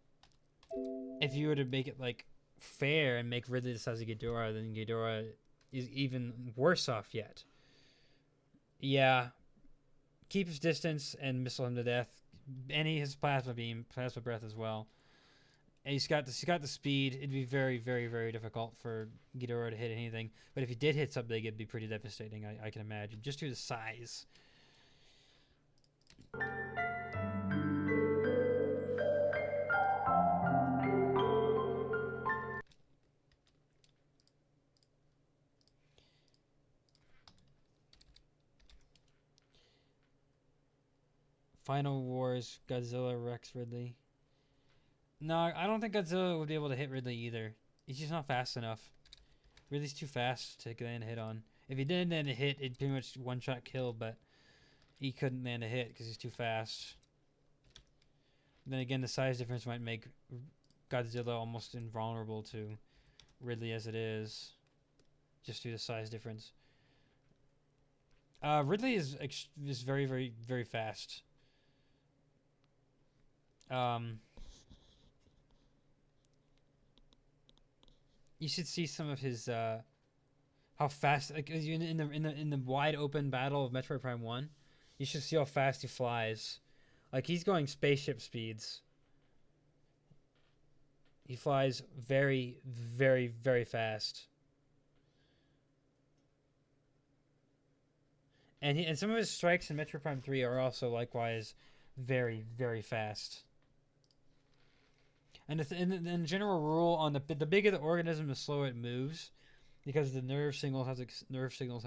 if you were to make it like fair and make Ridley the size of Ghidorah, then Ghidorah is even worse off yet. Yeah. Keep his distance and missile him to death. And he has plasma beam, plasma breath as well. And he's got the speed. It'd be very, very, very difficult for Ghidorah to hit anything. But if he did hit something, it'd be pretty devastating. I can imagine, just due to the size. Final Wars, Godzilla, Rex, Ridley. No, I don't think Godzilla would be able to hit Ridley either. He's just not fast enough. Ridley's too fast to land a hit on. If he did land a hit, it'd pretty much one-shot kill, but he couldn't land a hit because he's too fast. And then again, the size difference might make Godzilla almost invulnerable to Ridley as it is, just due to size difference. Ridley is very, very, very fast. You should see some of his how fast, like in the wide open battle of Metroid Prime 1. You should see how fast he flies. Like he's going spaceship speeds. He flies very, very, very fast. And some of his strikes in Metroid Prime 3 are also likewise very, very fast. And the general rule on the bigger the organism, the slower it moves, because the nerve signals have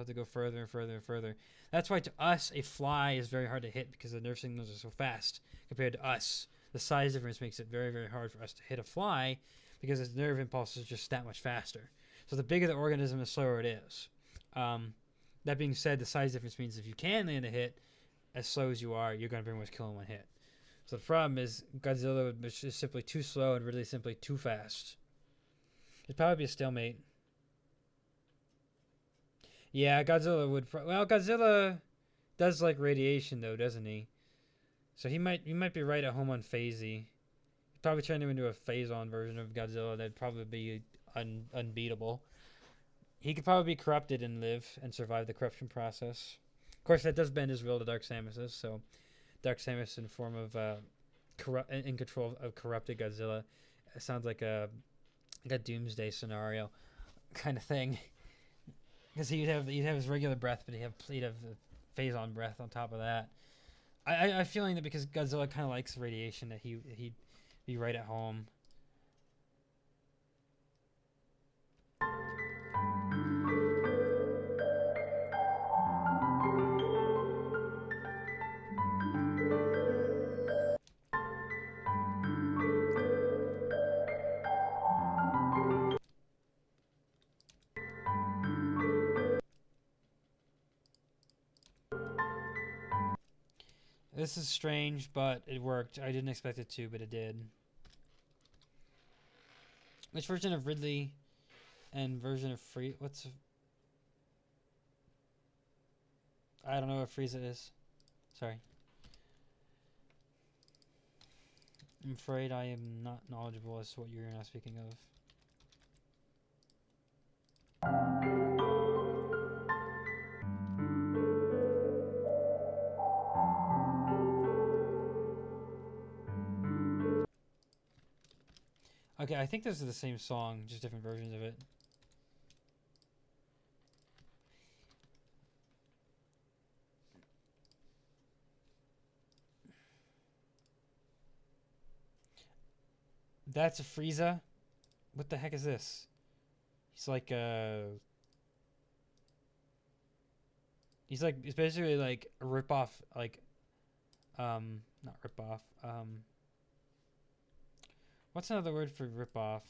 to go further and further and further. That's why to us a fly is very hard to hit, because the nerve signals are so fast compared to us. The size difference makes it very, very hard for us to hit a fly, because its nerve impulse is just that much faster. So the bigger the organism, the slower it is. That being said, the size difference means if you can land a hit, as slow as you are, you're going to pretty much kill in one hit. So the problem is Godzilla is simply too slow and Ridley simply too fast. It'd probably be a stalemate. Yeah, Godzilla would. Well, Godzilla does like radiation though, doesn't he? So he might be right at home on Phasey. He'd probably turn him into a Phazon version of Godzilla that'd probably be unbeatable. He could probably be corrupted and live and survive the corruption process. Of course, that does bend his will to Dark Samus, so Dark Samus in form of in control of corrupted Godzilla. It sounds like a doomsday scenario kind of thing. Because he'd have his regular breath, but he'd have the phase-on breath on top of that. I'm feeling that because Godzilla kind of likes radiation, that he'd be right at home. This is strange, but it worked. I didn't expect it to, but it did. Which version of Ridley and version of Free... What's... I don't know what Frieza is. Sorry. I'm afraid I am not knowledgeable as to what you're now speaking of. Okay, I think those are the same song, just different versions of it. That's a Frieza? What the heck is this? He's like it's basically like a ripoff, like not ripoff. What's another word for ripoff?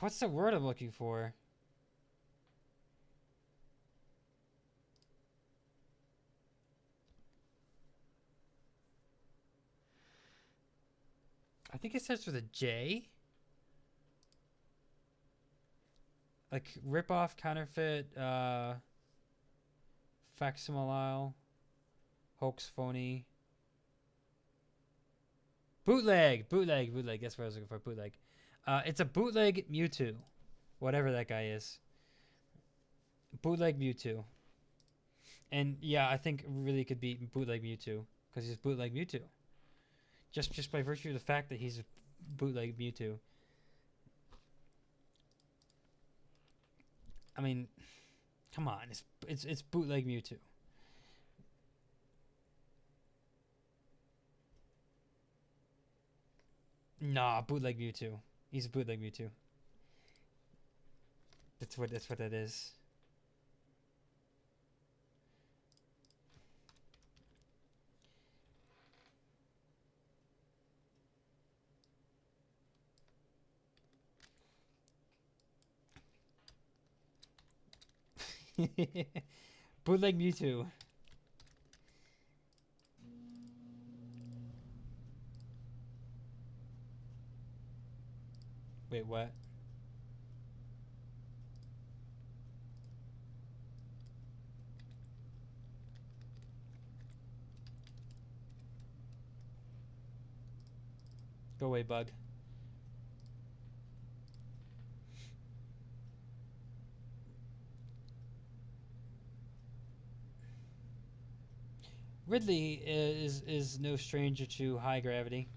What's the word I'm looking for? I think it starts with a J. Like ripoff, counterfeit, facsimile, hoax, phony, bootleg. That's what I was looking for. Bootleg. It's a bootleg Mewtwo, whatever that guy is. Bootleg Mewtwo. And yeah, I think really could be bootleg Mewtwo because he's bootleg Mewtwo. Just by virtue of the fact that he's bootleg Mewtwo. I mean, come on, it's bootleg Mewtwo. Nah, bootleg Mewtwo. He's bootleg Mewtwo. That's what that is. Bootleg Mewtwo. Wait, what? Go away, bug. Ridley is no stranger to high gravity.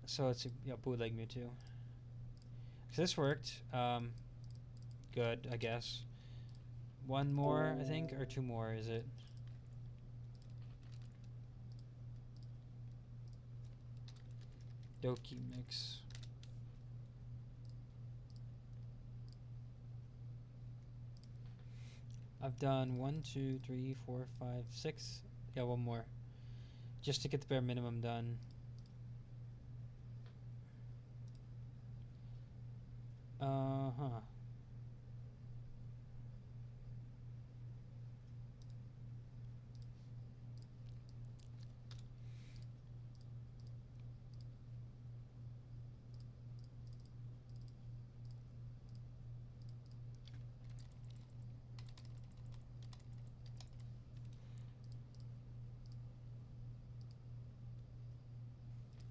So it's a bootleg Mewtwo. So this worked. Good, I guess. One more, I think, or two more, is it? Doki mix. I've done 1, 2, 3, 4, 5, 6. Yeah, one more. Just to get the bare minimum done.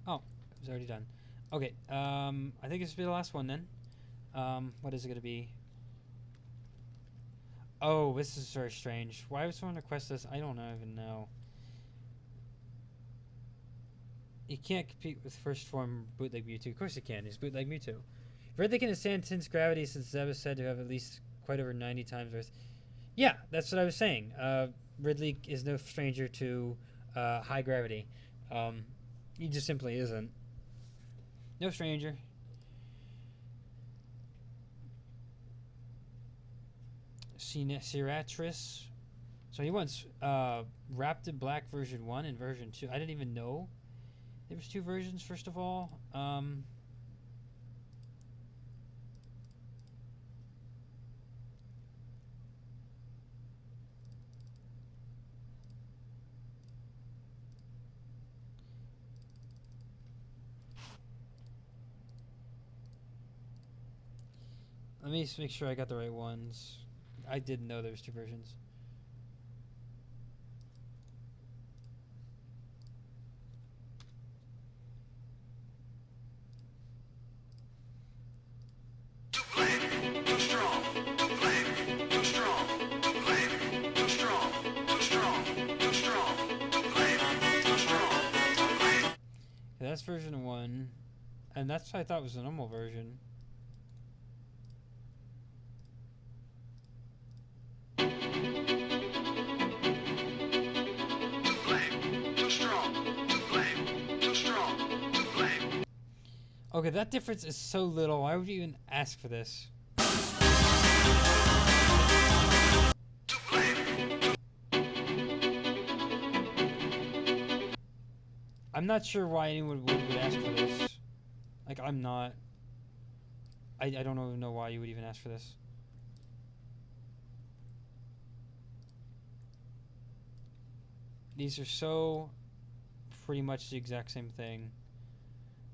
Oh, it was already done. Okay, I think this will be the last one then. What is it gonna be? Oh, this is very strange. Why would someone request this? I don't even know. You can't compete with first form bootleg Mewtwo. Of course you can. It's bootleg Mewtwo. Ridley can withstand intense gravity since Zeb is said to have at least quite over 90 times Earth. Yeah, that's what I was saying. Ridley is no stranger to high gravity. He just simply isn't. No stranger. Ciratris. So he wants Raptor Black version 1 and version 2. I didn't even know there was 2 versions, first of all. Let me just make sure I got the right ones. I didn't know there was 2 versions. That's version 1, and that's what I thought was the normal version. Okay, that difference is so little. Why would you even ask for this? I'm not sure why anyone would ask for this. Like, I'm not. I don't even know why you would even ask for this. These are so pretty much the exact same thing.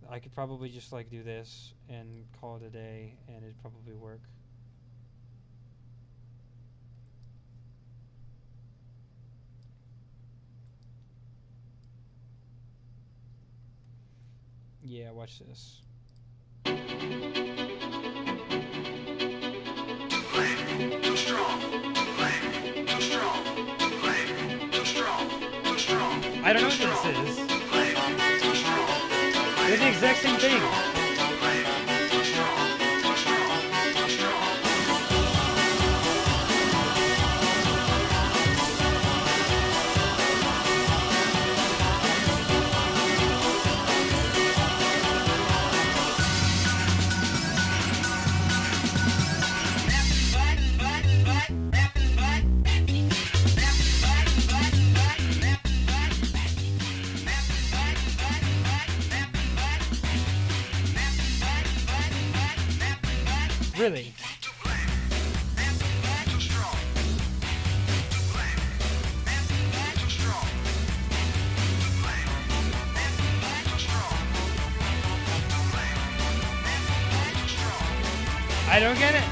I could probably just like do this and call it a day and it'd probably work. Yeah, watch this. Too strong. Too strong. Too strong. Too strong. I don't know what this is. They're the exact same thing. Really? I don't get it.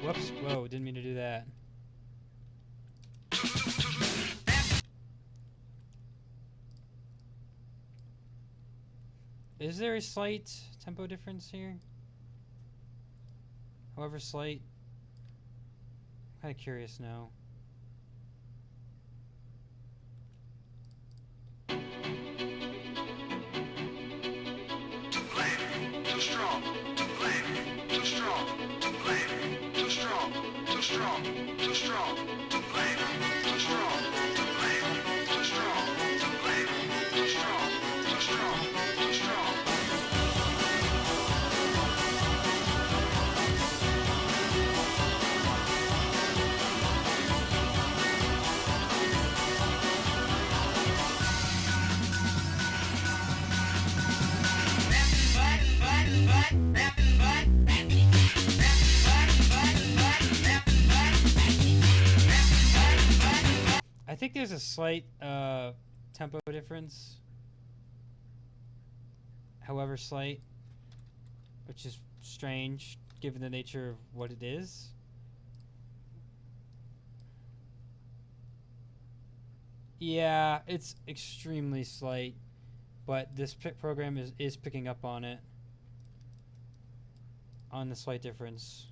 Whoops. Whoa, didn't mean to do that. Is there a slight tempo difference here? However slight. I'm kind of curious now. Too strong. Too strong. Too strong. Too strong. Too strong. Too strong. Too strong. Too strong. Too strong. Too strong. Too strong. think there's a slight tempo difference, however slight, which is strange given the nature of what it is. Yeah, it's extremely slight, but this program is picking up on it, on the slight difference.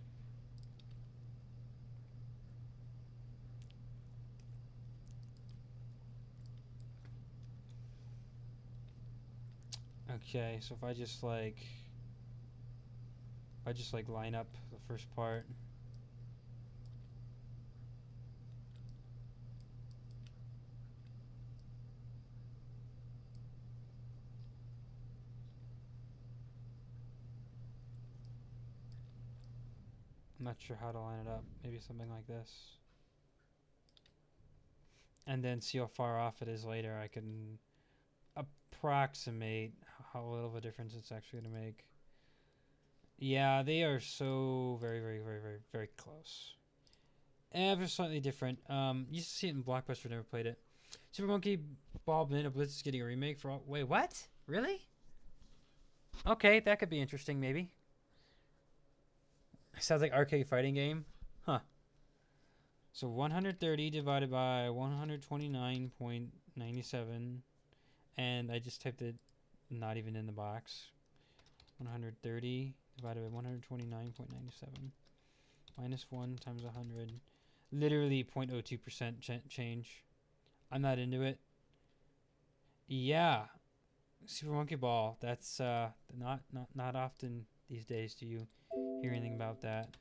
Okay, so if I just like line up the first part. I'm not sure how to line it up. Maybe something like this. And then see how far off it is later. I can approximate how little of a difference it's actually going to make. Yeah, they are so very, very, very, very, very close. Ever slightly different. You used to see it in Blockbuster, never played it. Super Monkey Ball Banana Blitz is getting a remake for all. Wait, what? Really? Okay, that could be interesting, maybe. Sounds like arcade fighting game. Huh. So 130 divided by 129.97. And I just typed it not even in the box. 130 divided by 129.97. Minus 1 times 100. Literally 0.02% change. I'm not into it. Yeah. Super Monkey Ball. That's not often these days do you hear anything about that.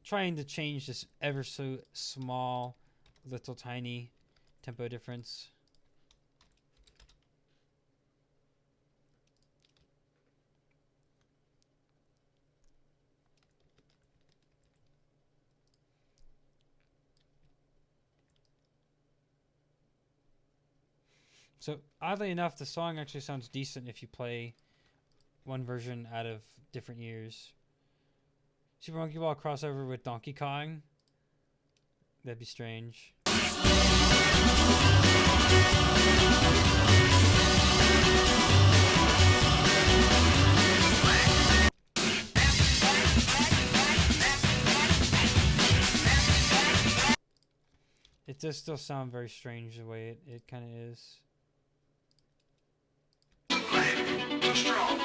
Trying to change this ever so small, little tiny tempo difference. So oddly enough, the song actually sounds decent if you play one version out of different years. Super Monkey Ball crossover with Donkey Kong. That'd be strange. It does still sound very strange the way it kind of is. Too strong.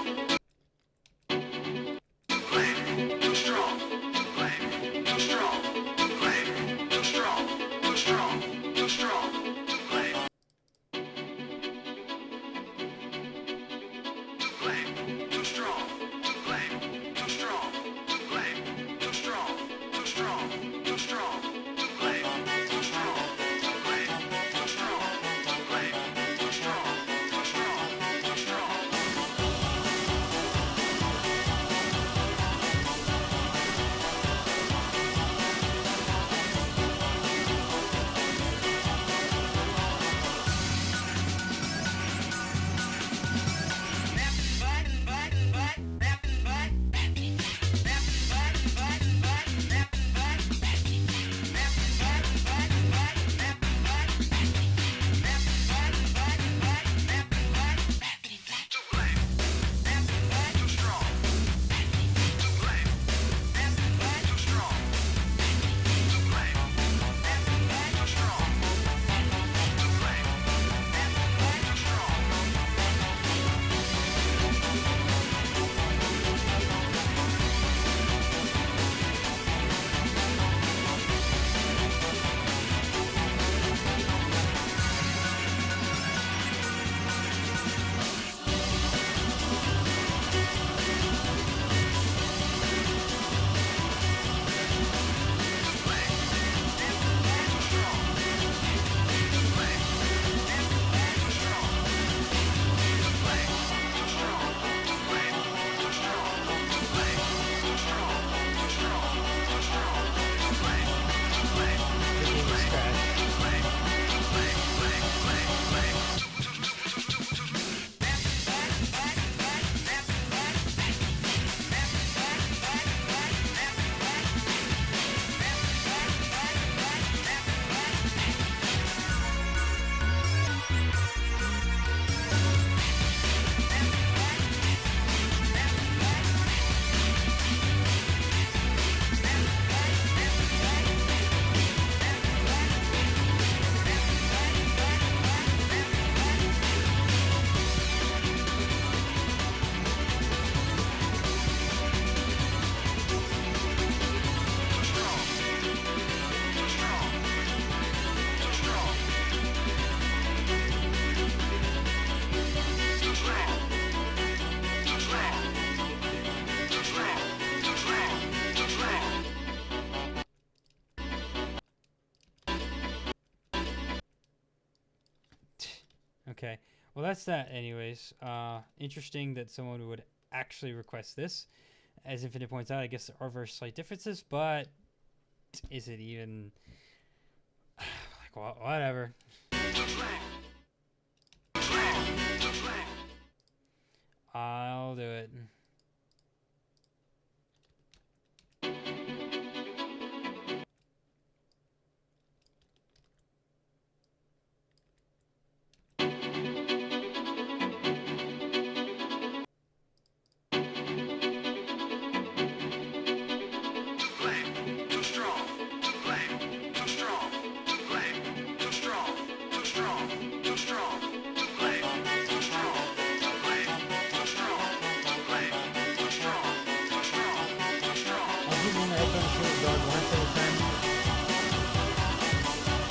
Too strong. Too strong. Too strong. Too strong. Too strong. Too strong. Too strong. Too strong. Too strong. Too strong. Too strong. Too strong. Too strong. Okay. Well, that's that anyways. Interesting that someone would actually request this. As Infinite points out, I guess there are very slight differences, but is it even like whatever? I'll do it.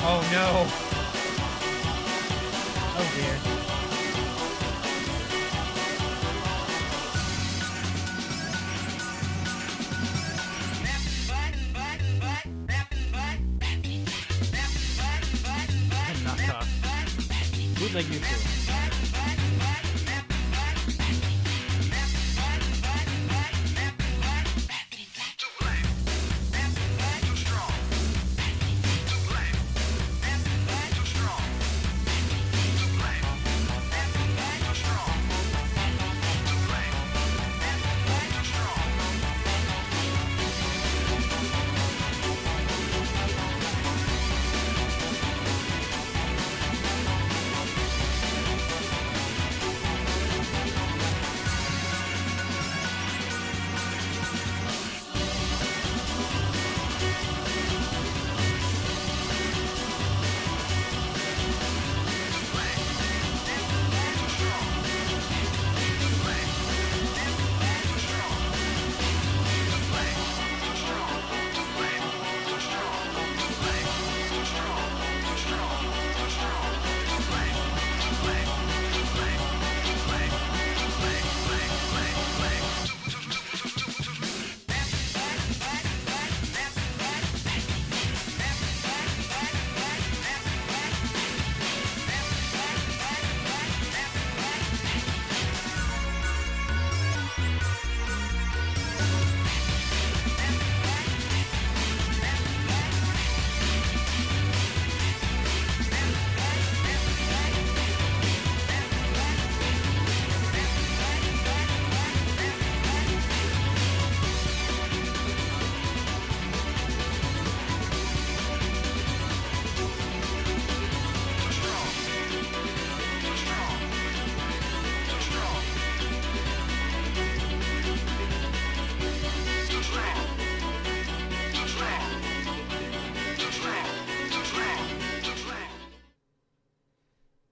Oh no! Oh dear. Knocked off. Bootleg YouTube.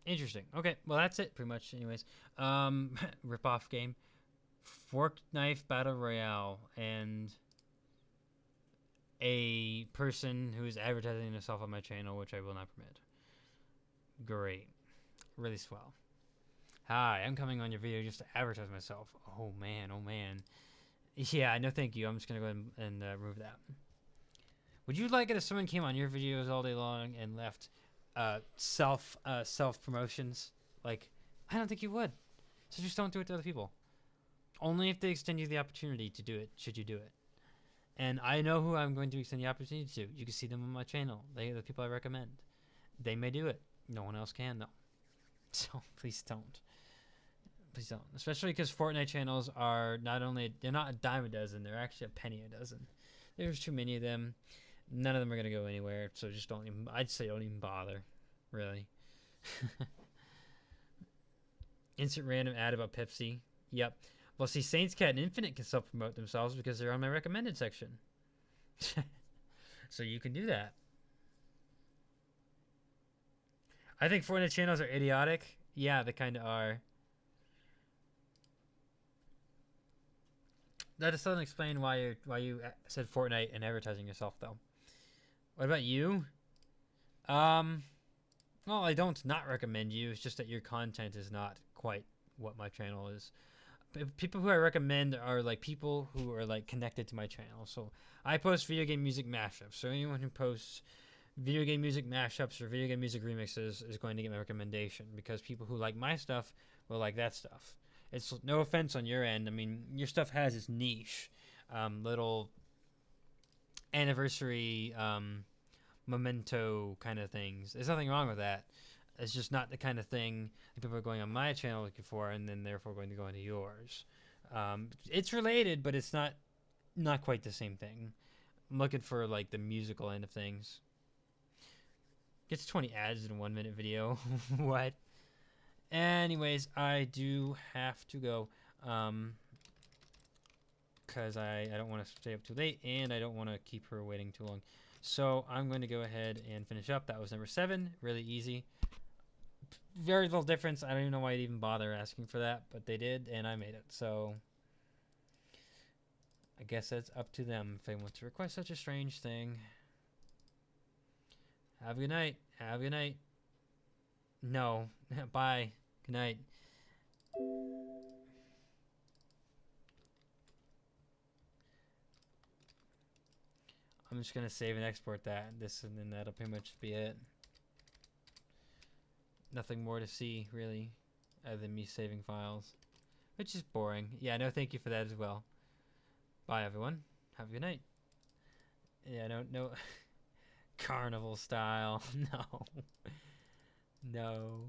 Interesting. Okay, well that's it pretty much. Anyways, rip-off game, fork knife battle royale, and a person who is advertising themselves on my channel, which I will not permit. Great, really swell. Hi, I'm coming on your video just to advertise myself. Oh man, oh man. Yeah, no thank you. I'm just gonna go ahead and remove that. Would you like it if someone came on your videos all day long and left self promotions? Like, I don't think you would. So just don't do it to other people. Only if they extend you the opportunity to do it should you do it. And I know who I'm going to extend the opportunity to. You can see them on my channel. They are the people I recommend. They may do it. No one else can though. So please don't. Please don't. Especially because Fortnite channels are they're not a dime a dozen. They're actually a penny a dozen. There's too many of them. None of them are going to go anywhere. So just don't even, I'd say don't even bother. Really. Instant random ad about Pepsi. Yep. Well, see, Saints Cat and Infinite can self-promote themselves because they're on my recommended section. So you can do that. I think Fortnite channels are idiotic. Yeah, they kind of are. That doesn't explain why you said Fortnite and advertising yourself, though. What about you? Well, I don't not recommend you. It's just that your content is not quite what my channel is. People who I recommend are like people who are like connected to my channel. So I post video game music mashups. So anyone who posts video game music mashups or video game music remixes is going to get my recommendation, because people who like my stuff will like that stuff. It's no offense on your end. I mean, your stuff has its niche, little anniversary memento kind of things. There's nothing wrong with that. It's just not the kind of thing that people are going on my channel looking for, and then therefore going to go into yours. It's related, but it's not quite the same thing. I'm looking for like the musical end of things. Gets 20 ads in a 1 minute video. What? Anyways, I do have to go. Because I don't want to stay up too late, and I don't want to keep her waiting too long. So I'm going to go ahead and finish up. That was number 7. Really easy. Very little difference. I don't even know why I'd even bother asking for that, but they did, and I made it. So I guess that's up to them if they want to request such a strange thing. Have a good night. Have a good night. No. Bye. Good night. I'm just going to save and export this, and then that'll pretty much be it. Nothing more to see, really, other than me saving files, which is boring. Yeah, no thank you for that as well. Bye, everyone. Have a good night. Yeah, no. Carnival style. No. No.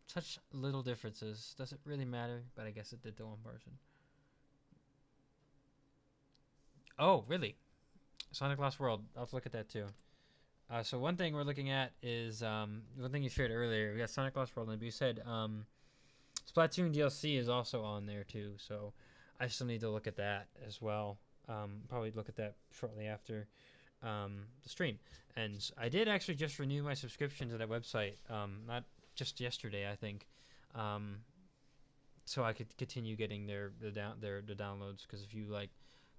Such little differences. Does it really matter? But I guess it did to one person. Oh, really? Sonic Lost World. I'll have to look at that too. So one thing we're looking at is one thing you shared earlier. We got Sonic Lost World, and you said Splatoon DLC is also on there too. So I still need to look at that as well. Probably look at that shortly after the stream. And I did actually just renew my subscription to that website. Not just yesterday, I think. So I could continue getting the downloads, because if you like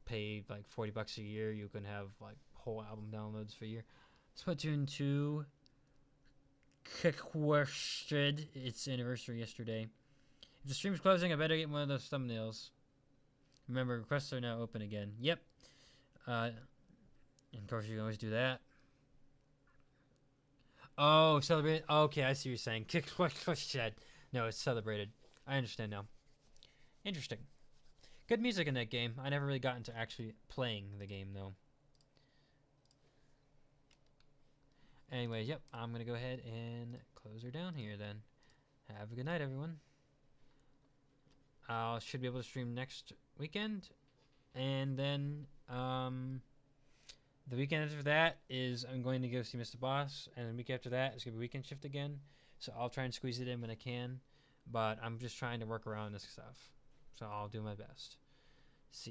pay like $40 a year, you can have like whole album downloads for a year. Splatoon 2 requested its anniversary yesterday. If the stream's closing, I better get one of those thumbnails. Remember, requests are now open again. Yep. And of course, you can always do that. Oh, celebrate. Okay, I see what you're saying. No, it's celebrated. I understand now. Interesting. Good music in that game. I never really got into actually playing the game, though. Anyways, yep, I'm going to go ahead and close her down here then. Have a good night, everyone. I should be able to stream next weekend. And then the weekend after that is I'm going to go see Mr. Boss. And the week after that is going to be weekend shift again. So I'll try and squeeze it in when I can. But I'm just trying to work around this stuff. So I'll do my best. See you.